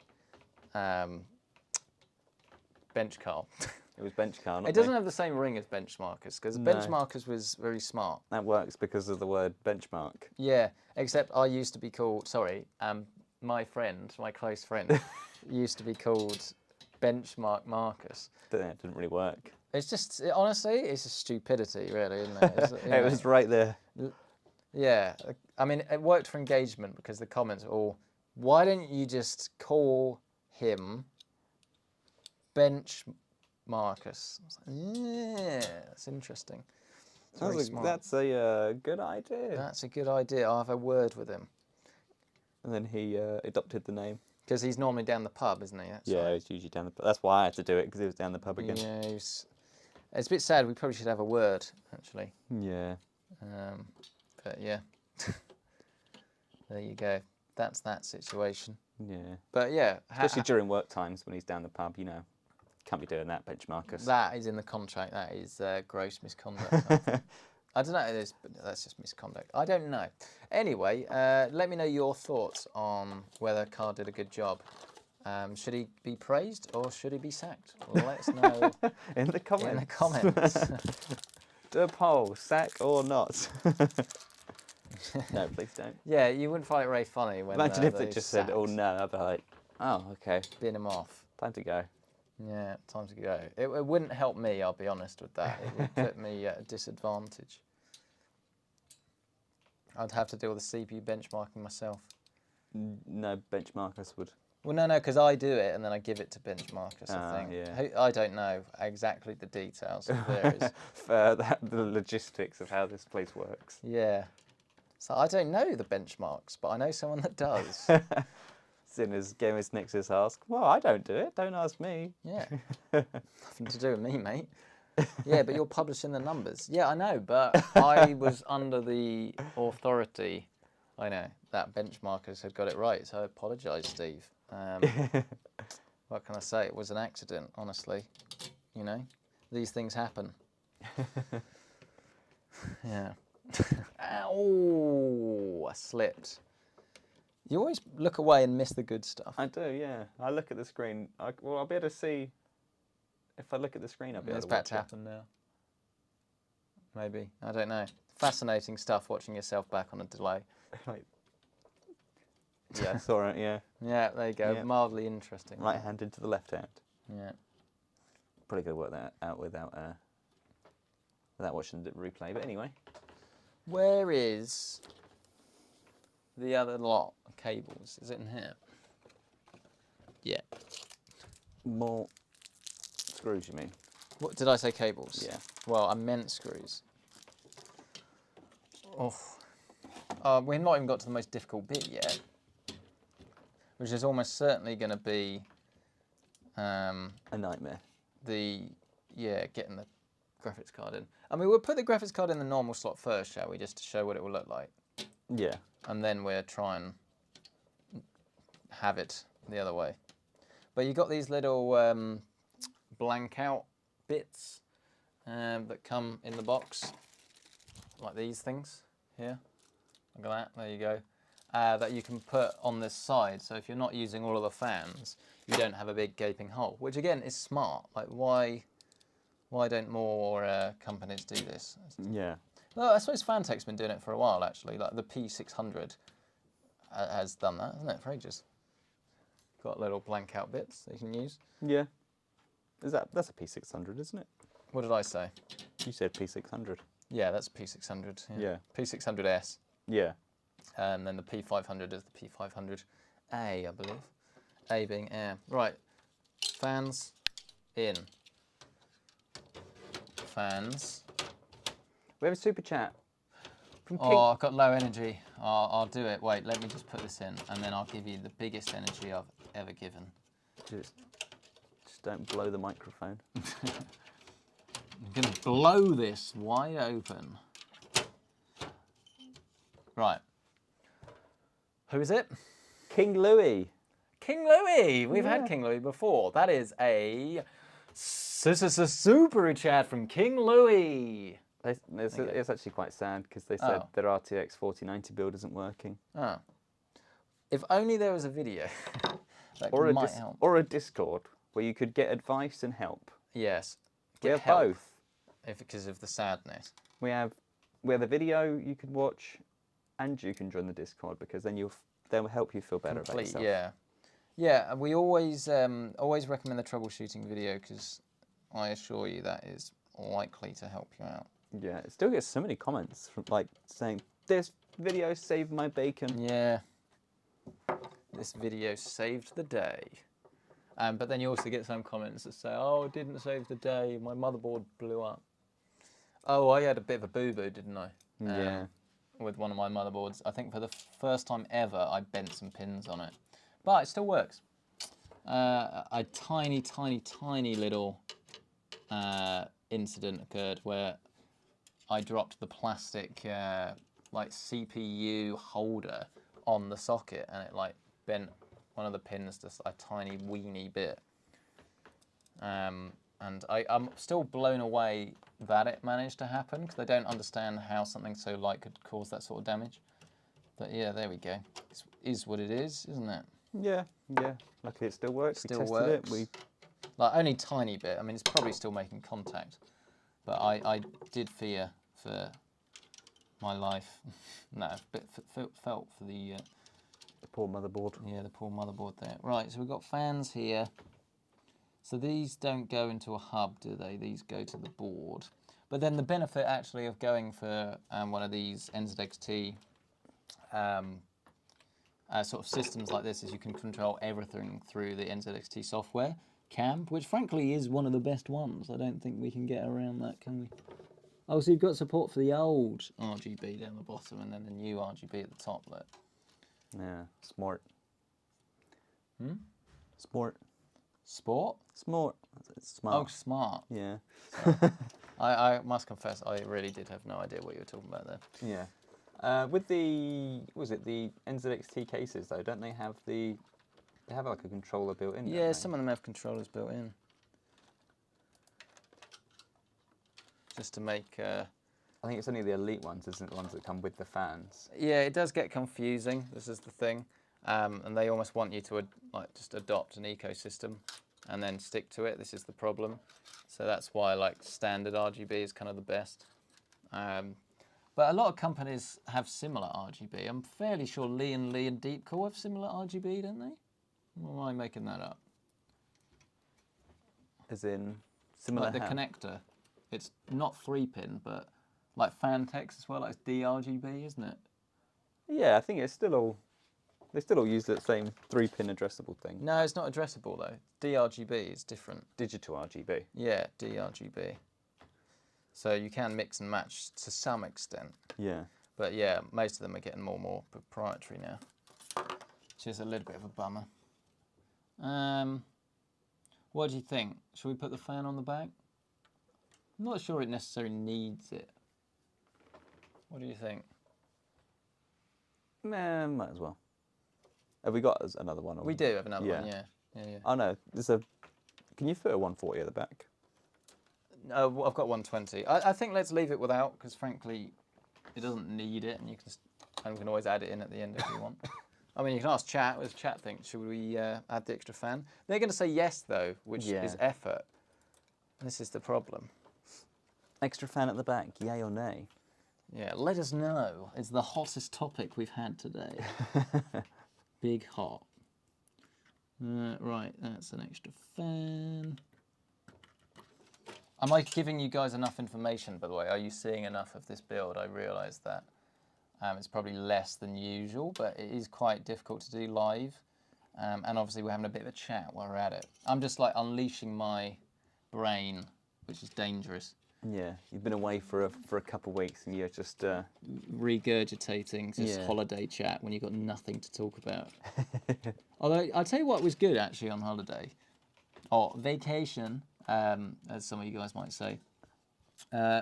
Bench Carl. It was Bench Carl. It doesn't have the same ring as Benchmarkers, because Benchmarkers was very smart. That works because of the word benchmark. Yeah, except I used to be called, my close friend, used to be called Benchmark Marcus. That didn't really work. It's just, honestly, it's a stupidity, really, isn't it? It was right there. Yeah, I mean, it worked for engagement because the comments are all, why don't you just call him Bench Marcus? I was like, yeah, that's interesting. That's a good idea. That's a good idea. I'll have a word with him. And then he adopted the name. Because he's normally down the pub, isn't he? He's usually down the pub. That's why I had to do it, because he was down the pub again. Yeah, it's a bit sad. We probably should have a word, actually. Yeah. But yeah, there you go. That's that situation. Yeah. But yeah. Especially during work times when he's down the pub, you know. Can't be doing that, Benchmarkers. That is in the contract. That is gross misconduct. I don't know, that's just misconduct. I don't know. Anyway, let me know your thoughts on whether Carl did a good job. Should he be praised or should he be sacked? Well, let us know in the comments. In the comments. Do a poll, sack or not? No, please don't. Yeah, you wouldn't find it very funny when imagine if they just sacked. said, oh no, I'd be like, oh, okay. Bin him off. Time to go. Yeah, time to go. It wouldn't help me, I'll be honest with that. It would put me at a disadvantage. I'd have to deal with the CPU benchmarking myself. No, Benchmarkers would. Well, no, because I do it and then I give it to Benchmarkers, I think. Yeah. I don't know exactly the details. There is. The logistics of how this place works. Yeah. So I don't know the benchmarks, but I know someone that does. Sinners, Gamers Nexus ask, well, I don't do it. Don't ask me. Yeah. Nothing to do with me, mate. Yeah, but you're publishing the numbers. Yeah, I know, but I was under the authority, I know, that Benchmarkers had got it right, so I apologise, Steve. What can I say? It was an accident, honestly. You know, these things happen. Yeah. Ow! I slipped. You always look away and miss the good stuff. I do, yeah. I look at the screen. I'll be able to see. If I look at the screen, I'll be able to watch it. It's about to happen now. Maybe. I don't know. Fascinating stuff watching yourself back on a delay. Right. Yeah, it's all right, yeah. Yeah, there you go. Yeah. Mildly interesting. Right hand into the left hand. Yeah. Probably could work that out without watching the replay, but anyway. Where is the other lot of cables? Is it in here? Yeah. More screws, you mean? What did I say? Cables? Yeah. Well, I meant screws. Oh. We've not even got to the most difficult bit yet, which is almost certainly going to be a nightmare. Getting the graphics card in. I mean, we'll put the graphics card in the normal slot first, shall we, just to show what it will look like? Yeah. And then we'll try and have it the other way. But you got these little blank out bits that come in the box, like these things here. Look at that, there you go. That you can put on this side, so if you're not using all of the fans, you don't have a big gaping hole, which again is smart. Like why don't more companies do this? Yeah. Well, I suppose Fantech's been doing it for a while actually, like the P600 has done that, hasn't it, for ages? Got little blank out bits that you can use. Yeah. That's a P600, isn't it? What did I say? You said P600. Yeah, that's P600. Yeah. P600S. Yeah. And then the P500 is the P500A, I believe. A being air. Right. Fans in. Fans. We have a super chat. From Oh, I've got low energy. I'll do it. Wait, let me just put this in, and then I'll give you the biggest energy I've ever given. Just don't blow the microphone. I'm going to blow this wide open. Right. Who is it? King Louis. King Louis. We've had King Louis before. That is a super chat from King Louis. It's actually quite sad because they said their RTX 4090 build isn't working. Oh. If only there was a video that might help. Or a Discord where you could get advice and help. Yes. We have both. Because of the sadness. We have a video you can watch, and you can join the Discord because then they'll help you feel better about yourself. Yeah. Yeah, we always recommend the troubleshooting video because I assure you that is likely to help you out. Yeah, it still gets so many comments from like saying, this video saved my bacon. Yeah. This video saved the day. But then you also get some comments that say, oh, it didn't save the day, my motherboard blew up. Oh, I had a bit of a boo-boo, didn't I? Yeah. With one of my motherboards. I think for the first time ever, I bent some pins on it. But it still works. A tiny little incident occurred where I dropped the plastic like CPU holder on the socket and it like bent one of the pins just a tiny weeny bit. And I'm still blown away that it managed to happen because I don't understand how something so light could cause that sort of damage. But yeah, there we go. It is what it is, isn't it? Yeah, yeah. Luckily it still works. Still we tested works. it. Like only tiny bit. I mean, it's probably still making contact. But I did fear for my life. No, but felt for the poor motherboard. Yeah, the poor motherboard there. Right, so we've got fans here. So these don't go into a hub, do they? These go to the board. But then the benefit actually of going for one of these NZXT sort of systems like this is you can control everything through the NZXT software, CAM, which frankly is one of the best ones. I don't think we can get around that, can we? Oh, so you've got support for the old RGB down the bottom and then the new RGB at the top, look. Yeah, smart. Hmm? Sport. Sport? Smart. It's smart. Oh, smart. Yeah. I must confess, I really did have no idea what you were talking about there. Yeah. With the, what was it, the NZXT cases though, don't they have they have like a controller built in? Yeah, some of them have controllers built in. Just to make... I think it's only the elite ones, isn't it? The ones that come with the fans. Yeah, it does get confusing, this is the thing. And they almost want you to like just adopt an ecosystem and then stick to it. This is the problem. So that's why like standard RGB is kind of the best. But a lot of companies have similar RGB. I'm fairly sure Lian Deepcore have similar RGB, don't they? Or am I making that up? As in similar like the connector. It's not 3-pin, but like Fantech's as well, like it's DRGB, isn't it? Yeah, I think it's still all... They still all use the same 3-pin addressable thing. No, it's not addressable though. DRGB is different. Digital RGB. Yeah, DRGB. So you can mix and match to some extent. Yeah. But yeah, most of them are getting more and more proprietary now, which is a little bit of a bummer. What do you think? Should we put the fan on the back? I'm not sure it necessarily needs it. What do you think? Nah, might as well. Have we got another one? We do have another one, yeah. Oh no, there's a... Can you fit a 140 at the back? I've got 120. I think let's leave it without, because frankly, it doesn't need it, and you can always add it in at the end if you want. I mean, you can ask chat. What does chat think? Should we add the extra fan? They're going to say yes, though, which is effort. This is the problem. Extra fan at the back, yay or nay? Yeah, let us know. It's the hottest topic we've had today. Big hot. Right, that's an extra fan. Am I giving you guys enough information, by the way? Are you seeing enough of this build? I realise that. It's probably less than usual, but it is quite difficult to do live. And obviously we're having a bit of a chat while we're at it. I'm just like unleashing my brain, which is dangerous. Yeah, you've been away for a couple of weeks and you're just... regurgitating, just holiday chat when you've got nothing to talk about. Although, I'll tell you what was good actually on holiday, or vacation, as some of you guys might say.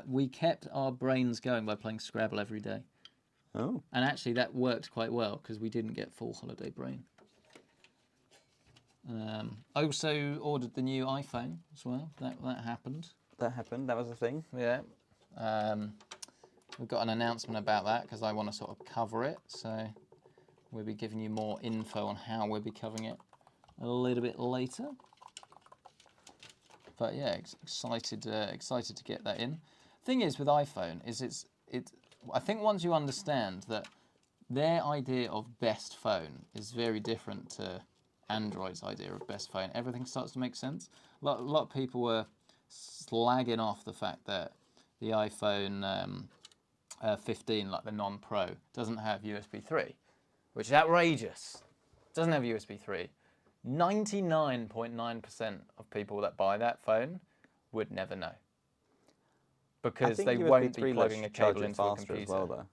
We kept our brains going by playing Scrabble every day. Oh. And actually that worked quite well because we didn't get full holiday brain. I also ordered the new iPhone as well. That happened. That happened, that was a thing. Yeah. We've got an announcement about that because I want to sort of cover it. So we'll be giving you more info on how we'll be covering it a little bit later. But yeah, excited to get that in. Thing is with iPhone is I think once you understand that their idea of best phone is very different to Android's idea of best phone, everything starts to make sense. A lot of people were slagging off the fact that the iPhone 15, like the non-Pro, doesn't have USB 3, which is outrageous. It doesn't have USB 3. 99.9% of people that buy that phone would never know. Because they won't be plugging a cable into a computer. As well, though.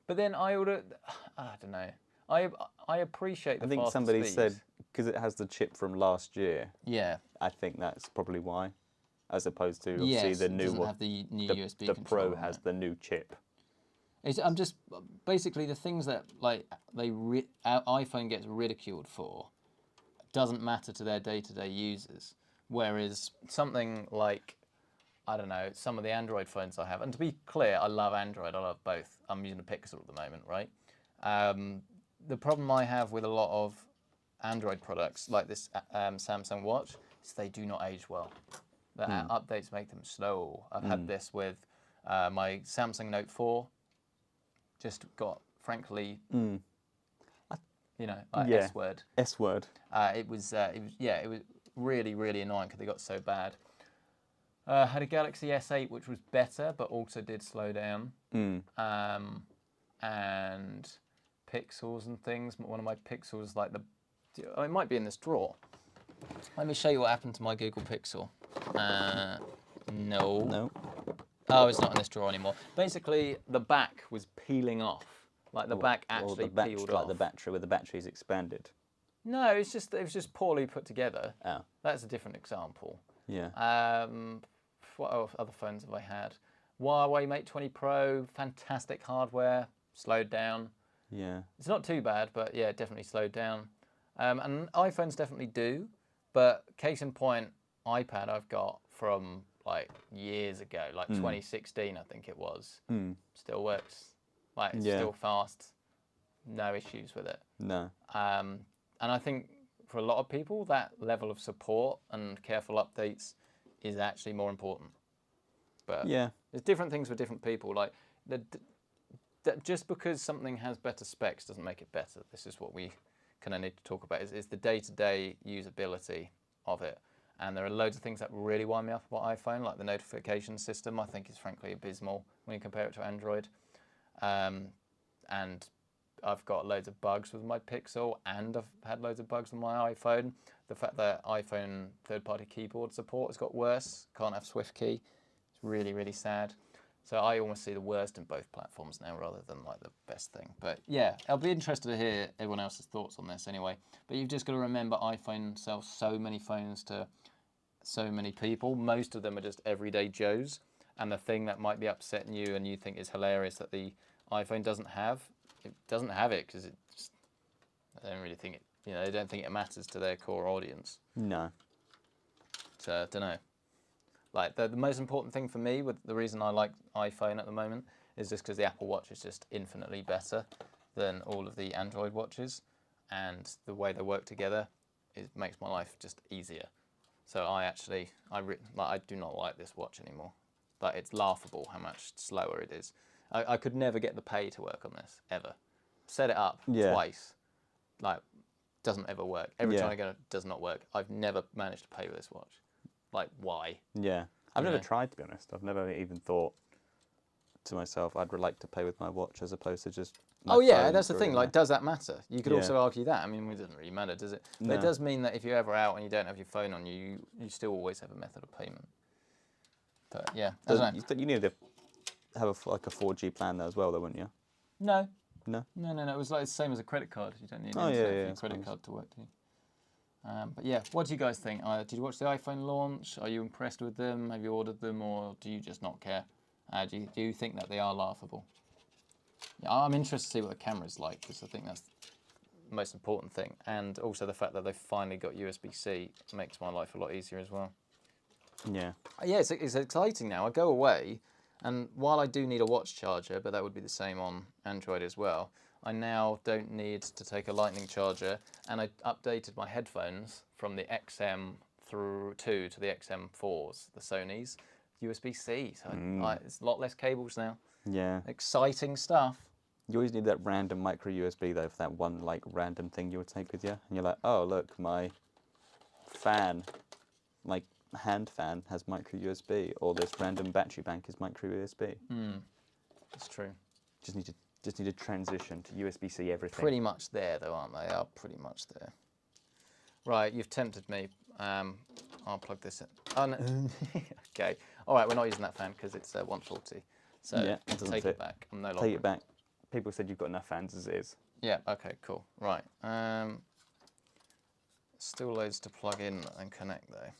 But then I don't know. I appreciate the I think faster somebody speeds. said, because it has the chip from last year. Yeah. I think that's probably why. As opposed to, obviously, yes, the new one. Have the new USB the controller Pro has the new chip. I'm just, basically the things that like iPhone gets ridiculed for doesn't matter to their day-to-day users. Whereas something like, I don't know, some of the Android phones I have, and to be clear, I love Android, I love both. I'm using a Pixel at the moment, right? The problem I have with a lot of Android products, like this Samsung Watch, is they do not age well. The updates make them slow. I've had this with my Samsung Note 4. Just got, frankly, you know, S-word. S-word. It was really, really annoying because they got so bad. Had a Galaxy S8 which was better, but also did slow down. And Pixels and things. One of my Pixels, like it might be in this drawer. Let me show you what happened to my Google Pixel. No. Oh, it's not in this drawer anymore. Basically, the back was peeling off. Like the back actually peeled off. Like the battery, where the battery's expanded. No, it was just poorly put together. Oh. That's a different example. Yeah. What other phones have I had? Huawei Mate 20 Pro, fantastic hardware, slowed down. Yeah. It's not too bad, but yeah, definitely slowed down. And iPhones definitely do, but case in point, iPad I've got from like years ago, like 2016 I think it was. Still works. Like it's still fast, no issues with it. No. And I think for a lot of people, that level of support and careful updates is actually more important. But yeah, there's different things for different people. Like just because something has better specs doesn't make it better. This is what we kind of need to talk about. Is the day-to-day usability of it. And there are loads of things that really wind me up about iPhone, like the notification system. I think is frankly abysmal when you compare it to Android. And I've got loads of bugs with my Pixel, and I've had loads of bugs with my iPhone. The fact that iPhone third-party keyboard support has got worse. Can't have SwiftKey. It's really, really sad. So I almost see the worst in both platforms now rather than like the best thing. But yeah, I'll be interested to hear everyone else's thoughts on this anyway. But you've just got to remember iPhone sells so many phones to so many people. Most of them are just everyday Joes. And the thing that might be upsetting you and you think is hilarious that the iPhone doesn't have, it doesn't have it because I don't really think it, you know, they don't think it matters to their core audience. No. So I don't know. Like the most important thing for me, with the reason I like iPhone at the moment, is just because the Apple Watch is just infinitely better than all of the Android watches, and the way they work together, it makes my life just easier. So I do not like this watch anymore. Like, it's laughable how much slower it is. I could never get the pay to work on this, ever. Set it up twice, like, doesn't ever work. Every time I go, it does not work. I've never managed to pay with this watch. Like, why? Yeah. I've never tried, to be honest. I've never even thought to myself, I'd like to pay with my watch as opposed to just my phone that's the thing. Like, does that matter? You could Yeah. also argue that. I mean, it doesn't really matter, does it? But it does mean that if you're ever out and you don't have your phone on you, you still always have a method of payment. But yeah, I don't know. You needed to have like a 4G plan though as well, though, wouldn't you? No. No? No. It was like the same as a credit card. You don't need Oh, a credit card to work, do you? But yeah, what do you guys think? Did you watch the iPhone launch? Are you impressed with them? Have you ordered them, or do you just not care? Do you think that they are laughable? Yeah, I'm interested to see what the camera's like, because I think that's the most important thing. And also the fact that they've finally got USB-C makes my life a lot easier as well. Yeah. Yeah, it's exciting now. I go away, and while I do need a watch charger, but that would be the same on Android as well, I now don't need to take a lightning charger, and I updated my headphones from the XM2 to the XM4s, the Sony's, USB-C. So it's a lot less cables now. Yeah. Exciting stuff. You always need that random micro USB though for that one like random thing you would take with you, and you're like, oh look, my fan, like hand fan, has micro USB, or this random battery bank is micro USB. That's true. Just need to transition to USB-C everything. Pretty much there though, aren't they? They are pretty much there. Right, you've tempted me. I'll plug this in. Oh no. Okay. All right, we're not using that fan because it's 140. So yeah, it doesn't take fit. it back. I'm no longer. Take it back. People said you've got enough fans as it is. Yeah. Okay. Cool. Right. Still loads to plug in and connect though,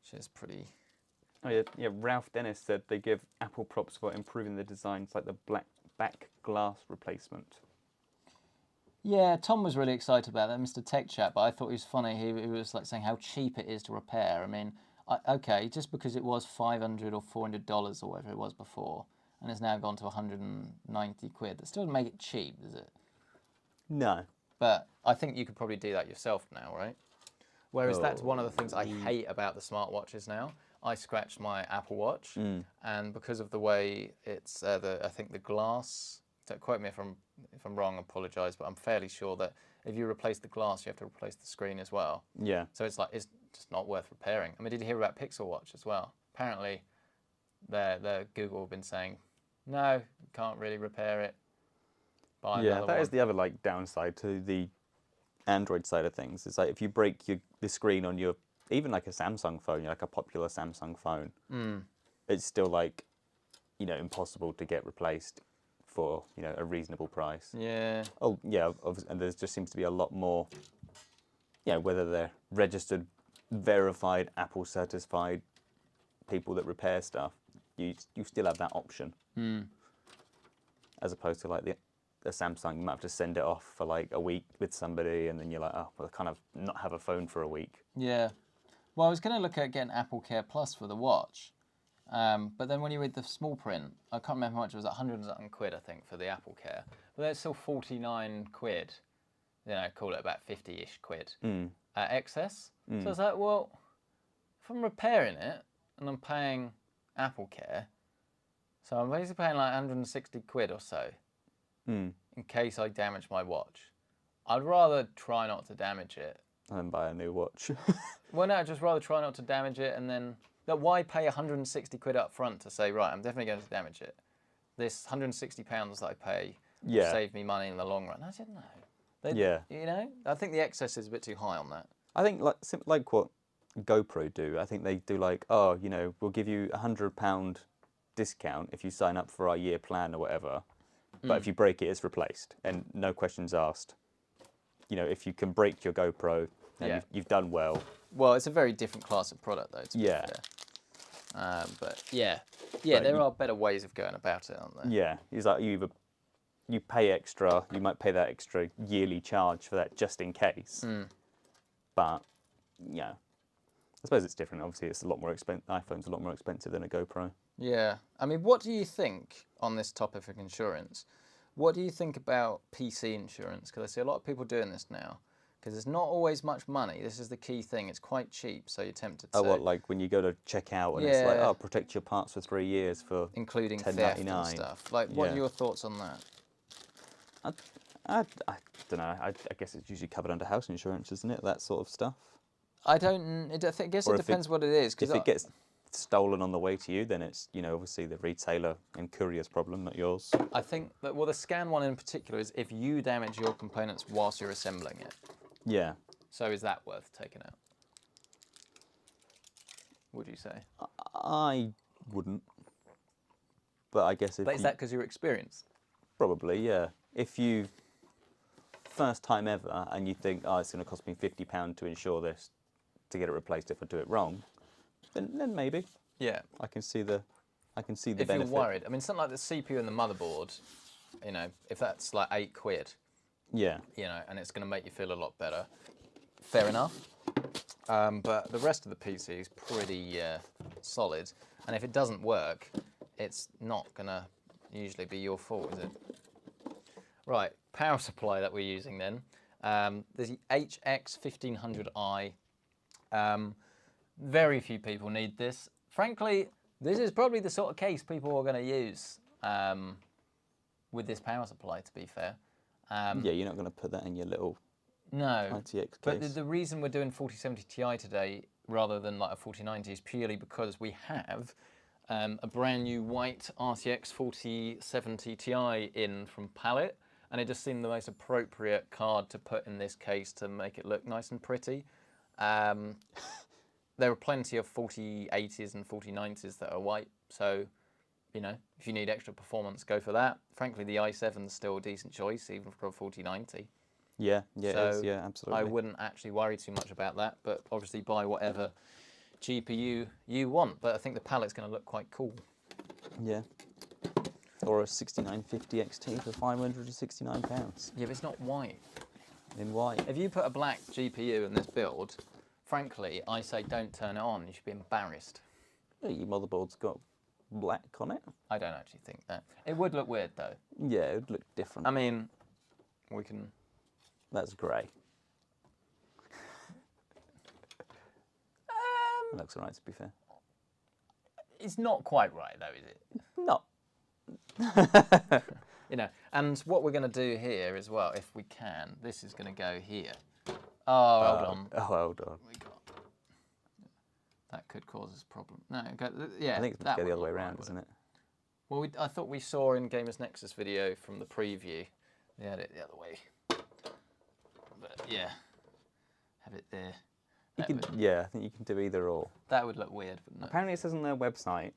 which is pretty. Oh yeah, yeah. Ralph Dennis said they give Apple props for improving the designs, like the black back glass replacement. Yeah, Tom was really excited about that, Mr. Tech Chat, but I thought he was funny. He was like saying how cheap it is to repair. I mean, okay, just because it was $500 or $400 or whatever it was before, and it's now gone to 190 quid, that still doesn't make it cheap, does it? No. But I think you could probably do that yourself now, right? Whereas that's one of the things I hate about the smartwatches now. I scratched my Apple Watch, and because of the way it's, I think the glass, don't quote me if I'm wrong, I apologise, but I'm fairly sure that if you replace the glass, you have to replace the screen as well. Yeah. So it's like, it's just not worth repairing. I mean, did you hear about Pixel Watch as well? Apparently, the Google have been saying, no, you can't really repair it. Buy another that one. is the other like downside to the Android side of things. It's like if you break the screen on your, even like a Samsung phone, like a popular Samsung phone, it's still like, impossible to get replaced for, a reasonable price. Yeah. Oh, yeah, and there just seems to be a lot more, whether they're registered, verified, Apple certified people that repair stuff, you still have that option. As opposed to like the Samsung, you might have to send it off for like a week with somebody, and then you're like, oh, well, I kind of not have a phone for a week. Yeah. Well, I was going to look at getting Apple Care Plus for the watch, but then when you read the small print, I can't remember how much it was, 100 something quid, I think, for the Apple Care. But there's still 49 quid, call it about 50-ish quid excess. So I was like, well, if I'm repairing it and I'm paying Apple Care, so I'm basically paying like 160 quid or so in case I damage my watch. I'd rather try not to damage it. And then buy a new watch. Well, no, I'd just rather try not to damage it, and then why pay 160 quid up front to say, right, I'm definitely going to damage it. This £160 that I pay will save me money in the long run. I didn't know. I think the excess is a bit too high on that. I think like what GoPro do. I think they do like, oh, we'll give you £100 discount if you sign up for our year plan or whatever. But if you break it, it's replaced, and no questions asked. If you can break your GoPro, then you've done well. Well, it's a very different class of product, though, to be fair. But there are better ways of going about it, aren't there? Yeah, it's like you pay extra, you might pay that extra yearly charge for that just in case. But, I suppose it's different. Obviously, it's a lot more expensive. iPhone's a lot more expensive than a GoPro. Yeah. I mean, what do you think on this topic of insurance? What do you think about PC insurance? Because I see a lot of people doing this now. Because there's not always much money. This is the key thing. It's quite cheap, so you're tempted to. Oh, what, like when you go to check out and it's like, Yeah. oh, protect your parts for 3 years for including theft $10.99. and stuff. Like, what are Yeah. your thoughts on that? I don't know. I guess it's usually covered under house insurance, isn't it? That sort of stuff. I guess Or it if depends what it is. If it gets stolen on the way to you, then it's, you know, obviously the retailer and courier's problem, not yours. I think that, well, the scan one in particular is if you damage your components whilst you're assembling it. Yeah. So is that worth taking out? Would you say? I wouldn't. But I guess if But is that because you're experienced? Probably, yeah. If you first time ever and you think, oh, it's going to cost me £50 to insure this to get it replaced if I do it wrong, then maybe. Yeah. I can see the benefit. If you're worried, I mean, something like the CPU and the motherboard, you know, if that's like £8, Yeah. you know, and it's going to make you feel a lot better, fair enough. But the rest of the PC is pretty solid, and if it doesn't work, it's not going to usually be your fault, is it? Right, power supply that we're using then. There's the HX 1500i. Very few people need this. Frankly, this is probably the sort of case people are going to use with this power supply, to be fair. Yeah, you're not going to put that in your little No, RTX case. but the reason we're doing 4070 Ti today rather than like a 4090 is purely because we have a brand new white RTX 4070 Ti in from Palette, and it just seemed the most appropriate card to put in this case to make it look nice and pretty. There are plenty of 4080s and 4090s that are white, so you know, if you need extra performance, go for that. Frankly, the i7 is still a decent choice, even for a 4090. Yeah, yeah, So it is, yeah, absolutely. I wouldn't actually worry too much about that, but obviously buy whatever GPU you want. But I think the Palette's going to look quite cool. Yeah. Or a 6950 XT for £569. Yeah, but it's not white. In white. If you put a black GPU in this build, frankly, I say don't turn it on. You should be embarrassed. Yeah, your motherboard's got black on it. I don't actually think that. It would look weird, though. Yeah, it would look different. I mean, we can... That's grey. That looks alright, to be fair. It's not quite right, though, is it? No. You know, and what we're going to do here as well, if we can, this is going to go here. Oh, hold on. Oh, hold on. We got... That could cause us a problem. No, go, yeah. I think it's that going to go the would other way look around, right, isn't it? Well, I thought we saw in Gamers Nexus video from the preview, they had it the other way. But yeah, have it there. Yeah, I think you can do either or. That would look weird, wouldn't it? Apparently it says on their website,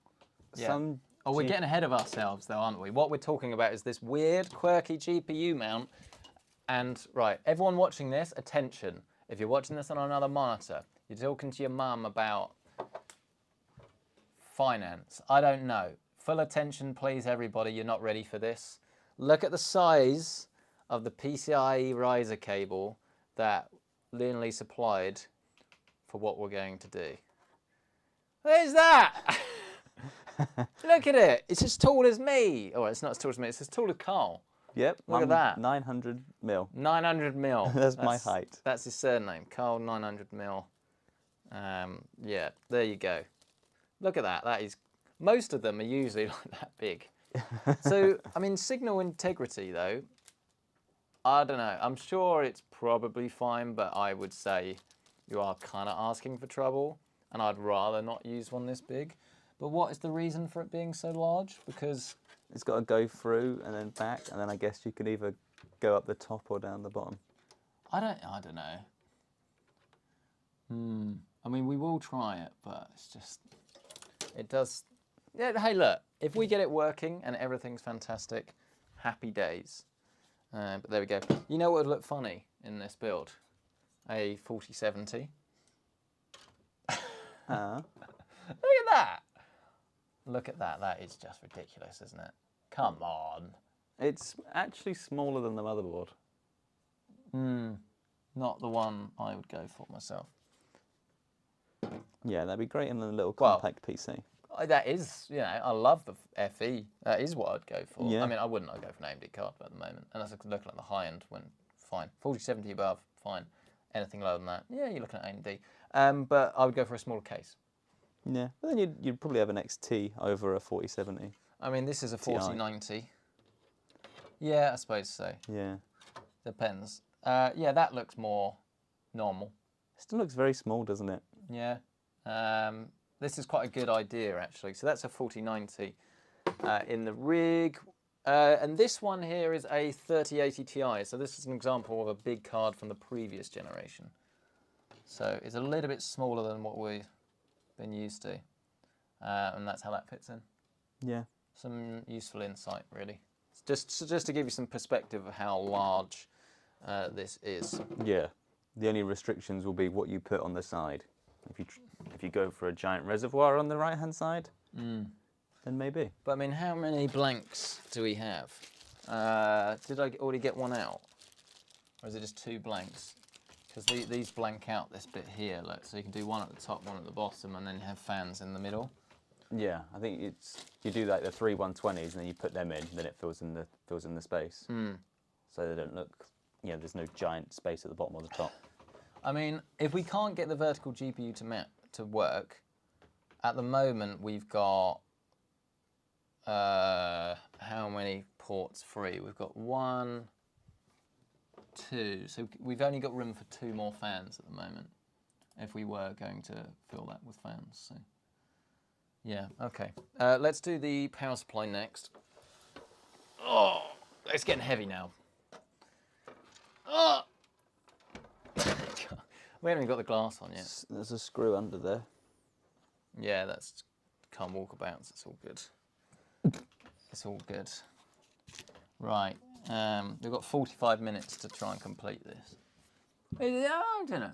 Yeah. Oh, we're getting ahead of ourselves though, aren't we? What we're talking about is this weird, quirky GPU mount. And right, everyone watching this, attention. If you're watching this on another monitor, you're talking to your mum about finance. I don't know. Full attention, please, everybody. You're not ready for this. Look at the size of the PCIe riser cable that Lian Li supplied for what we're going to do. There's that! Look at it. It's as tall as me. Oh, it's not as tall as me. It's as tall as Carl. Yep. Look at that. 900 mil. 900 mil. That's my height. That's his surname. Carl 900 mil. Yeah, there you go. Look at that. That is... Most of them are usually like that big. So, I mean, signal integrity, though, I don't know. I'm sure it's probably fine, but I would say you are kind of asking for trouble, and I'd rather not use one this big. But what is the reason for it being so large? Because it's got to go through and then back, and then I guess you can either go up the top or down the bottom. I don't know. I mean, we will try it, but it's just, it does. Yeah. Hey, look, if we get it working and everything's fantastic, happy days. But there we go. You know what would look funny in this build? A 4070. Look at that. Look at that. That is just ridiculous, isn't it? Come on. It's actually smaller than the motherboard. Not the one I would go for myself. Yeah, that'd be great in a little compact PC. That is, you know, I love the FE. That is what I'd go for. Yeah. I mean, I wouldn't. I'd go for an AMD card at the moment. Unless I'm looking at the high end, when fine. 4070 above, fine. Anything lower than that, yeah, you're looking at AMD. But I would go for a smaller case. Yeah, but then you'd probably have an XT over a 4070. I mean, this is a 4090. Yeah, I suppose so. Yeah. Depends. Yeah, that looks more normal. It still looks very small, doesn't it? Yeah. This is quite a good idea, actually. So that's a 4090 in the rig. And this one here is a 3080 Ti. So this is an example of a big card from the previous generation. So it's a little bit smaller than what we've been used to. And that's how that fits in. Yeah. Some useful insight, really. Just to give you some perspective of how large this is. Yeah. The only restrictions will be what you put on the side. If you go for a giant reservoir on the right-hand side, then maybe. But I mean, how many blanks do we have? Did I already get one out? Or is it just 2 blanks? Because these blank out this bit here, look. So you can do one at the top, one at the bottom, and then you have fans in the middle. Yeah, I think you do like the 3 120s and then you put them in, then it fills in the space. So they don't look, there's no giant space at the bottom or the top. I mean, if we can't get the vertical GPU to work, at the moment we've got how many ports free? We've got 1, 2. So we've only got room for 2 more fans at the moment. If we were going to fill that with fans, so yeah, okay. Let's do the power supply next. Oh, it's getting heavy now. Oh. We haven't even got the glass on yet. There's a screw under there. Yeah, that's can't walkabouts. It's all good. It's all good. Right, we've got 45 minutes to try and complete this. I don't know.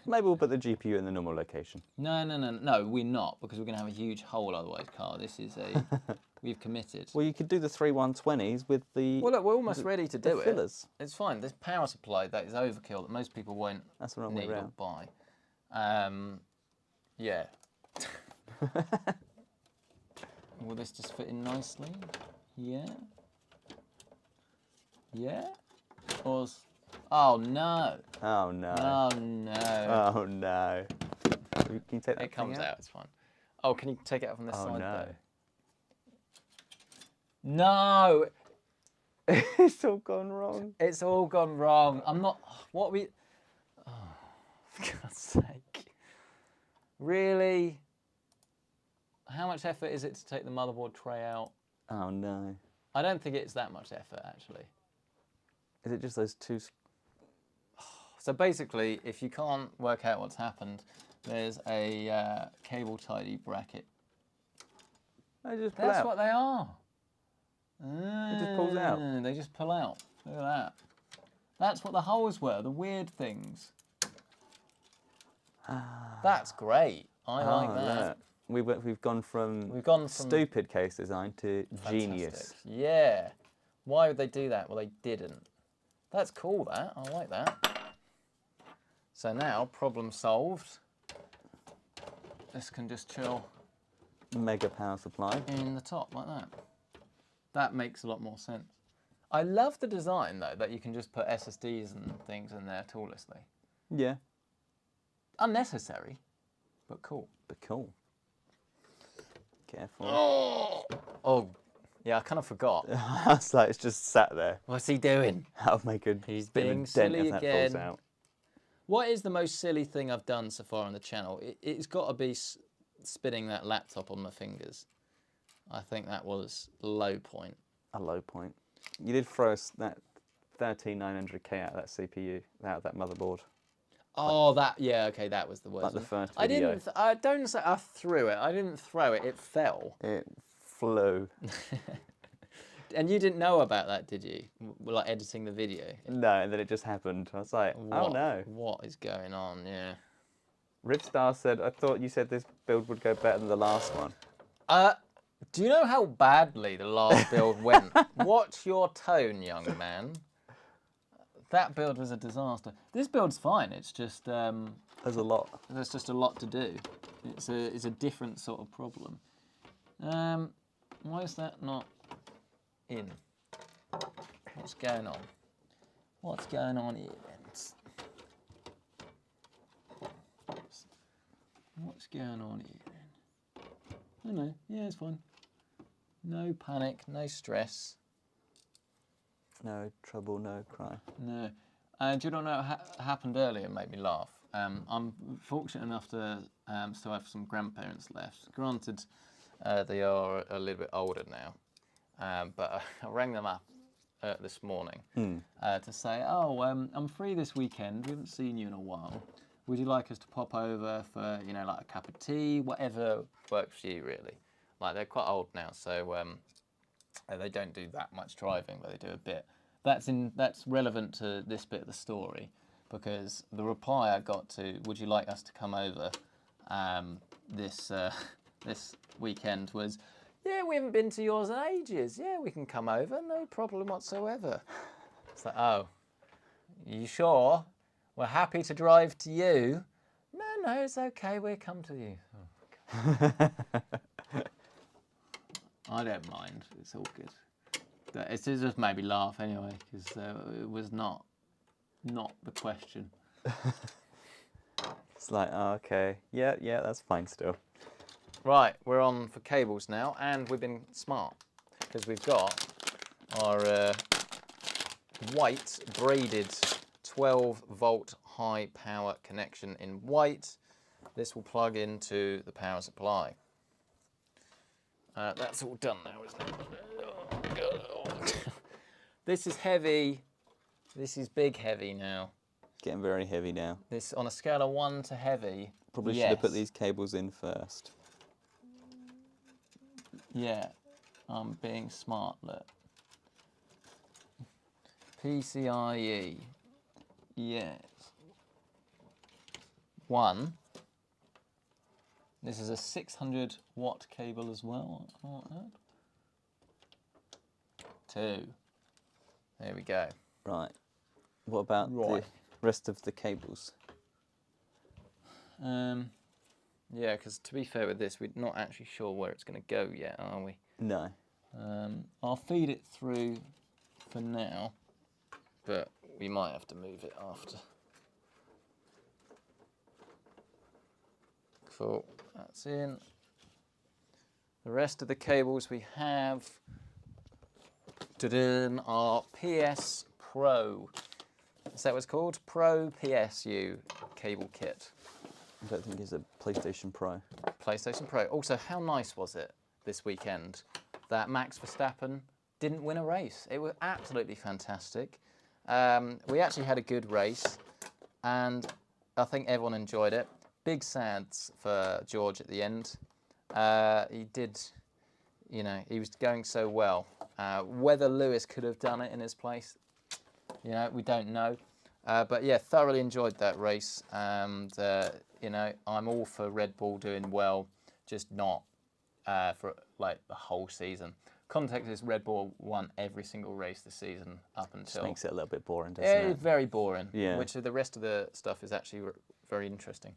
Maybe we'll put the GPU in the normal location. No, we're not, because we're going to have a huge hole otherwise, Carl. This is we've committed. Well, you could do the 3 120s with the Well, look, we're almost ready to do it. fillers. It's fine. This power supply, that is overkill, that most people won't That's the wrong way need or around. buy. Yeah. Will this just fit in nicely? Yeah. Yeah? Or... Oh, no. Oh, no. Oh, no. Oh, no. Can you take that It comes thing out, it's fine. Oh, can you take it out from this side, no. though? No! It's all gone wrong. It's all gone wrong. I'm not... What we... Oh, for God's sake. Really? How much effort is it to take the motherboard tray out? Oh, no. I don't think it's that much effort, actually. Is it just those 2... So basically, if you can't work out what's happened, there's a cable tidy bracket. They just pull That's out. what they are. It just pulls out. They just pull out. Look at that. That's what the holes were, the weird things. That's great. I like that. We've gone from stupid case design to genius. Yeah. Why would they do that? Well, they didn't. That's cool, that. I like that. So now, problem solved. This can just chill Mega power supply. in the top like that. That makes a lot more sense. I love the design, though, that you can just put SSDs and things in there toollessly. Yeah. Unnecessary, but cool. But cool. Careful. Oh, yeah, I kind of forgot. It's like it's just sat there. What's he doing? That'll make a He's bit of being a dent silly if that again. falls out. What is the most silly thing I've done so far on the channel? It's got to be spinning that laptop on my fingers. I think that was low point. A low point. You did throw us that 13900K out of that CPU, out of that motherboard. Oh, yeah, okay, that was the worst. Like the first I video. didn't. I don't say I threw it. I didn't throw it. It fell. It flew. And you didn't know about that, did you? Like editing the video. No, and then it just happened. I was like, oh no. What is going on? Yeah. Ripstar said, I thought you said this build would go better than the last one. Do you know how badly the last build went? Watch your tone, young man. that build was a disaster. This build's fine. It's just There's a lot. there's just a lot to do. It's a different sort of problem. Why is that not in? What's going on? What's going on here? What's going on here? I don't know. Yeah, it's fine. No panic, no stress. No trouble, no cry. No. Do you know what happened earlier? It made me laugh. I'm fortunate enough to still have some grandparents left. Granted, they are a little bit older now, but I rang them up this morning to say, oh, I'm free this weekend. We haven't seen you in a while. Would you like us to pop over for, you know, like a cup of tea, whatever works for you, really? Like, they're quite old now, so they don't do that much driving, but they do a bit. That's relevant to this bit of the story, because the reply I got to, would you like us to come over this weekend was, yeah, we haven't been to yours in ages. Yeah, we can come over, no problem whatsoever. It's like, oh, you sure? We're happy to drive to you. No, it's okay, we'll come to you. Oh, I don't mind, it's all good. It just made me laugh anyway, because it was not the question. It's like, oh, okay, yeah, that's fine still. Right, we're on for cables now, and we've been smart, because we've got our white braided 12-volt high power connection in white. This will plug into the power supply. That's all done now, isn't it? Oh, God. This is heavy. This is big heavy now. Getting very heavy now. This, on a scale of 1 to heavy. Probably yes. should have put these cables in first. Yeah, I'm being smart, look. PCIe. Yes. 1. This is a 600 watt cable as well. 2. There we go. Right. What about the rest of the cables? Yeah, because to be fair with this, we're not actually sure where it's going to go yet, are we? No. I'll feed it through for now, but we might have to move it after. Cool, that's in. The rest of the cables we have are PS Pro. Is that what it's called? Pro PSU cable kit. I don't think it's a PlayStation Pro. PlayStation Pro. Also, how nice was it this weekend that Max Verstappen didn't win a race? It was absolutely fantastic. We actually had a good race, and I think everyone enjoyed it. Big sads for George at the end. He did, you know, he was going so well. Whether Lewis could have done it in his place, you know, we don't know. But yeah, thoroughly enjoyed that race, and you know, I'm all for Red Bull doing well, just not for like the whole season. Context is Red Bull won every single race this season up until. Just makes it a little bit boring, doesn't it? It's very boring. Yeah. Which the rest of the stuff is actually very interesting.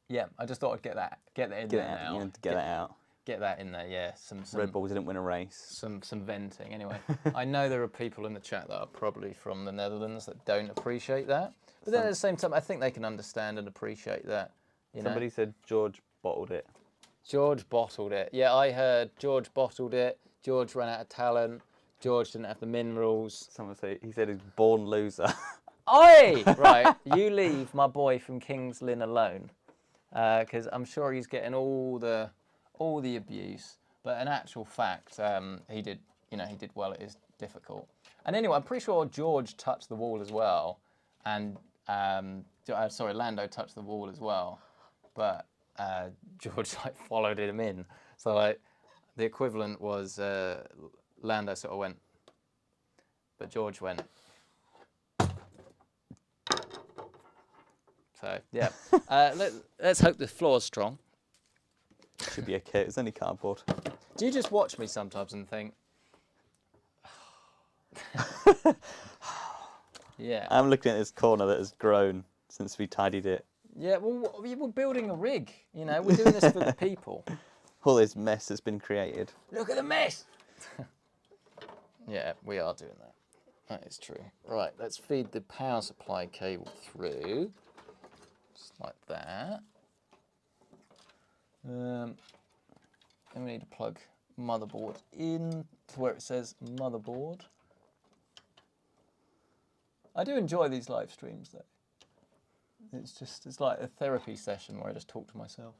Yeah, I just thought I'd get that in there now. You know, get that out. Get that in there, yeah. Some Red Bull didn't win a race. Some venting. Anyway, I know there are people in the chat that are probably from the Netherlands that don't appreciate that. But then at the same time, I think they can understand and appreciate that. Somebody said George bottled it. George bottled it. Yeah, I heard George bottled it. George ran out of talent. George didn't have the minerals. Someone said he said he's born loser. Oi! Right, you leave my boy from King's Lynn alone, because I'm sure he's getting all the abuse. But in actual fact, he did well. It is difficult. And anyway, I'm pretty sure George touched the wall as well, and Lando touched the wall as well, but George followed him in. So the equivalent was Lando sort of went, but George went. So yeah, let's hope the floor's strong. Should be okay. It's only cardboard. Do you just watch me sometimes and think, Yeah. I'm looking at this corner that has grown since we tidied it. Yeah, well, we're building a rig, you know, we're doing this for the people. All this mess has been created. Look at the mess! Yeah, we are doing that. That is true. Right, let's feed the power supply cable through. Just like that. Then we need to plug motherboard in to where it says motherboard. I do enjoy these live streams though. It's like a therapy session where I just talk to myself.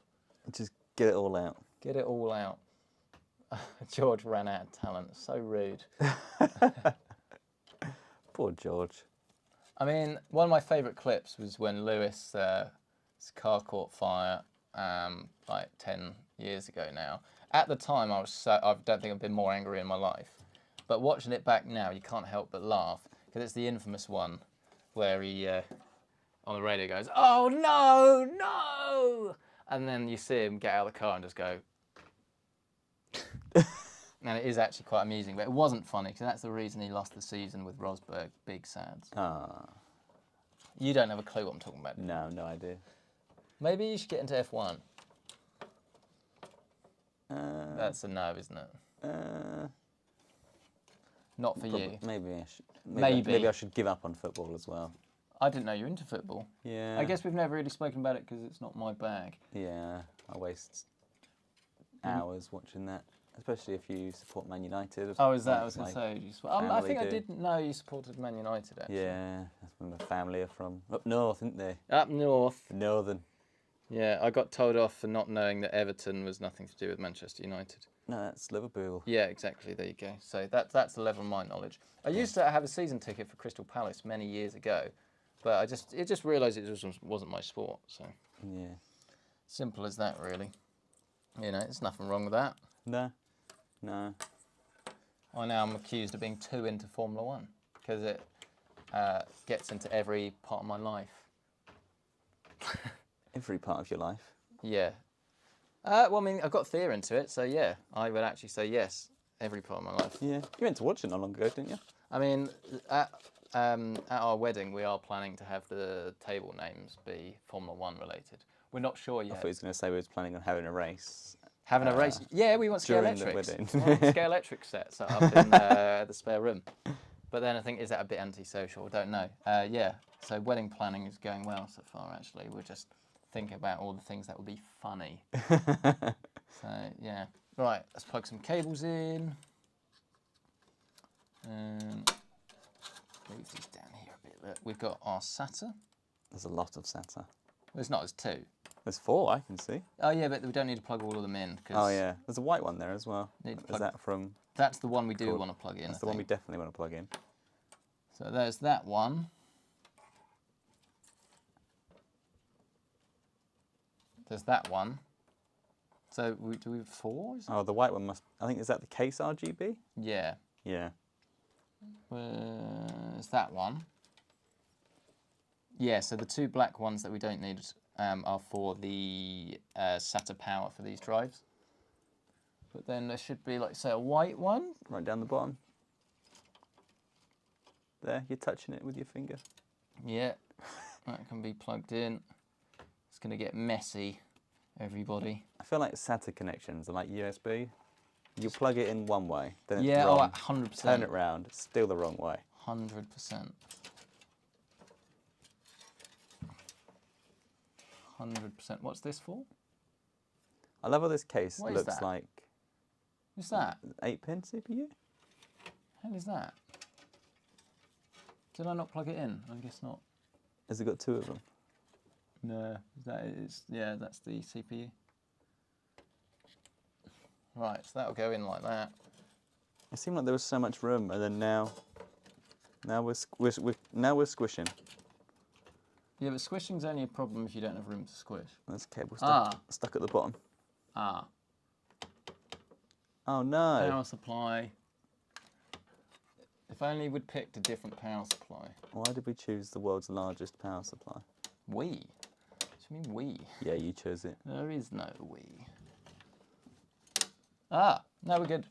Just get it all out. Get it all out. George ran out of talent. So rude. Poor George. I mean, one of my favourite clips was when Lewis' car caught fire like 10 years ago now. At the time, I don't think I've been more angry in my life. But watching it back now, you can't help but laugh because it's the infamous one where he on the radio goes, "Oh no, no!" And then you see him get out of the car and just go. And it is actually quite amusing, but it wasn't funny because that's the reason he lost the season with Rosberg. Big sads. Ah. You don't have a clue what I'm talking about. No, no idea. Maybe you should get into F1. That's a no, isn't it? Not for you. Maybe I should. Maybe I should give up on football as well. I didn't know you're into football. Yeah. I guess we've never really spoken about it because it's not my bag. Yeah, I waste hours watching that, especially if you support Man United. Oh, is that? I was going to say. I think I do. didn't know you supported Man United, actually. Yeah, that's where my family are from. Up north, isn't they? Up north. Northern. Yeah, I got told off for not knowing that Everton was nothing to do with Manchester United. No, that's Liverpool. Yeah, exactly. There you go. So that's the level of my knowledge. I used to have a season ticket for Crystal Palace many years ago, but I just realised it just wasn't my sport. So Yeah. simple as that, really. You know, there's nothing wrong with that. No. No. I now am accused of being too into Formula One because it gets into every part of my life. Every part of your life. Yeah. Well, I mean, I've got Thea into it, so yeah, I would actually say yes, every part of my life. Yeah. You went to watch it not long ago, didn't you? I mean, at our wedding, we are planning to have the table names be Formula One related. We're not sure yet. I thought he was going to say we was planning on having a race. Having a race? Yeah, we want Scale during the Electrics. wedding. We want Scale Electric set up in the spare room. But then I think, is that a bit antisocial? I don't know. Yeah, so wedding planning is going well so far, actually. We're just thinking about all the things that would be funny. So, yeah. Right, let's plug some cables in. And move these down here a bit. Look, we've got our SATA. There's a lot of SATA. Well, it's not, there's two. There's 4, I can see. Oh, yeah, but we don't need to plug all of them in. Oh, yeah. There's a white one there as well. Is that from... That's the one we do want to plug in, That's the one we definitely want to plug in. So there's that one. There's that one. So do we have 4? Oh, the white one must... I think, is that the case RGB? Yeah. Yeah. Where's that one? Yeah, so the 2 black ones that we don't need are for the SATA power for these drives. But then there should be, like, say, a white one. Right down the bottom. There, you're touching it with your finger. Yeah, that can be plugged in. It's going to get messy, everybody. I feel like SATA connections are like USB. You plug it in one way, then it's yeah, wrong. Oh, 100%. Turn it round, it's still the wrong way. 100%. 100%. What's this for? I love how this case What is looks that? like... What's that? 8-pin CPU? Hell is that? Did I not plug it in? I guess not. Has it got 2 of them? No, that is, yeah, that's the CPU. Right, so that'll go in like that. It seemed like there was so much room, and then now we're squishing. Yeah, but squishing's only a problem if you don't have room to squish. There's a cable stuck at the bottom. Ah. Oh no! Power supply. If only we'd picked a different power supply. Why did we choose the world's largest power supply? We? What do you mean we? Yeah, you chose it. There is no we. Ah, now we're good.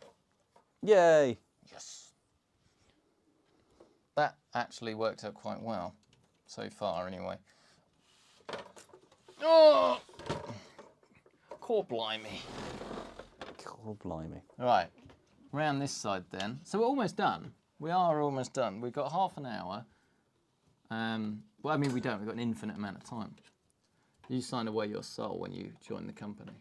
Yay! Yes. That actually worked out quite well, so far anyway. Oh! Core blimey. Core blimey. Right, round this side then. So we're almost done. We are almost done. We've got half an hour. Well, I mean, we don't. We've got an infinite amount of time. You signed away your soul when you joined the company.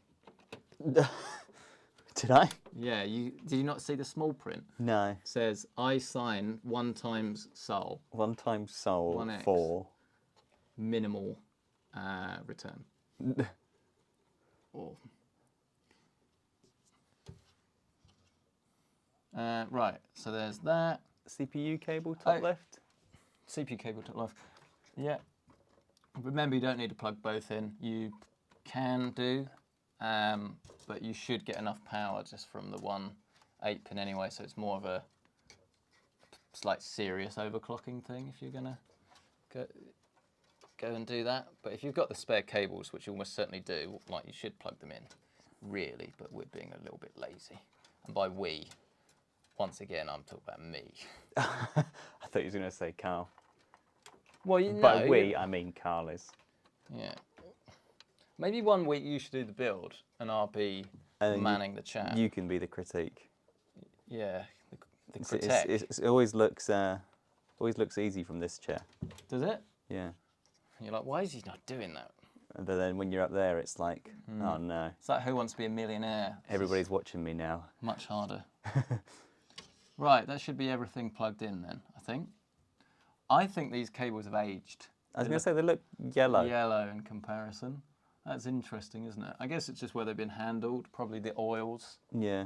Did I? Yeah, did you not see the small print? No. It says, I sign 1 times soul. 1 times soul 1x. for Minimal return. Or... right, so there's that. CPU cable top left. CPU cable top left. Yeah. Remember, you don't need to plug both in. You can do, but you should get enough power just from the 1 8-pin anyway, so it's more of a slight serious overclocking thing if you're going to go and do that. But if you've got the spare cables, which you almost certainly do, like, you should plug them in, really, but we're being a little bit lazy. And by we, once again, I'm talking about me. I thought you were going to say Carl. Well, you know. By we, I mean Carl is. Yeah. Maybe one week you should do the build and I'll be manning the chat. You can be the critique. Yeah, the critique. It always looks easy from this chair. Does it? Yeah. And you're like, why is he not doing that? And then when you're up there, it's like, oh no. It's like Who Wants to Be a Millionaire? Everybody's watching me now. Much harder. Right, that should be everything plugged in then, I think. I think these cables have aged. I was going to say they look yellow. Yellow in comparison. That's interesting, isn't it? I guess it's just where they've been handled, probably the oils. Yeah.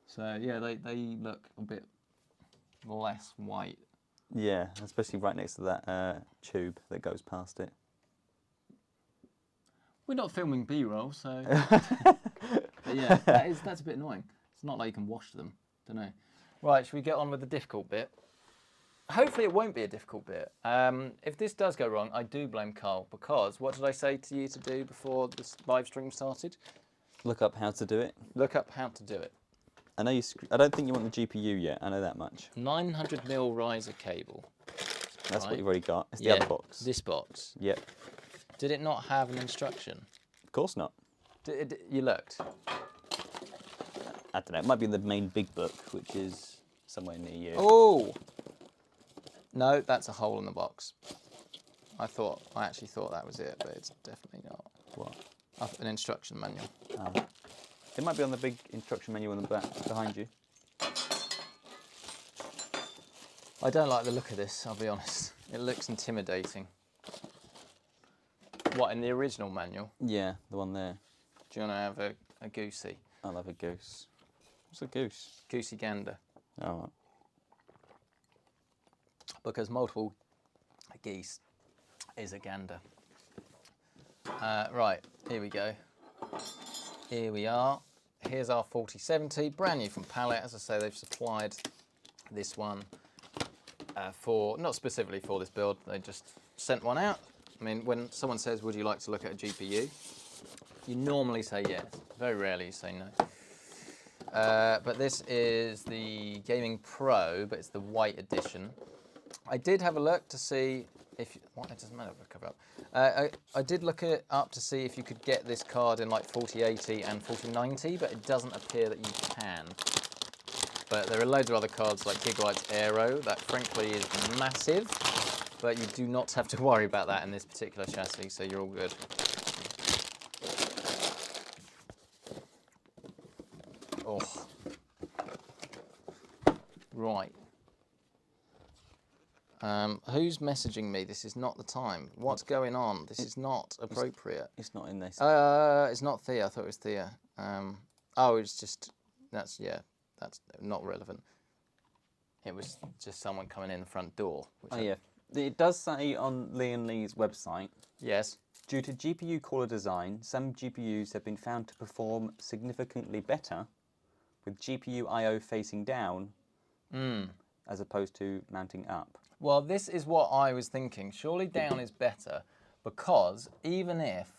So yeah, they look a bit less white. Yeah, especially right next to that tube that goes past it. We're not filming B-roll, so... But yeah, that's a bit annoying. It's not like you can wash them. Don't know. Right, should we get on with the difficult bit? Hopefully it won't be a difficult bit. If this does go wrong, I do blame Carl, because what did I say to you to do before this live stream started? Look up how to do it. Look up how to do it. I know I don't think you want the GPU yet. I know that much. 900mm riser cable. That's right? what you've already got. It's the other box. This box. Yep. Did it not have an instruction? Of course not. You looked? I don't know. It might be in the main big book, which is somewhere near you. Oh! No, that's a hole in the box. I actually thought that was it, but it's definitely not. What? An instruction manual. It might be on the big instruction menu on the back behind you. I don't like the look of this, I'll be honest. It looks intimidating. What, in the original manual? Yeah, the one there. Do you want to have a goosey? I'll have a goose. What's a goose? Goosey gander. Oh, right. Because multiple geese is a gander. Right, here we go. Here we are. Here's our 4070, brand new from Palette. As I say, they've supplied this one not specifically for this build, they just sent one out. I mean, when someone says, would you like to look at a GPU? You normally say yes. Very rarely you say no. But this is the Gaming Pro, but it's the white edition. I did have a look to see if... Well, it doesn't matter if I cover up. I did look it up to see if you could get this card in like 4080 and 4090, but it doesn't appear that you can. But there are loads of other cards like Gigabyte's Aero that frankly is massive, but you do not have to worry about that in this particular chassis, so you're all good. Oh. Right. Who's messaging me? This is not the time. What's going on? This is not appropriate. It's not in this. It's not Thea. I thought it was Thea. Oh, it's just, that's not relevant. It was just someone coming in the front door. Oh, yeah. It does say on Lian Lee's website, yes. Due to GPU cooler design, some GPUs have been found to perform significantly better with GPU I/O facing down as opposed to mounting up. Well, this is what I was thinking. Surely down is better because even if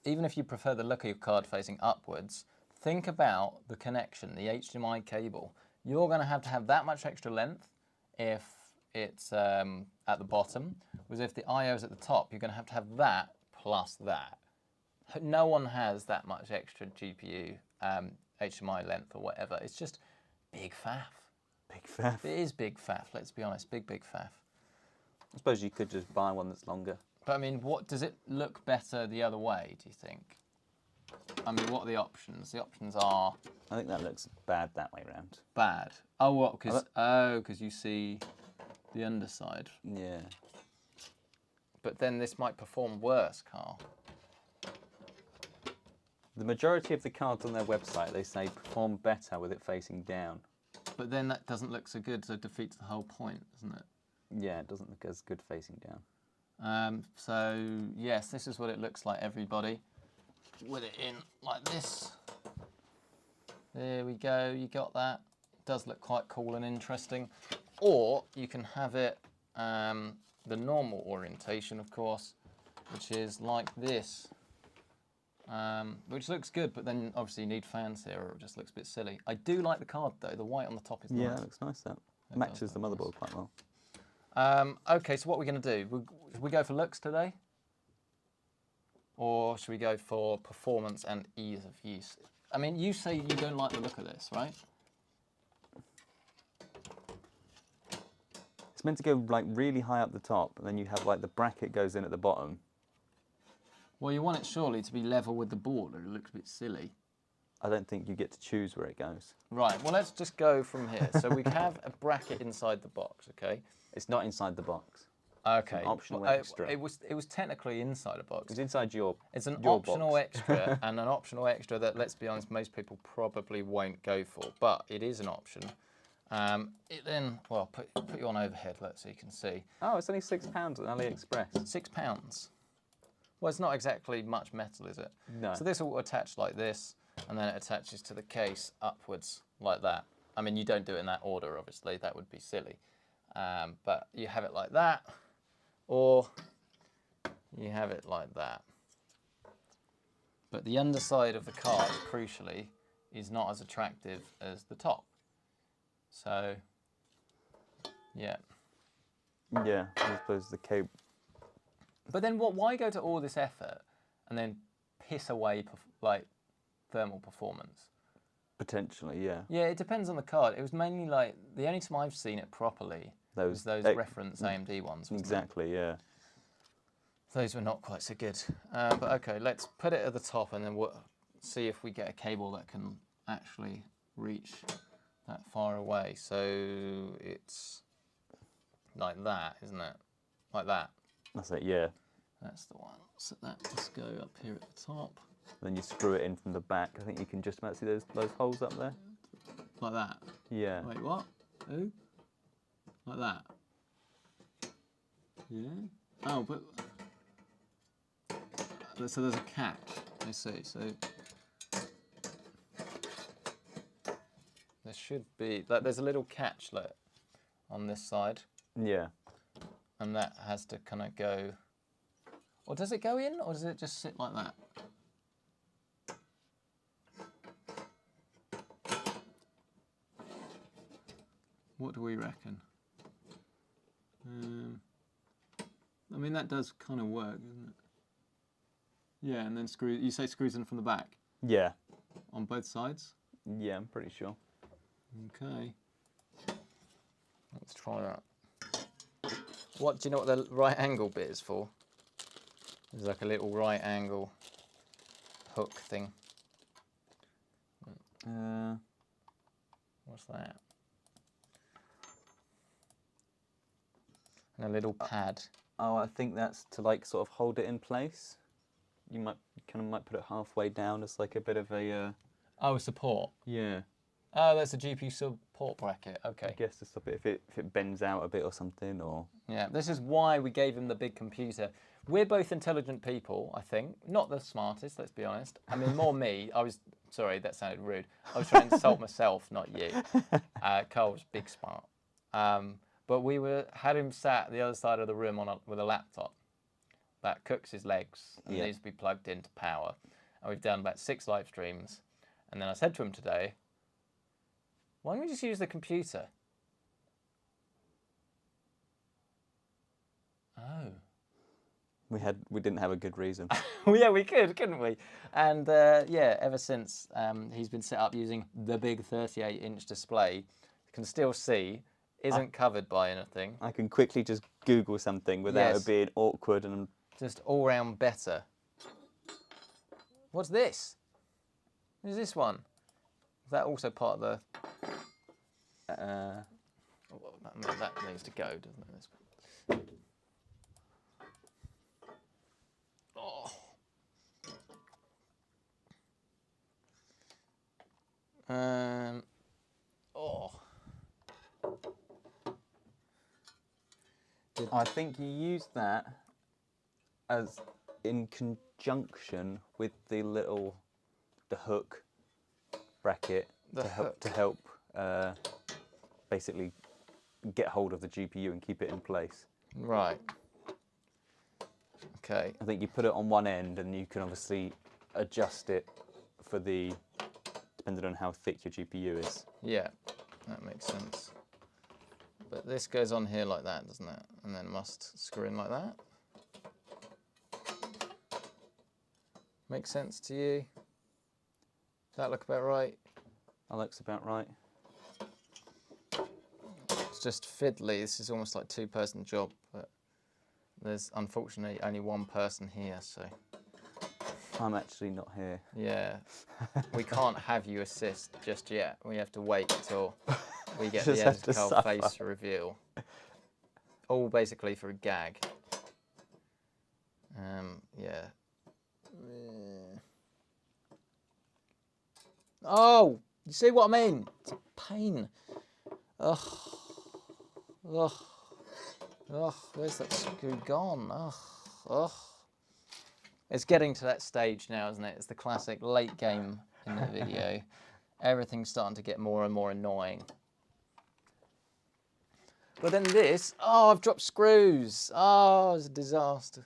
you prefer the look of your card facing upwards, think about the connection, the HDMI cable. You're going to have that much extra length, if it's at the bottom, was if the I/O is at the top, you're going to have that plus that. No one has that much extra GPU, HMI length or whatever. It's just big faff. Big faff. It is big faff, let's be honest, big faff. I suppose you could just buy one that's longer. But I mean, what does it look better the other way, do you think? I mean, what are the options? The options are... I think that looks bad that way round. Bad? Oh, what? Because you see the underside. Yeah. But then this might perform worse, Carl. The majority of the cards on their website, they say perform better with it facing down. But then that doesn't look so good, so it defeats the whole point, doesn't it? Yeah, it doesn't look as good facing down. So, yes, this is what it looks like, everybody. With it in like this. There we go, you got that. It does look quite cool and interesting. Or you can have it the normal orientation, of course, which is like this. Which looks good, but then obviously you need fans here or it just looks a bit silly. I do like the card though, the white on the top is nice. Yeah, that looks nice, that. It matches the motherboard quite well. Okay, so what are we going to do? Should we go for looks today? Or should we go for performance and ease of use? I mean, you say you don't like the look of this, right? It's meant to go like really high up the top, and then you have like the bracket goes in at the bottom. Well, you want it surely to be level with the board, or it looks a bit silly. I don't think you get to choose where it goes. Right, well, let's just go from here. So we have a bracket inside the box, okay? It's not inside the box. Okay. It's an optional extra. It was technically inside a box. It's inside your It's an your optional box. extra, and an optional extra that, let's be honest, most people probably won't go for, but it is an option. It then, well, put you on overhead, so you can see. Oh, it's only £6 on AliExpress. £6. Well, it's not exactly much metal, is it? No. So this will attach like this, and then it attaches to the case upwards like that. I mean, you don't do it in that order, obviously. That would be silly. But you have it like that, or you have it like that. But the underside of the card, crucially, is not as attractive as the top. So, yeah. Yeah, I suppose the cable. But then why go to all this effort and then piss away like thermal performance? Potentially, yeah. Yeah, it depends on the card. It was mainly like, the only time I've seen it properly was those reference AMD ones. Exactly, yeah. Those were not quite so good. But okay, let's put it at the top and then we'll see if we get a cable that can actually reach that far away. So it's like that, isn't it? Like that. That's it, yeah. That's the one. So let's go up here at the top. Then you screw it in from the back. I think you can just about see those holes up there. Like that? Yeah. Wait, what? Oh? Like that? Yeah? Oh, but... So there's a catch, I see. So there should be... There's a little catch on this side. Yeah. And that has to kind of go... Or does it go in, or does it just sit like that? What do we reckon? I mean, that does kind of work, doesn't it? Yeah, and then you say screws in from the back? Yeah. On both sides? Yeah, I'm pretty sure. Okay. Let's try that. Do you know what the right angle bit is for? There's like a little right angle hook thing. What's that? And a little pad. Oh, I think that's to like sort of hold it in place. You might put it halfway down as like a bit of a. Oh, support. Yeah. Oh, that's a GPU support bracket. Okay. I guess to stop it if it bends out a bit or something, or. Yeah, this is why we gave him the big computer. We're both intelligent people, I think. Not the smartest, let's be honest. I mean, more me. Sorry, that sounded rude. I was trying to insult myself, not you. Carl was big smart. But we had him sat at the other side of the room with a laptop that cooks his legs and needs to be plugged into power. And we've done about 6 live streams. And then I said to him today, why don't we just use the computer? We didn't have a good reason. Well, yeah, we could, couldn't we? And yeah, ever since he's been set up using the big 38-inch display, you can still see isn't covered by anything. I can quickly just Google something without it being awkward and just all round better. What's this? What is this one? Is that also part of the? That needs to go, doesn't it? Oh. Oh. I think you use that as in conjunction with the hook bracket to help basically get hold of the GPU and keep it in place. Right. Okay. I think you put it on one end and you can obviously adjust it for depending on how thick your GPU is. Yeah, that makes sense. But this goes on here like that, doesn't it? And then must screw in like that. Make sense to you? Does that look about right? That looks about right. It's just fiddly. This is almost like a two-person job, but there's unfortunately only one person here, so. I'm actually not here. Yeah, we can't have you assist just yet. We have to wait until we get the editor face reveal. All basically for a gag. Yeah. Oh, you see what I mean? It's a pain. Ugh. Ugh. Ugh. Where's that screw gone? Ugh. Ugh. It's getting to that stage now, isn't it? It's the classic late game in the video. Everything's starting to get more and more annoying. But then this, oh, I've dropped screws. Oh, it's a disaster.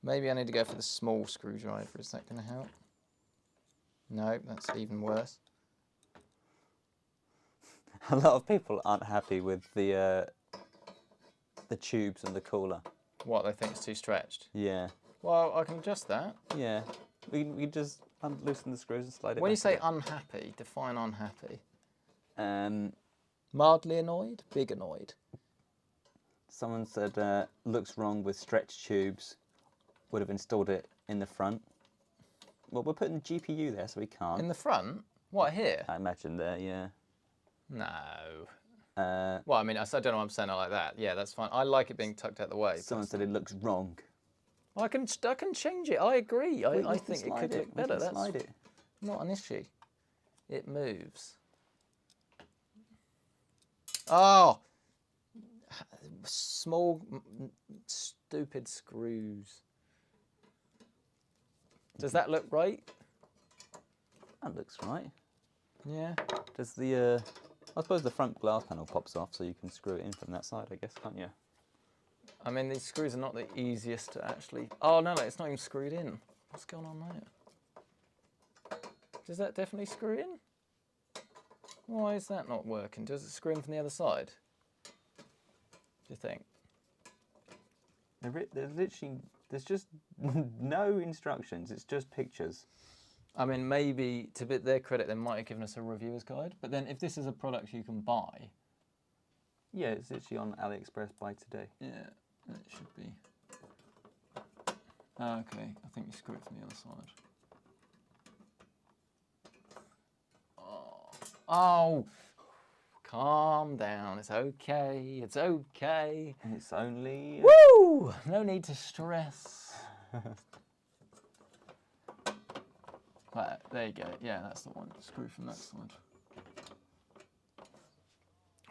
Maybe I need to go for the small screwdriver. Is that going to help? No, that's even worse. A lot of people aren't happy with the tubes and the cooler. What, they think it's too stretched? Yeah. Well, I can adjust that. Yeah. We just loosen the screws and slide it When you back say a bit. unhappy, define unhappy. Mildly annoyed, big annoyed. Someone said looks wrong with stretch tubes. Would have installed it in the front. Well, we're putting GPU there, so we can't. In the front? What, here? I imagine there, yeah. No. Well, I mean, I don't know why I'm saying it like that. Yeah, that's fine. I like it being tucked out the way. Someone said it looks wrong. I can change it. I agree. I think it could look better. That's slide it. Not an issue. It moves. Oh! Small, stupid screws. Does that look right? That looks right. Yeah. Does the I suppose the front glass panel pops off, so you can screw it in from that side, I guess, can't you? I mean, these screws are not the easiest to actually... Oh, no, it's not even screwed in. What's going on there? Does that definitely screw in? Why is that not working? Does it screw in from the other side? Do you think? There's just no instructions, it's just pictures. I mean, maybe, to their credit, they might have given us a reviewer's guide, but then if this is a product you can buy... Yeah, it's literally on AliExpress buy today. Yeah, it should be. Okay, I think you screw it from the other side. Oh, calm down, it's okay, it's okay. It's only... Woo! No need to stress. Right, there you go. Yeah, that's the one. Screw from that side.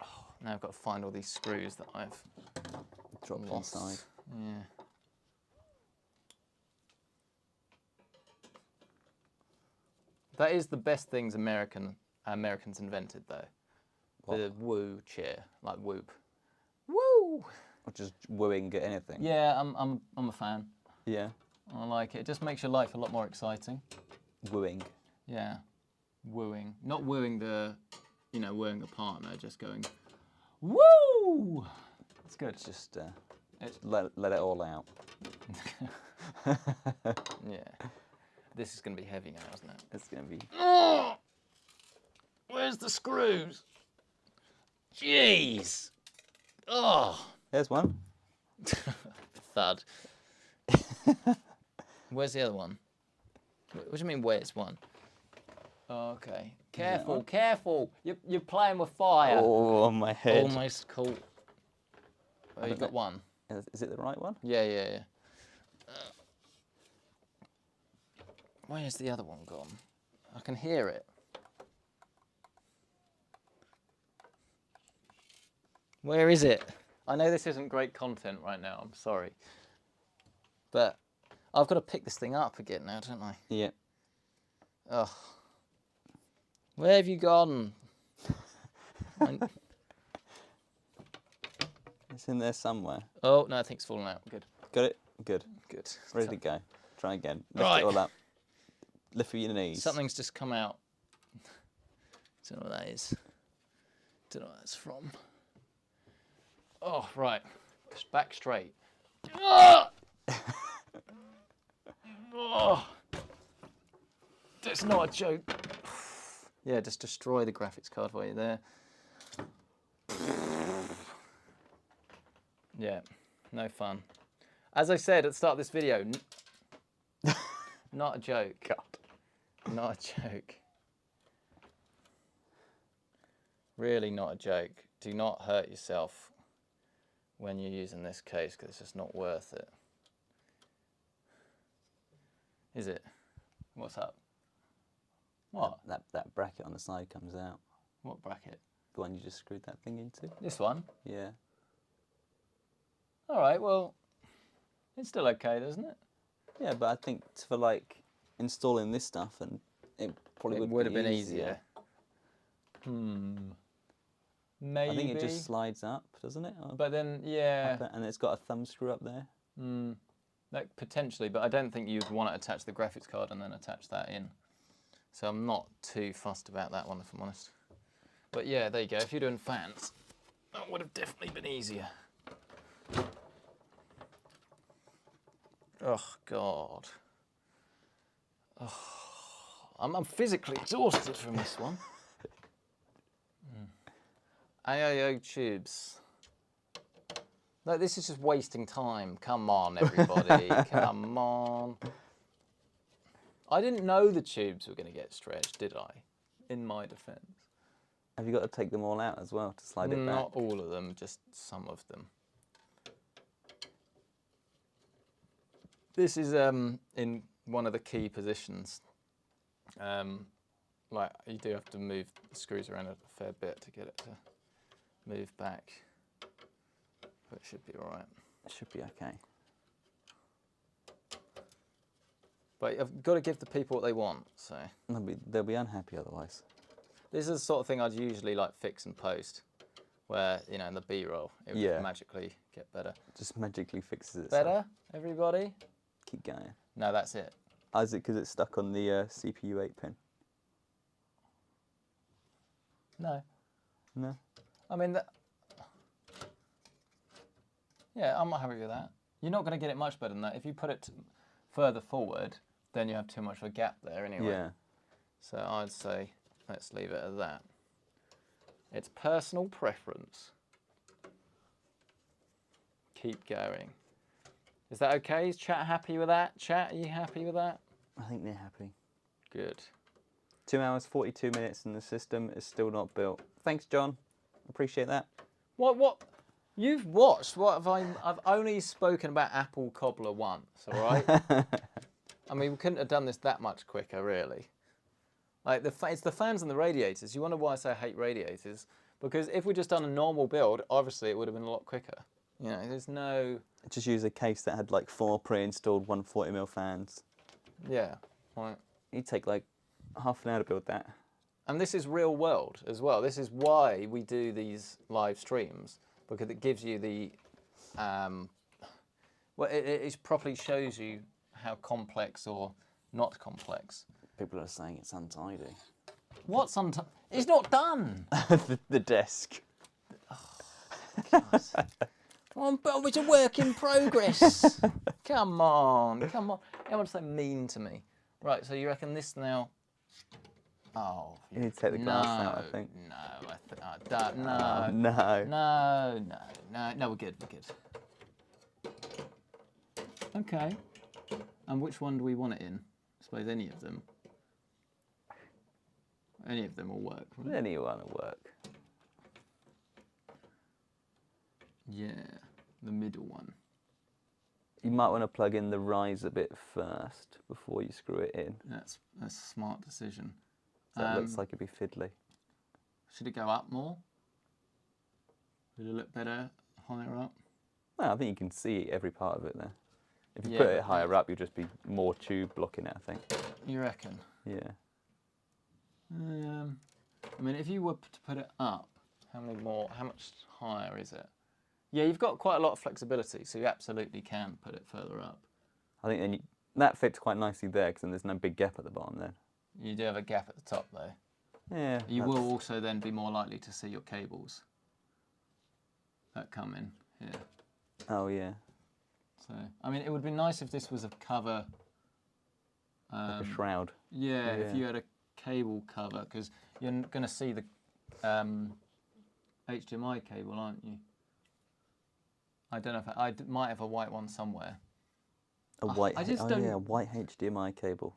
Oh, now I've got to find all these screws that I've dropped lost. inside. Yeah. That is the best things Americans invented, though. What? The woo chair, like whoop. Woo! Or just wooing at anything. Yeah, I'm a fan. Yeah. I like it. It just makes your life a lot more exciting. Wooing. Yeah, wooing. Not wooing wooing a partner, just going, woo! Woo! It's good. Just let it all out. Yeah. This is going to be heavy now, isn't it? It's going to be... Oh! Where's the screws? Jeez! Oh! There's one. Thud. Where's the other one? What do you mean, where's one? Okay. Careful, careful! You're playing with fire. Oh, on my head. Almost caught. Oh, you got one. Is it the right one? Yeah. Where's the other one gone? I can hear it. Where is it? I know this isn't great content right now, I'm sorry. But I've got to pick this thing up again now, don't I? Yeah. Ugh. Where have you gone? It's in there somewhere. Oh, no, I think it's fallen out. Good. Got it? Good. Good. Ready to go. Try again. Lift Right. it all up. Lift with your knees. Something's just come out. Don't know what that is. Don't know what that's from. Oh, right. Just back straight. Oh! Oh! That's not a joke. Yeah, just destroy the graphics card while you're there. Yeah, no fun. As I said at the start of this video, not a joke. God. Not a joke. Really not a joke. Do not hurt yourself when you're using this case, because it's just not worth it. Is it? What's up? What? That bracket on the side comes out. What bracket? The one you just screwed that thing into? This one? Yeah. All right, well, it's still okay, doesn't it? Yeah, but I think for like installing this stuff, and it probably Would have been easier. Maybe. I think it just slides up, doesn't it? But then, yeah. And it's got a thumb screw up there. Like, potentially, but I don't think you'd want to attach the graphics card and then attach that in. So I'm not too fussed about that one, if I'm honest. But yeah, there you go. If you're doing fans, that would have definitely been easier. Oh, God. Oh, I'm physically exhausted from this one. AIO tubes. No, this is just wasting time. Come on, everybody. Come on. I didn't know the tubes were going to get stretched, did I? In my defence. Have you got to take them all out as well to slide it back? Not all of them, just some of them. This is in one of the key positions. Like, you do have to move the screws around a fair bit to get it to move back. But it should be all right. It should be okay. But I've got to give the people what they want, so. They'll be unhappy otherwise. This is the sort of thing I'd usually like fix and post, where, you know, in the B-roll, it would magically get better. Just magically fixes itself. Better, everybody? Keep going. No, that's it. Oh, is it because it's stuck on the CPU 8 pin? No. No? I mean, yeah, I'm not happy with that. You're not going to get it much better than that. If you put it further forward, then you have too much of a gap there anyway. Yeah. So I'd say let's leave it at that. It's personal preference. Keep going. Is that okay? Is chat happy with that? Chat, are you happy with that? I think they're happy. Good. 2 hours, 42 minutes, and the system is still not built. Thanks, John. Appreciate that. What? You've watched, what have I've only spoken about Apple Cobbler once, all right? I mean, we couldn't have done this that much quicker, really. Like, it's the fans and the radiators. You wonder why I say I hate radiators? Because if we'd just done a normal build, obviously it would have been a lot quicker. You know, there's no... Just use a case that had like 4 pre-installed 140mm fans. Yeah. Right. You'd take like half an hour to build that. And this is real world as well. This is why we do these live streams, because it gives you the... well, it properly shows you how complex or not complex. People are saying it's untidy. What's untidy? It's not done! The desk. Oh, but it's a work in progress. Come on, come on. Everyone's so mean to me. Right, so you reckon this now? Oh, You need to take the glass out, I think. No, we're good, we're good. Okay. And which one do we want it in? I suppose any of them. Any of them will work, right? Any one will work. Yeah, the middle one. You might want to plug in the riser bit first before you screw it in. That's a smart decision. That looks like it'd be fiddly. Should it go up more? Would it look better higher up? Well, I think you can see every part of it there. If you Yeah, put it higher up, you'll just be more tube blocking it, I think. You reckon? Yeah. I mean, if you were to put it up, how much higher is it? Yeah, you've got quite a lot of flexibility, so you absolutely can put it further up. I think then that fits quite nicely there, because then there's no big gap at the bottom then. You do have a gap at the top, though. Yeah. You will also then be more likely to see your cables that come in here. Oh, yeah. So, I mean, it would be nice if this was a cover. Like a shroud. Yeah, if you had a cable cover, because you're going to see the HDMI cable, aren't you? I don't know if I might have a white one somewhere. A white HDMI cable.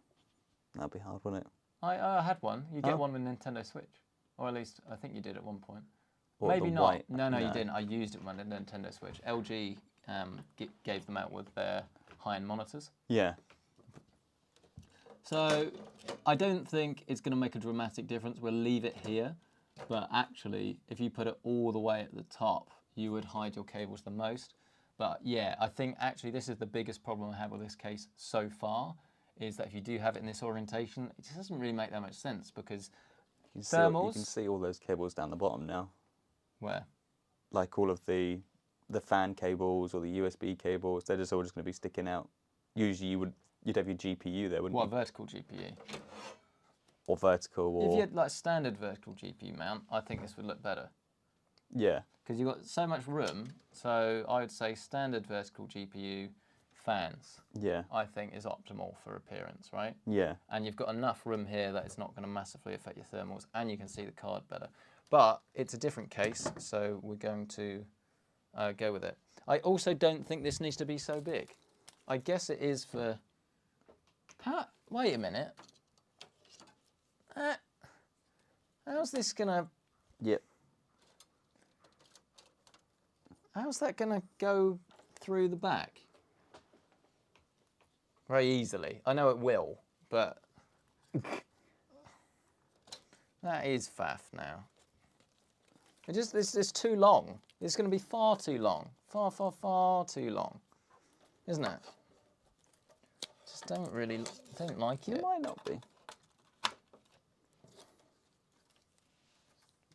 That'd be hard, wouldn't it? I had one. You get one with Nintendo Switch, or at least I think you did at one point. Or Maybe not. White. No, you didn't. I used it with my Nintendo Switch. LG gave them out with their high-end monitors. Yeah. So I don't think it's going to make a dramatic difference. We'll leave it here, but actually, if you put it all the way at the top, you would hide your cables the most. But yeah, I think actually this is the biggest problem I have with this case so far, is that if you do have it in this orientation, it just doesn't really make that much sense, because thermals... You can see all those cables down the bottom now. Where? Like all of the fan cables or the USB cables, they're just all going to be sticking out. Usually you'd have your GPU there, wouldn't you? What, vertical GPU? Or vertical, or... If you had like standard vertical GPU mount, I think this would look better. Yeah. Because you've got so much room, so I would say standard vertical GPU fans, yeah, I think is optimal for appearance, right? Yeah. And you've got enough room here that it's not going to massively affect your thermals, and you can see the card better. But it's a different case, so we're going to go with it. I also don't think this needs to be so big. I guess it is for... Wait a minute. How's this going to... Yep. How's that going to go through the back? Very easily. I know it will, but... that is faff now. It's too long. It's going to be far too long. Far too long. Isn't it? Just don't like it. It might not be.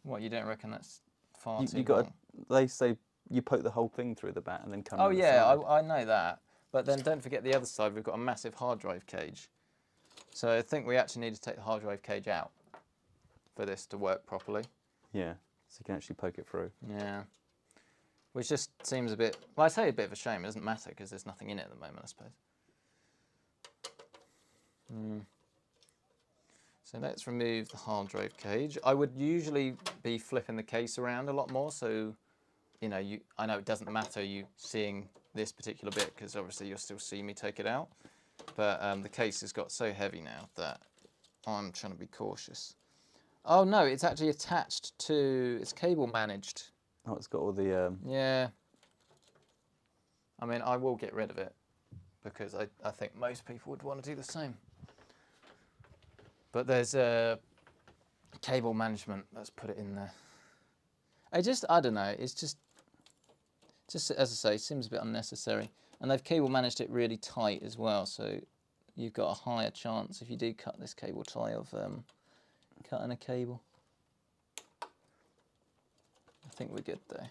What, you don't reckon that's far too you got long? They say you poke the whole thing through the back and then come Oh around the yeah, side. I know that. But then don't forget the other side, we've got a massive hard drive cage. So I think we actually need to take the hard drive cage out for this to work properly. Yeah, so you can actually poke it through. Yeah. Which just seems a bit, well, I say a bit of a shame. It doesn't matter because there's nothing in it at the moment, I suppose. So let's remove the hard drive cage. I would usually be flipping the case around a lot more, so you know, I know it doesn't matter you seeing this particular bit because obviously you'll still see me take it out. But the case has got so heavy now that I'm trying to be cautious. Oh no, it's actually attached to, it's cable managed. Oh, it's got all the... Yeah. I mean, I will get rid of it because I think most people would want to do the same. But there's a cable management that's put it in there. I don't know, it's just as I say, it seems a bit unnecessary. And they've cable managed it really tight as well, so you've got a higher chance if you do cut this cable tie of cutting a cable. I think we're good though.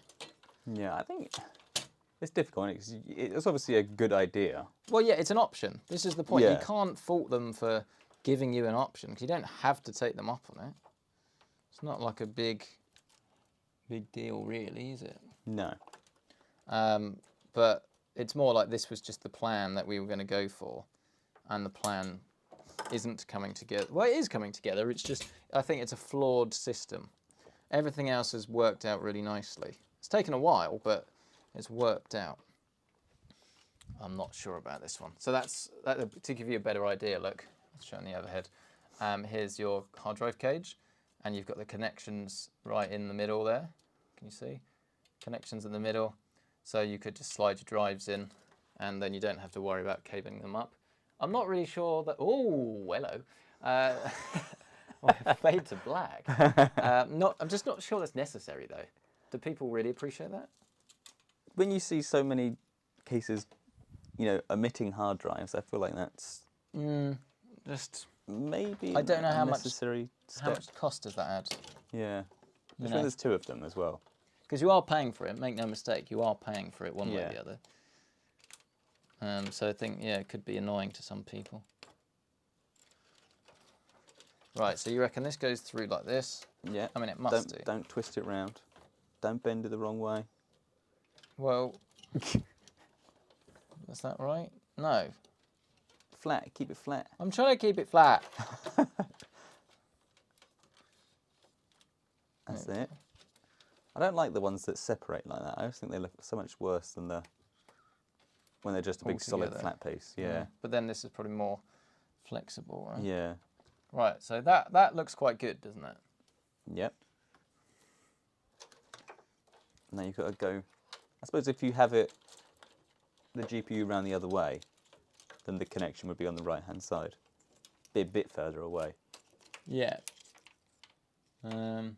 Yeah, I think it's difficult because it's obviously a good idea. Well, yeah, it's an option. This is the point. Yeah. You can't fault them for giving you an option because you don't have to take them up on it. It's not like a big deal, really, is it? No. But it's more like this was just the plan that we were going to go for, and the plan isn't coming together. Well, it is coming together. It's just, I think it's a flawed system. Everything else has worked out really nicely. It's taken a while, but it's worked out. I'm not sure about this one. So that's to give you a better idea. Look, let's show on the overhead. Here's your hard drive cage, and you've got the connections right in the middle there. Can you see? Connections in the middle. So you could just slide your drives in, and then you don't have to worry about cabling them up. I'm not really sure that. Oh, hello. Fade to black. I'm just not sure that's necessary though. Do people really appreciate that? When you see so many cases, you know, omitting hard drives, I feel like that's Just maybe I don't know how much cost does that add? Yeah, just when there's two of them as well. Because you are paying for it. Make no mistake, you are paying for it one way or the other. So I think it could be annoying to some people. Right, so you reckon this goes through like this? Yeah. I mean, it must do. Don't twist it round. Don't bend it the wrong way. Well, is that right? No. Flat. Keep it flat. I'm trying to keep it flat. That's it. I don't like the ones that separate like that. I always think they look so much worse than when they're just a big solid flat piece. Yeah. But then this is probably more flexible, right? Yeah. Right, so that looks quite good, doesn't it? Yep. Now you've got to go. I suppose if you have the GPU round the other way, then the connection would be on the right-hand side. Be a bit further away. Yeah. You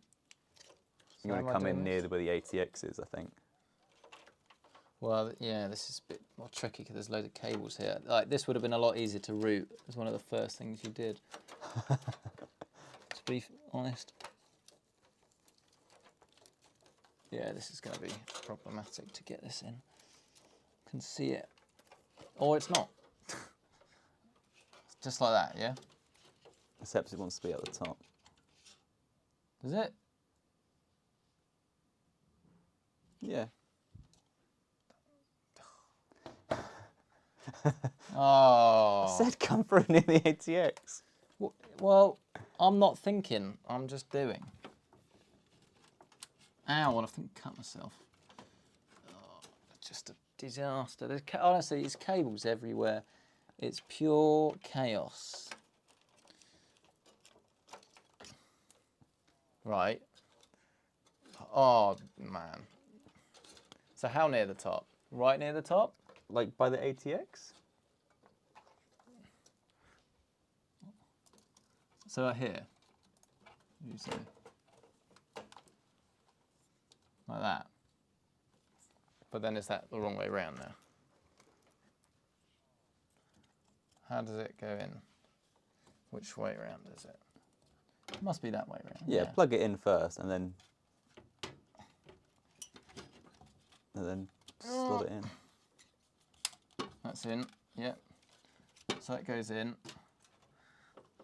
want to come in near where the ATX is, I think. Well, yeah, this is a bit more tricky because there's loads of cables here. Like, this would have been a lot easier to route. It was one of the first things you did. To be honest. Yeah, this is going to be problematic to get this in. I can see it. Or it's not. It's just like that, yeah? Except it wants to be at the top. Does it? Yeah. Oh. I said come through near the ATX. Well, I'm not thinking, I'm just doing. Ow, I think I cut myself. Oh, it's just a disaster. Honestly, there's cables everywhere. It's pure chaos. Right. Oh, man. So how near the top? Right near the top? Like by the ATX? So here. You say. Like that. But then is that the wrong way around now? How does it go in? Which way around is it? It must be that way around. Yeah, plug it in first and then slot it in. That's in, yep. So that goes in.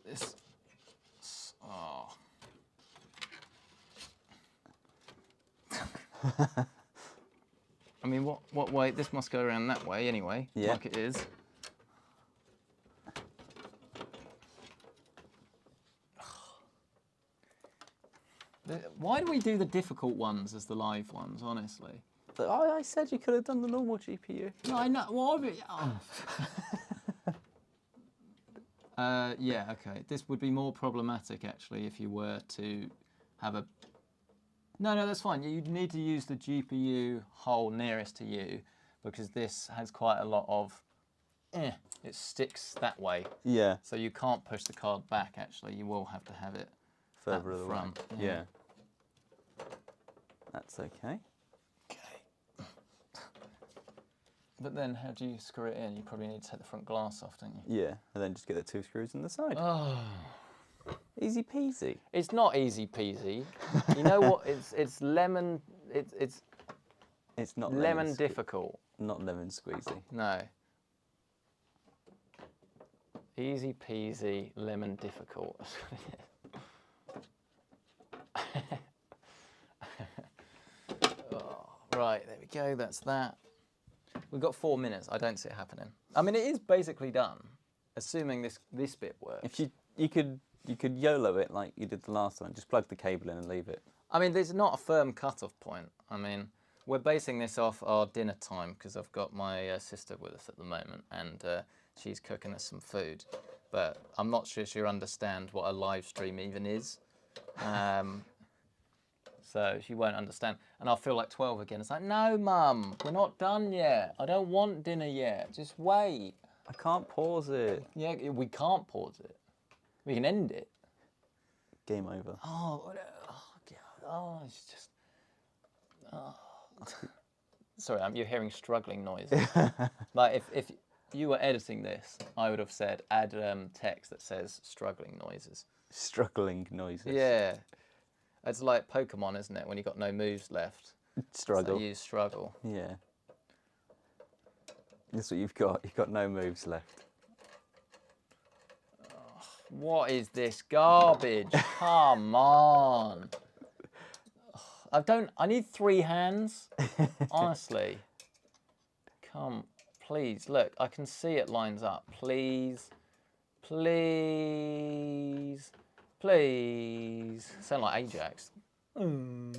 This, oh. I mean, what way? This must go around that way anyway, like it is. Why do we do the difficult ones as the live ones, honestly? I said you could have done the normal GPU. No, I know. Well, yeah, okay. This would be more problematic, actually, if you were to have a... No, that's fine. You need to use the GPU hole nearest to you, because this has quite a lot of... it sticks that way. Yeah. So you can't push the card back, actually. You will have to have it further at the front. Yeah. That's okay. But then how do you screw it in? You probably need to take the front glass off, don't you? Yeah, and then just get the two screws in the side. Oh. Easy peasy. It's not easy peasy. You know what? It's lemon. It's not lemon difficult. Not lemon squeezy. No. Easy peasy, lemon difficult. Oh, Right, there we go, that's that. We've got 4 minutes, I don't see it happening. I mean, it is basically done, assuming this bit works. If you could YOLO it like you did the last time, just plug the cable in and leave it. I mean, there's not a firm cut-off point. I mean, we're basing this off our dinner time because I've got my sister with us at the moment and she's cooking us some food. But I'm not sure she'll understand what a live stream even is. So she won't understand. And I'll feel like 12 again. It's like, no, Mum, we're not done yet. I don't want dinner yet. Just wait. I can't pause it. Yeah, we can't pause it. We can end it. Game over. Oh, God. Oh, it's just... Oh. Sorry, you're hearing struggling noises. Like, if you were editing this, I would have said, add text that says struggling noises. Struggling noises. Yeah. It's like Pokemon, isn't it? When you've got no moves left. Struggle. So you struggle. Yeah. That's what you've got. You've got no moves left. Oh, what is this garbage? Come on. I need 3 hands. Honestly. Come, please. Look, I can see it lines up. Please. Please. Please. Sound like Ajax. Dog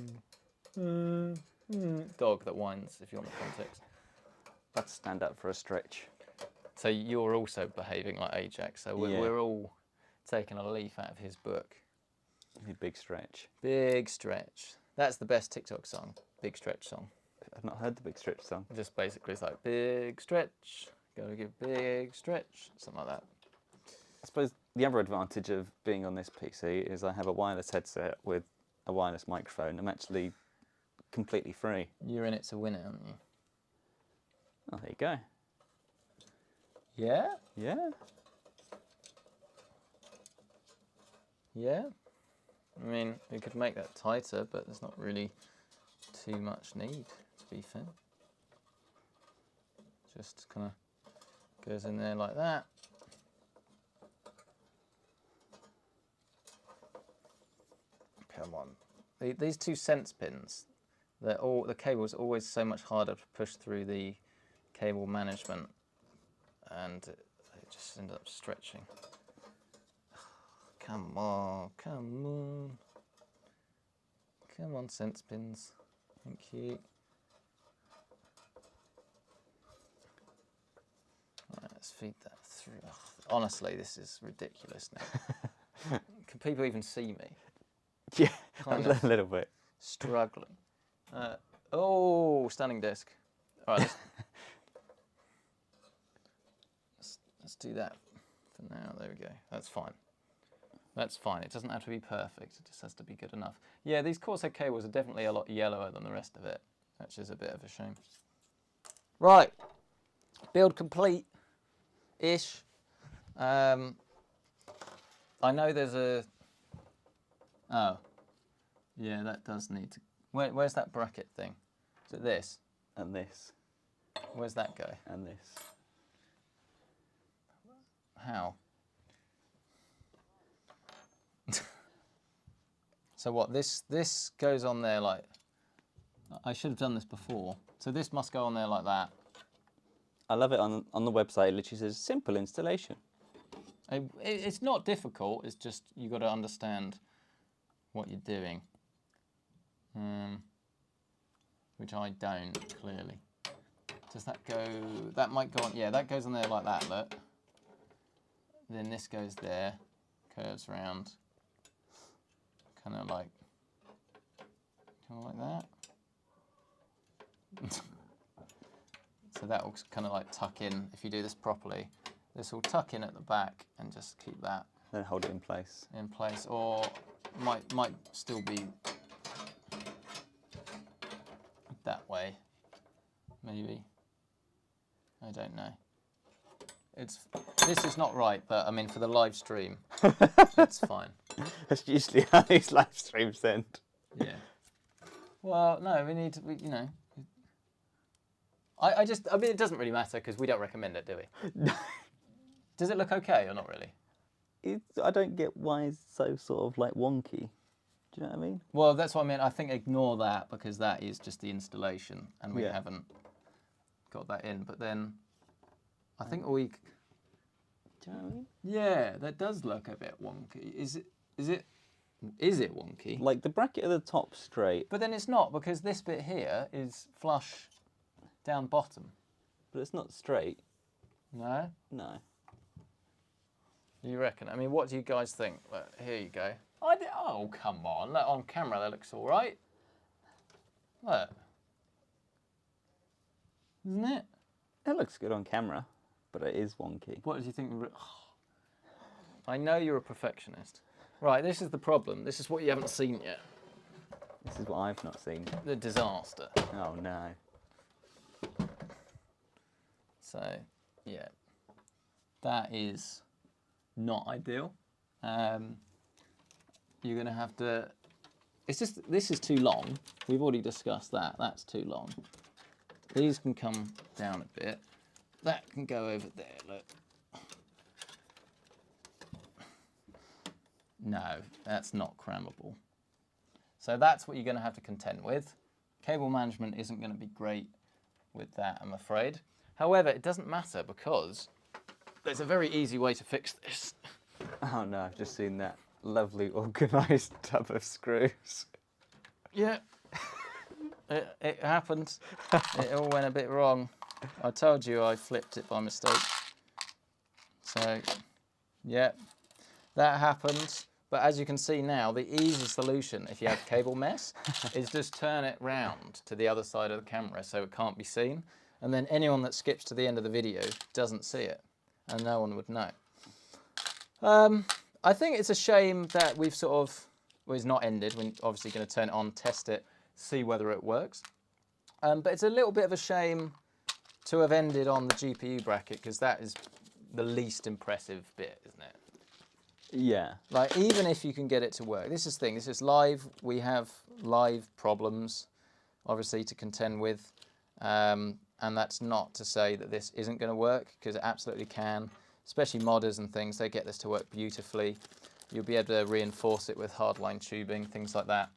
that whines, if you want the context. Let's stand up for a stretch. So you're also behaving like Ajax. So we're all taking a leaf out of his book. Big stretch. Big stretch. That's the best TikTok song. Big stretch song. I've not heard the big stretch song. Just basically it's like big stretch. Gotta give big stretch. Something like that. I suppose the other advantage of being on this PC is I have a wireless headset with a wireless microphone. I'm actually completely free. You're in it to win it, aren't you? Oh, there you go. Yeah? Yeah. Yeah? I mean, we could make that tighter, but there's not really too much need, to be fair. Just kind of goes in there like that. Come on. These 2 sense pins, the cable's always so much harder to push through the cable management, and it just ends up stretching. Come on, come on. Come on, sense pins. Thank you. Right, let's feed that through. Ugh, honestly, this is ridiculous now. Can people even see me? Yeah, Kind a of little bit. struggling. Oh, standing desk. All right, let's do that for now. There we go. That's fine. That's fine. It doesn't have to be perfect. It just has to be good enough. Yeah, these Corsair cables are definitely a lot yellower than the rest of it, which is a bit of a shame. Right. Build complete-ish. I know there's a... Oh. Yeah, that does need to... Where's that bracket thing? Is it this? And this. Where's that go? And this. How? So what, this goes on there like... I should have done this before. So this must go on there like that. I love it on the website. It literally says simple installation. It's not difficult, it's just you got to understand what you're doing. Which I don't, clearly. Does that go... That might go on... Yeah, that goes on there like that, look. Then this goes there, curves round. Kind of like that. So that will kind of like tuck in. If you do this properly, this will tuck in at the back and just keep that. Then hold it in place. In place, or might still be that way. Maybe. I don't know. This is not right, but I mean for the live stream, it's fine. That's usually how these live streams end. Yeah. Well, no, we need to, you know. I mean, it doesn't really matter because we don't recommend it, do we? Does it look okay or not really? I don't get why it's so sort of like wonky. Do you know what I mean? Well, that's what I mean. I think ignore that because that is just the installation and we haven't got that in. But then I think we... Do you know what I mean? Yeah, that does look a bit wonky. Is it wonky? Like the bracket at the top straight. But then it's not because this bit here is flush down bottom. But it's not straight. No? No. You reckon? I mean, what do you guys think? Look, here you go. Oh, come on. Look, on camera, that looks all right. Look. Isn't it? It looks good on camera, but it is wonky. What do you think? I know you're a perfectionist. Right, this is the problem. This is what you haven't seen yet. This is what I've not seen. The disaster. Oh, no. So, yeah. That is not ideal. You're going to have to... It's just, this is too long. We've already discussed that. That's too long. These can come down a bit. That can go over there, look. No, that's not crammable. So that's what you're going to have to contend with. Cable management isn't going to be great with that, I'm afraid. However, it doesn't matter because there's a very easy way to fix this. Oh no, I've just seen that lovely organised tub of screws. Yeah, it happened. It all went a bit wrong. I told you I flipped it by mistake. So, yeah, that happened. But as you can see now, the easy solution if you have cable mess is just turn it round to the other side of the camera so it can't be seen. And then anyone that skips to the end of the video doesn't see it and no one would know. I think it's a shame that we've sort of, well, it's not ended. We're obviously going to turn it on, test it, see whether it works. But it's a little bit of a shame to have ended on the GPU bracket because that is the least impressive bit, isn't it? Yeah. Like, even if you can get it to work, this is the thing, this is live. We have live problems, obviously, to contend with. And that's not to say that this isn't going to work, because it absolutely can. Especially modders and things, they get this to work beautifully. You'll be able to reinforce it with hardline tubing, things like that.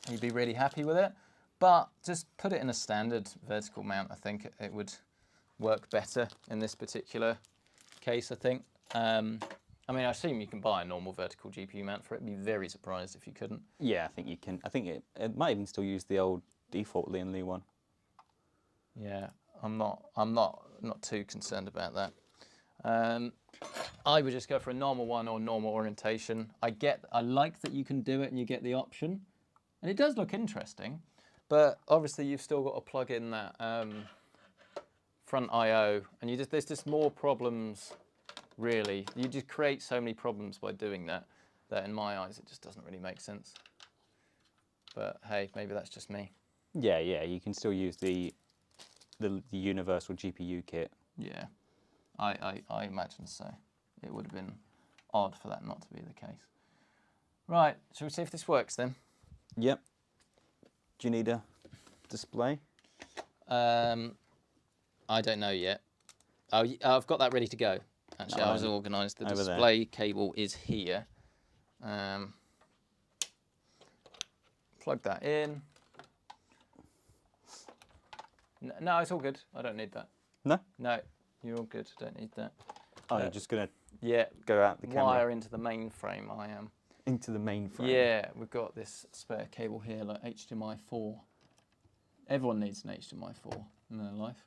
You'd be really happy with it. But just put it in a standard vertical mount, I think it would work better in this particular case, I think. I mean, I assume you can buy a normal vertical GPU mount for it. I'd be very surprised if you couldn't. Yeah, I think you can. I think it might even still use the old default Lian one. Yeah, I'm not too concerned about that. I would just go for a normal one or normal orientation. I like that you can do it and you get the option. And it does look interesting, but obviously you've still got to plug in that front I/O, and there's just more problems, really. You just create so many problems by doing that in my eyes it just doesn't really make sense. But hey, maybe that's just me. Yeah, you can still use the universal GPU kit. Yeah, I imagine so. It would have been odd for that not to be the case. Right, shall we see if this works then? Yep. Do you need a display? I don't know yet. Oh, I've got that ready to go. Actually, I was organised. The display cable is here. Plug that in. No, it's all good. I don't need that. No? No, you're all good. Don't need that. Oh, you're just going to yeah, go out the camera? Wire into the mainframe, I am. Into the mainframe? Yeah, we've got this spare cable here, like HDMI 4. Everyone needs an HDMI 4 in their life.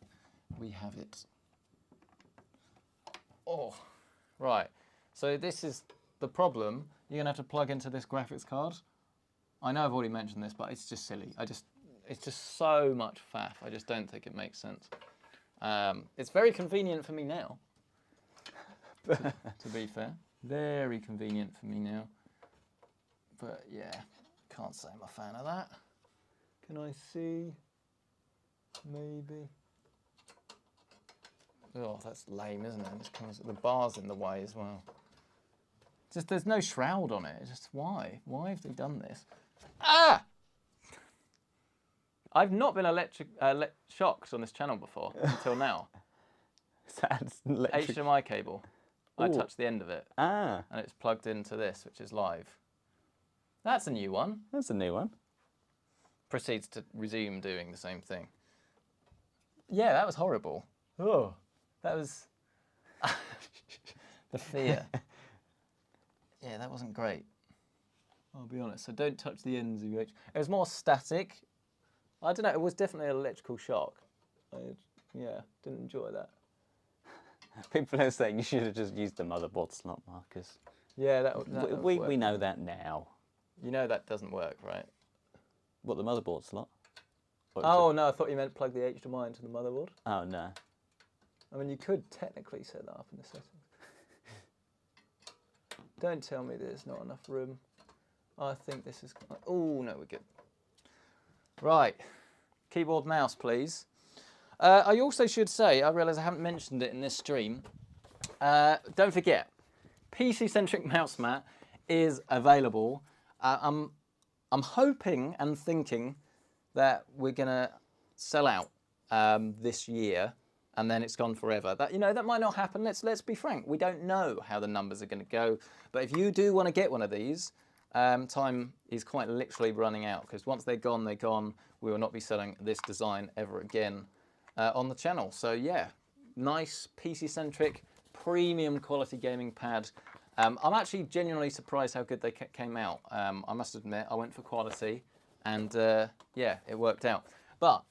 We have it. Oh, right. So this is the problem. You're going to have to plug into this graphics card. I know I've already mentioned this, but it's just silly. It's just so much faff. I just don't think it makes sense. It's very convenient for me now, to be fair. Very convenient for me now. But yeah, can't say I'm a fan of that. Can I see? Maybe. Oh, that's lame, isn't it? It comes with the bars in the way as well. Just there's no shroud on it. It's just why? Why have they done this? Ah! I've not been shocked on this channel before until now. That's electric. HDMI cable. Ooh. I touched the end of it. Ah. And it's plugged into this, which is live. That's a new one. That's a new one. Proceeds to resume doing the same thing. Yeah, that was horrible. Oh, that was the fear. Yeah, that wasn't great. I'll be honest. So don't touch the ends of your. It was more static. I don't know. It was definitely an electrical shock. Yeah, didn't enjoy that. People are saying you should have just used the motherboard slot markers. Yeah, we know that now. You know that doesn't work, right? What, the motherboard slot? Oh no, I thought you meant plug the HDMI into the motherboard. Oh no. I mean, you could technically set that up in the settings. Don't tell me there's not enough room. I think this is. Oh no, we're good. Right, keyboard, mouse, please. I also should say, I realise I haven't mentioned it in this stream. Don't forget, PC-centric mouse mat is available. I'm hoping and thinking that we're gonna sell out this year, and then it's gone forever. That, you know, that might not happen. Let's be frank. We don't know how the numbers are going to go. But if you do want to get one of these, time is quite literally running out, because once they're gone, they're gone. We will not be selling this design ever again on the channel. So yeah, nice PC-centric, premium quality gaming pad. I'm actually genuinely surprised how good they came out. I must admit, I went for quality, and yeah, it worked out. But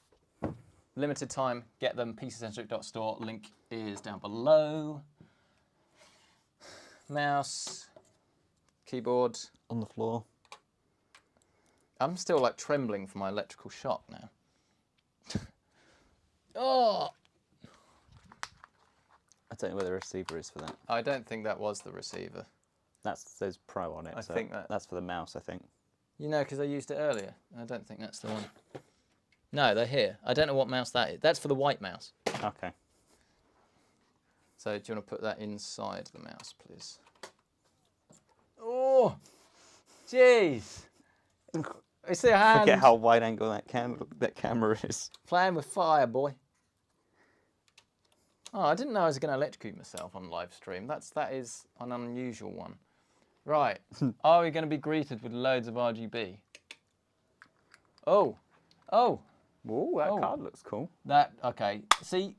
limited time, get them, pccentric.store, link is down below. Mouse, keyboard. On the floor. I'm still like trembling from my electrical shock now. Oh! I don't know where the receiver is for that. I don't think that was the receiver. There's Pro on it. I think that's for the mouse, I think. You know, because I used it earlier. I don't think that's the one. No, they're here. I don't know what mouse that is. That's for the white mouse. Okay. So do you want to put that inside the mouse, please? Oh! Jeez! I see a hand. Forget how wide angle that camera is. Playing with fire, boy. Oh, I didn't know I was going to electrocute myself on live stream. That is an unusual one. Right. Are we going to be greeted with loads of RGB? Oh. Oh. Ooh, that card looks cool. Okay. See,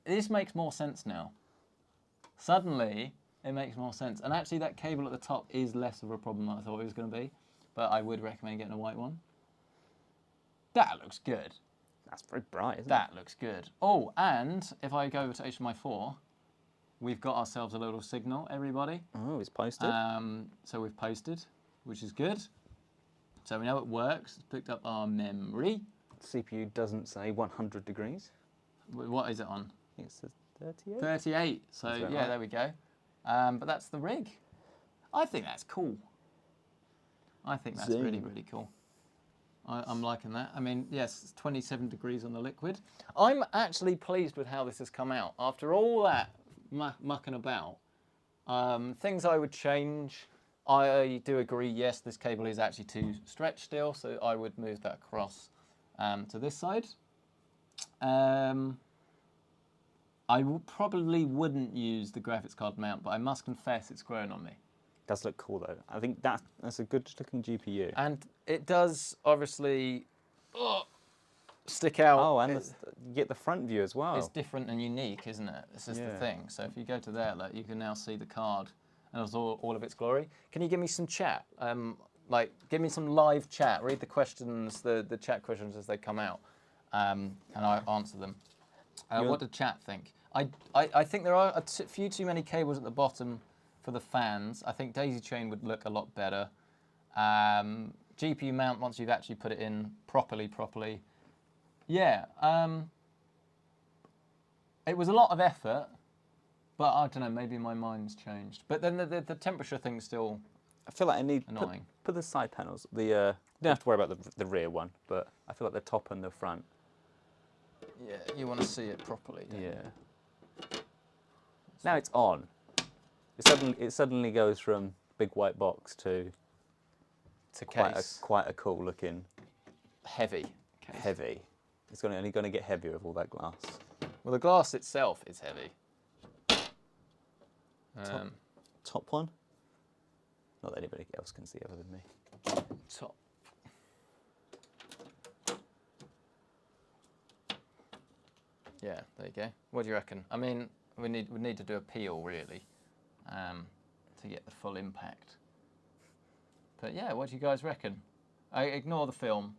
this makes more sense now. Suddenly, it makes more sense. And actually, that cable at the top is less of a problem than I thought it was going to be. But I would recommend getting a white one. That looks good. That's very bright, isn't it? That looks good. Oh, and if I go to HDMI 4, we've got ourselves a little signal, everybody. Oh, it's posted. So we've posted, which is good. So we know it works. It's picked up our memory. CPU doesn't say 100 degrees. What is it on? I think it says 38. 38. So yeah, right. There we go. But that's the rig. I think that's cool. I think that's really, really cool. I'm liking that. I mean, yes, it's 27 degrees on the liquid. I'm actually pleased with how this has come out. After all that mucking about, things I would change, I do agree, yes, this cable is actually too stretched still, so I would move that across to this side. I probably wouldn't use the graphics card mount, but I must confess it's grown on me. Does look cool though. I think that's a good looking GPU. And it does obviously stick out. Oh, and you get the front view as well. It's different and unique, isn't it? This is the thing. So if you go to there, like, you can now see the card and it's all of its glory. Can you give me some chat? Like, give me some live chat. Read the questions, the chat questions as they come out, and I answer them. What did chat think? I think there are a few too many cables at the bottom for the fans. I think daisy chain would look a lot better. GPU mount, once you've actually put it in properly. Yeah, it was a lot of effort, but I don't know, maybe my mind's changed. But then the temperature thing's still I feel like I need annoying. Put the side panels. You don't have to worry about the rear one, but I feel like the top and the front. Yeah, you want to see it properly, don't you? Now it's on. It suddenly goes from big white box to quite a cool looking heavy case. Heavy. It's only going to get heavier with all that glass. Well, the glass itself is heavy. Top one. Not that anybody else can see other than me. top. Yeah, there you go. What do you reckon? I mean, we need to do a peel really, to get the full impact. But yeah, what do you guys reckon? I ignore the film.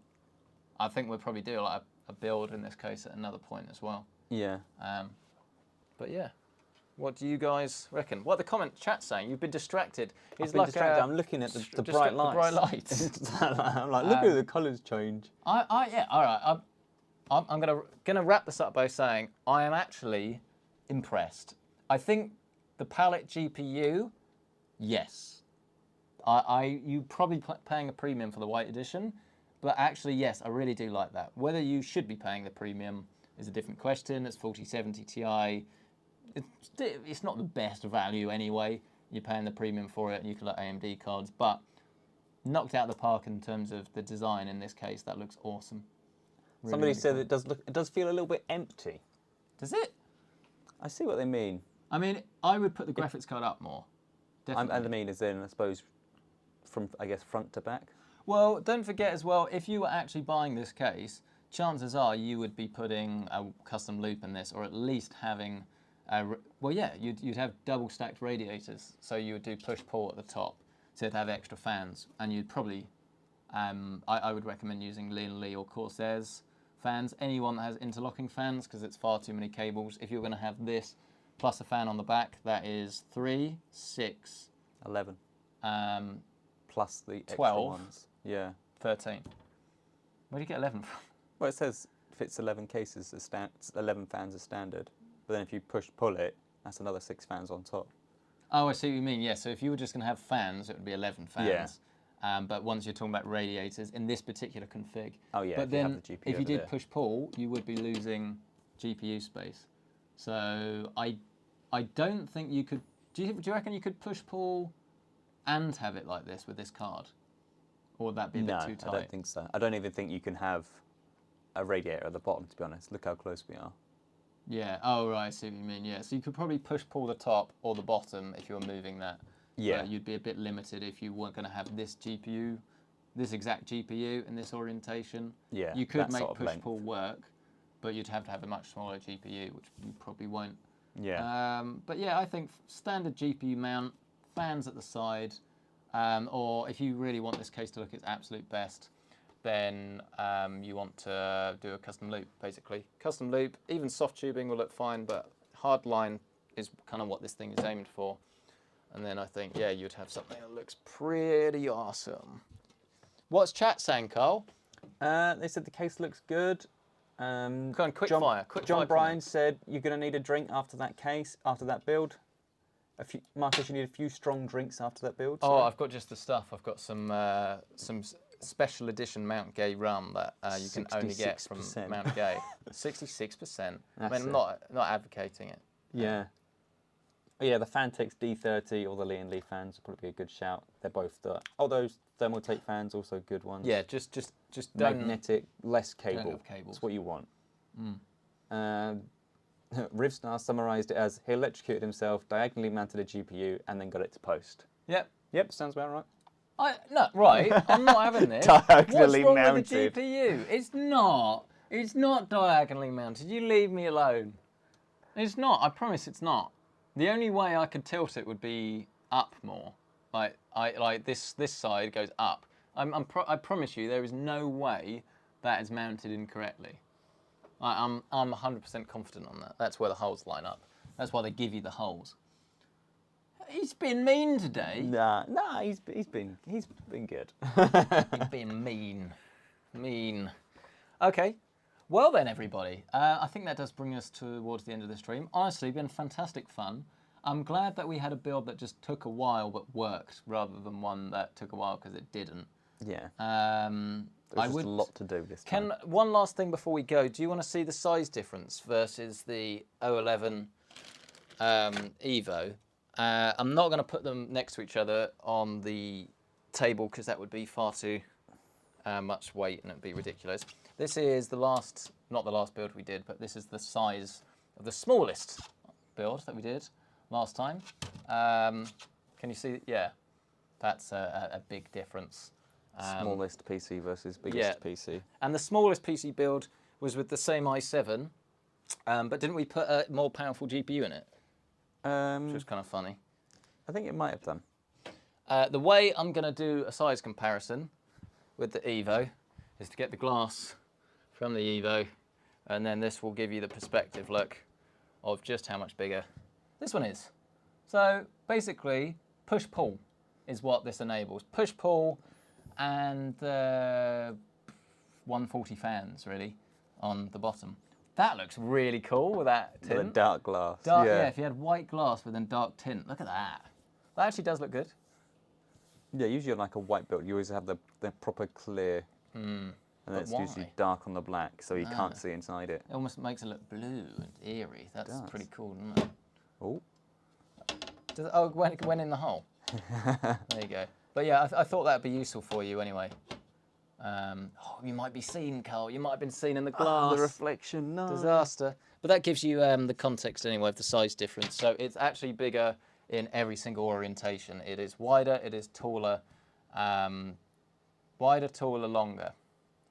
I think we'll probably do like a build in this case at another point as well. Yeah. But yeah, what do you guys reckon? What the comment chat saying? You've been distracted. I've been distracted. I'm looking at the bright lights. The bright lights. I'm like, look at the colours change. Yeah, all right. I'm gonna wrap this up by saying I am actually impressed. I think the Palette GPU, yes. You probably paying a premium for the white edition, but actually yes, I really do like that. Whether you should be paying the premium is a different question. It's 4070 Ti. It's not the best value anyway. You're paying the premium for it, and you can like AMD cards, but knocked out the park in terms of the design in this case. That looks awesome. Really, Somebody really said cool. it does feel a little bit empty. Does it? I see what they mean. I mean, I would put the graphics card up more. Definitely. I mean, as in, I suppose, from I guess front to back. Well, don't forget as well, if you were actually buying this case, chances are you would be putting a custom loop in this, or at least having, well, yeah, you'd have double stacked radiators. So you would do push-pull at the top, so you'd have extra fans, and you'd probably, I would recommend using Lian or Corsair's fans. Anyone that has interlocking fans, because it's far too many cables. If you're going to have this plus a fan on the back, that is 3, 6, 11. Plus the 12, extra ones. Yeah. 13. Where do you get 11 from? Well, it says fits 11 cases, 11 fans as standard. But then if you pull it, that's another 6 fans on top. Oh, I see what you mean. Yeah, so if you were just going to have fans, it would be 11 fans. Yeah. But once you're talking about radiators in this particular config. Oh yeah. But then if you did push-pull, you would be losing GPU space. So I don't think you could. Do you reckon you could push-pull and have it like this with this card? Or would that be a bit too tight? No, I don't think so. I don't even think you can have a radiator at the bottom, to be honest. Look how close we are. Yeah, oh right, I see what you mean, yeah. So you could probably push-pull the top or the bottom if you were moving that. Yeah. You'd be a bit limited if you weren't going to have this GPU, this exact GPU in this orientation. Yeah. You could make push-pull work, but you'd have to have a much smaller GPU, which you probably won't. Yeah. But yeah, I think standard GPU mount, fans at the side, or if you really want this case to look its absolute best, then you want to do a custom loop, basically. Custom loop, even soft tubing will look fine, but hard line is kind of what this thing is aimed for. And then I think, yeah, you'd have something that looks pretty awesome. What's chat saying, Carl? They said the case looks good. Go on, quick fire. John Bryan said you're going to need a drink after that case, after that build. Marcus, you need a few strong drinks after that build. Oh, I've got just the stuff. I've got some special edition Mount Gay rum that you can only get from Mount Gay. 66%. I mean, I'm not advocating it. Yeah. Yeah, the Phanteks D30 or the Lian fans would probably be a good shout. They're both those thermal tape fans also good ones. Yeah, just magnetic, less cable. That's what you want. Rivstar summarised it as he electrocuted himself, diagonally mounted a GPU, and then got it to post. Yep, sounds about right. Right, I'm not having this. Diagonally What's wrong mounted. with the GPU? It's not diagonally mounted. You leave me alone. It's not. I promise it's not. The only way I could tilt it would be up more. Like this side goes up. I promise you, there is no way that is mounted incorrectly. I'm 100% confident on that. That's where the holes line up. That's why they give you the holes. He's been mean today. Nah, he's been good. He's been mean. Okay. Well then, everybody, I think that does bring us towards the end of the stream. Honestly, been fantastic fun. I'm glad that we had a build that just took a while but worked, rather than one that took a while because it didn't. Yeah. There's just a lot to do this time. One last thing before we go. Do you want to see the size difference versus the O11 Evo? I'm not going to put them next to each other on the table because that would be far too much weight and it would be ridiculous. This is not the last build we did, but this is the size of the smallest build that we did last time. Can you see? Yeah, that's a big difference. Smallest PC versus biggest PC. And the smallest PC build was with the same i7, but didn't we put a more powerful GPU in it? Which was kind of funny. I think it might have done. The way I'm going to do a size comparison with the Evo is to get the glass from the Evo, and then this will give you the perspective look of just how much bigger this one is. So basically, push-pull is what this enables. Push-pull and 140 fans, really, on the bottom. That looks really cool with that tint. With a dark glass. Yeah, if you had white glass with then dark tint, look at that. That actually does look good. Yeah, usually on like a white build, you always have the proper clear, and then it's usually dark on the black, so you can't see inside it. It almost makes it look blue and eerie. That's pretty cool, doesn't it? Oh. It went in the hole. There you go. But yeah, I thought that'd be useful for you anyway. You might be seen, Carl. You might have been seen in the glass. The reflection, no. Disaster. But that gives you the context anyway of the size difference. So it's actually bigger in every single orientation. It is wider, it is taller, wider, taller, longer,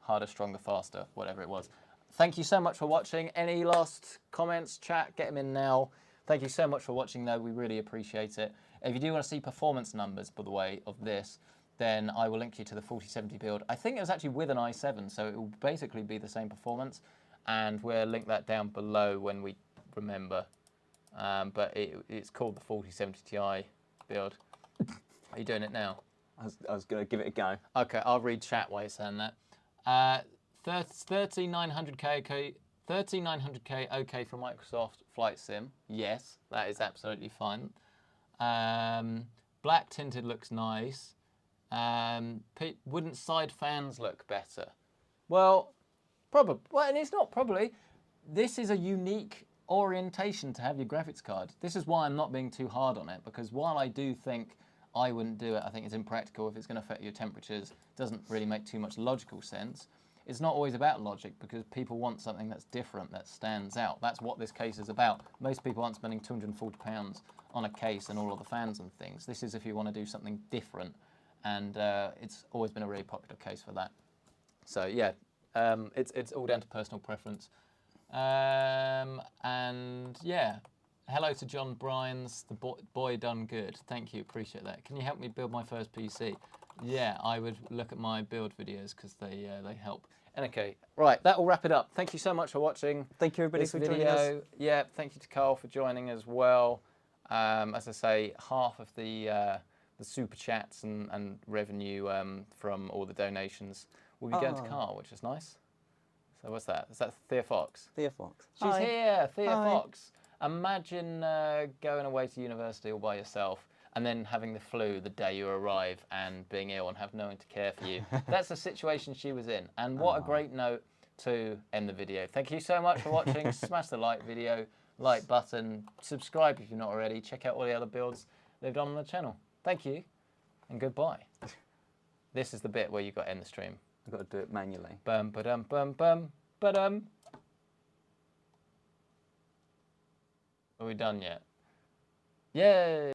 harder, stronger, faster, whatever it was. Thank you so much for watching. Any last comments, chat, get them in now. Thank you so much for watching though, we really appreciate it. If you do want to see performance numbers, by the way, of this, then I will link you to the 4070 build. I think it was actually with an i7, so it will basically be the same performance, and we'll link that down below when we remember. But it's called the 4070 Ti build. Are you doing it now? I was going to give it a go. Okay, I'll read chat while you're saying that. 3900K okay for Microsoft Flight Sim. Yes, that is absolutely fine. Black tinted looks nice. Wouldn't side fans look better? Well, probably. Well, and it's not probably. This is a unique orientation to have your graphics card. This is why I'm not being too hard on it, because while I do think I wouldn't do it, I think it's impractical if it's going to affect your temperatures. It doesn't really make too much logical sense. It's not always about logic, because people want something that's different, that stands out. That's what this case is about. Most people aren't spending £240 on a case and all of the fans and things. This is if you want to do something different, and it's always been a really popular case for that. So yeah, it's all down to personal preference. And yeah, hello to John Bryans, the boy done good. Thank you, appreciate that. Can you help me build my first PC? Yeah, I would look at my build videos because they help. And okay, right, that will wrap it up. Thank you so much for watching. Thank you everybody for joining us. Yeah, thank you to Carl for joining as well. As I say, half of the super chats and revenue from all the donations will be going to Carl, which is nice. So what's that? Is that Thea Fox? Thea Fox. She's here, Thea Fox. Imagine going away to university all by yourself and then having the flu the day you arrive and being ill and have no one to care for you. That's the situation she was in. And what a great note to end the video. Thank you so much for watching. Smash the like button. Subscribe if you're not already. Check out all the other builds they've done on the channel. Thank you and goodbye. This is the bit where you've got to end the stream. I've got to do it manually. Bum, ba-dum, bum, bum, ba-dum. Are we done yet? Yay!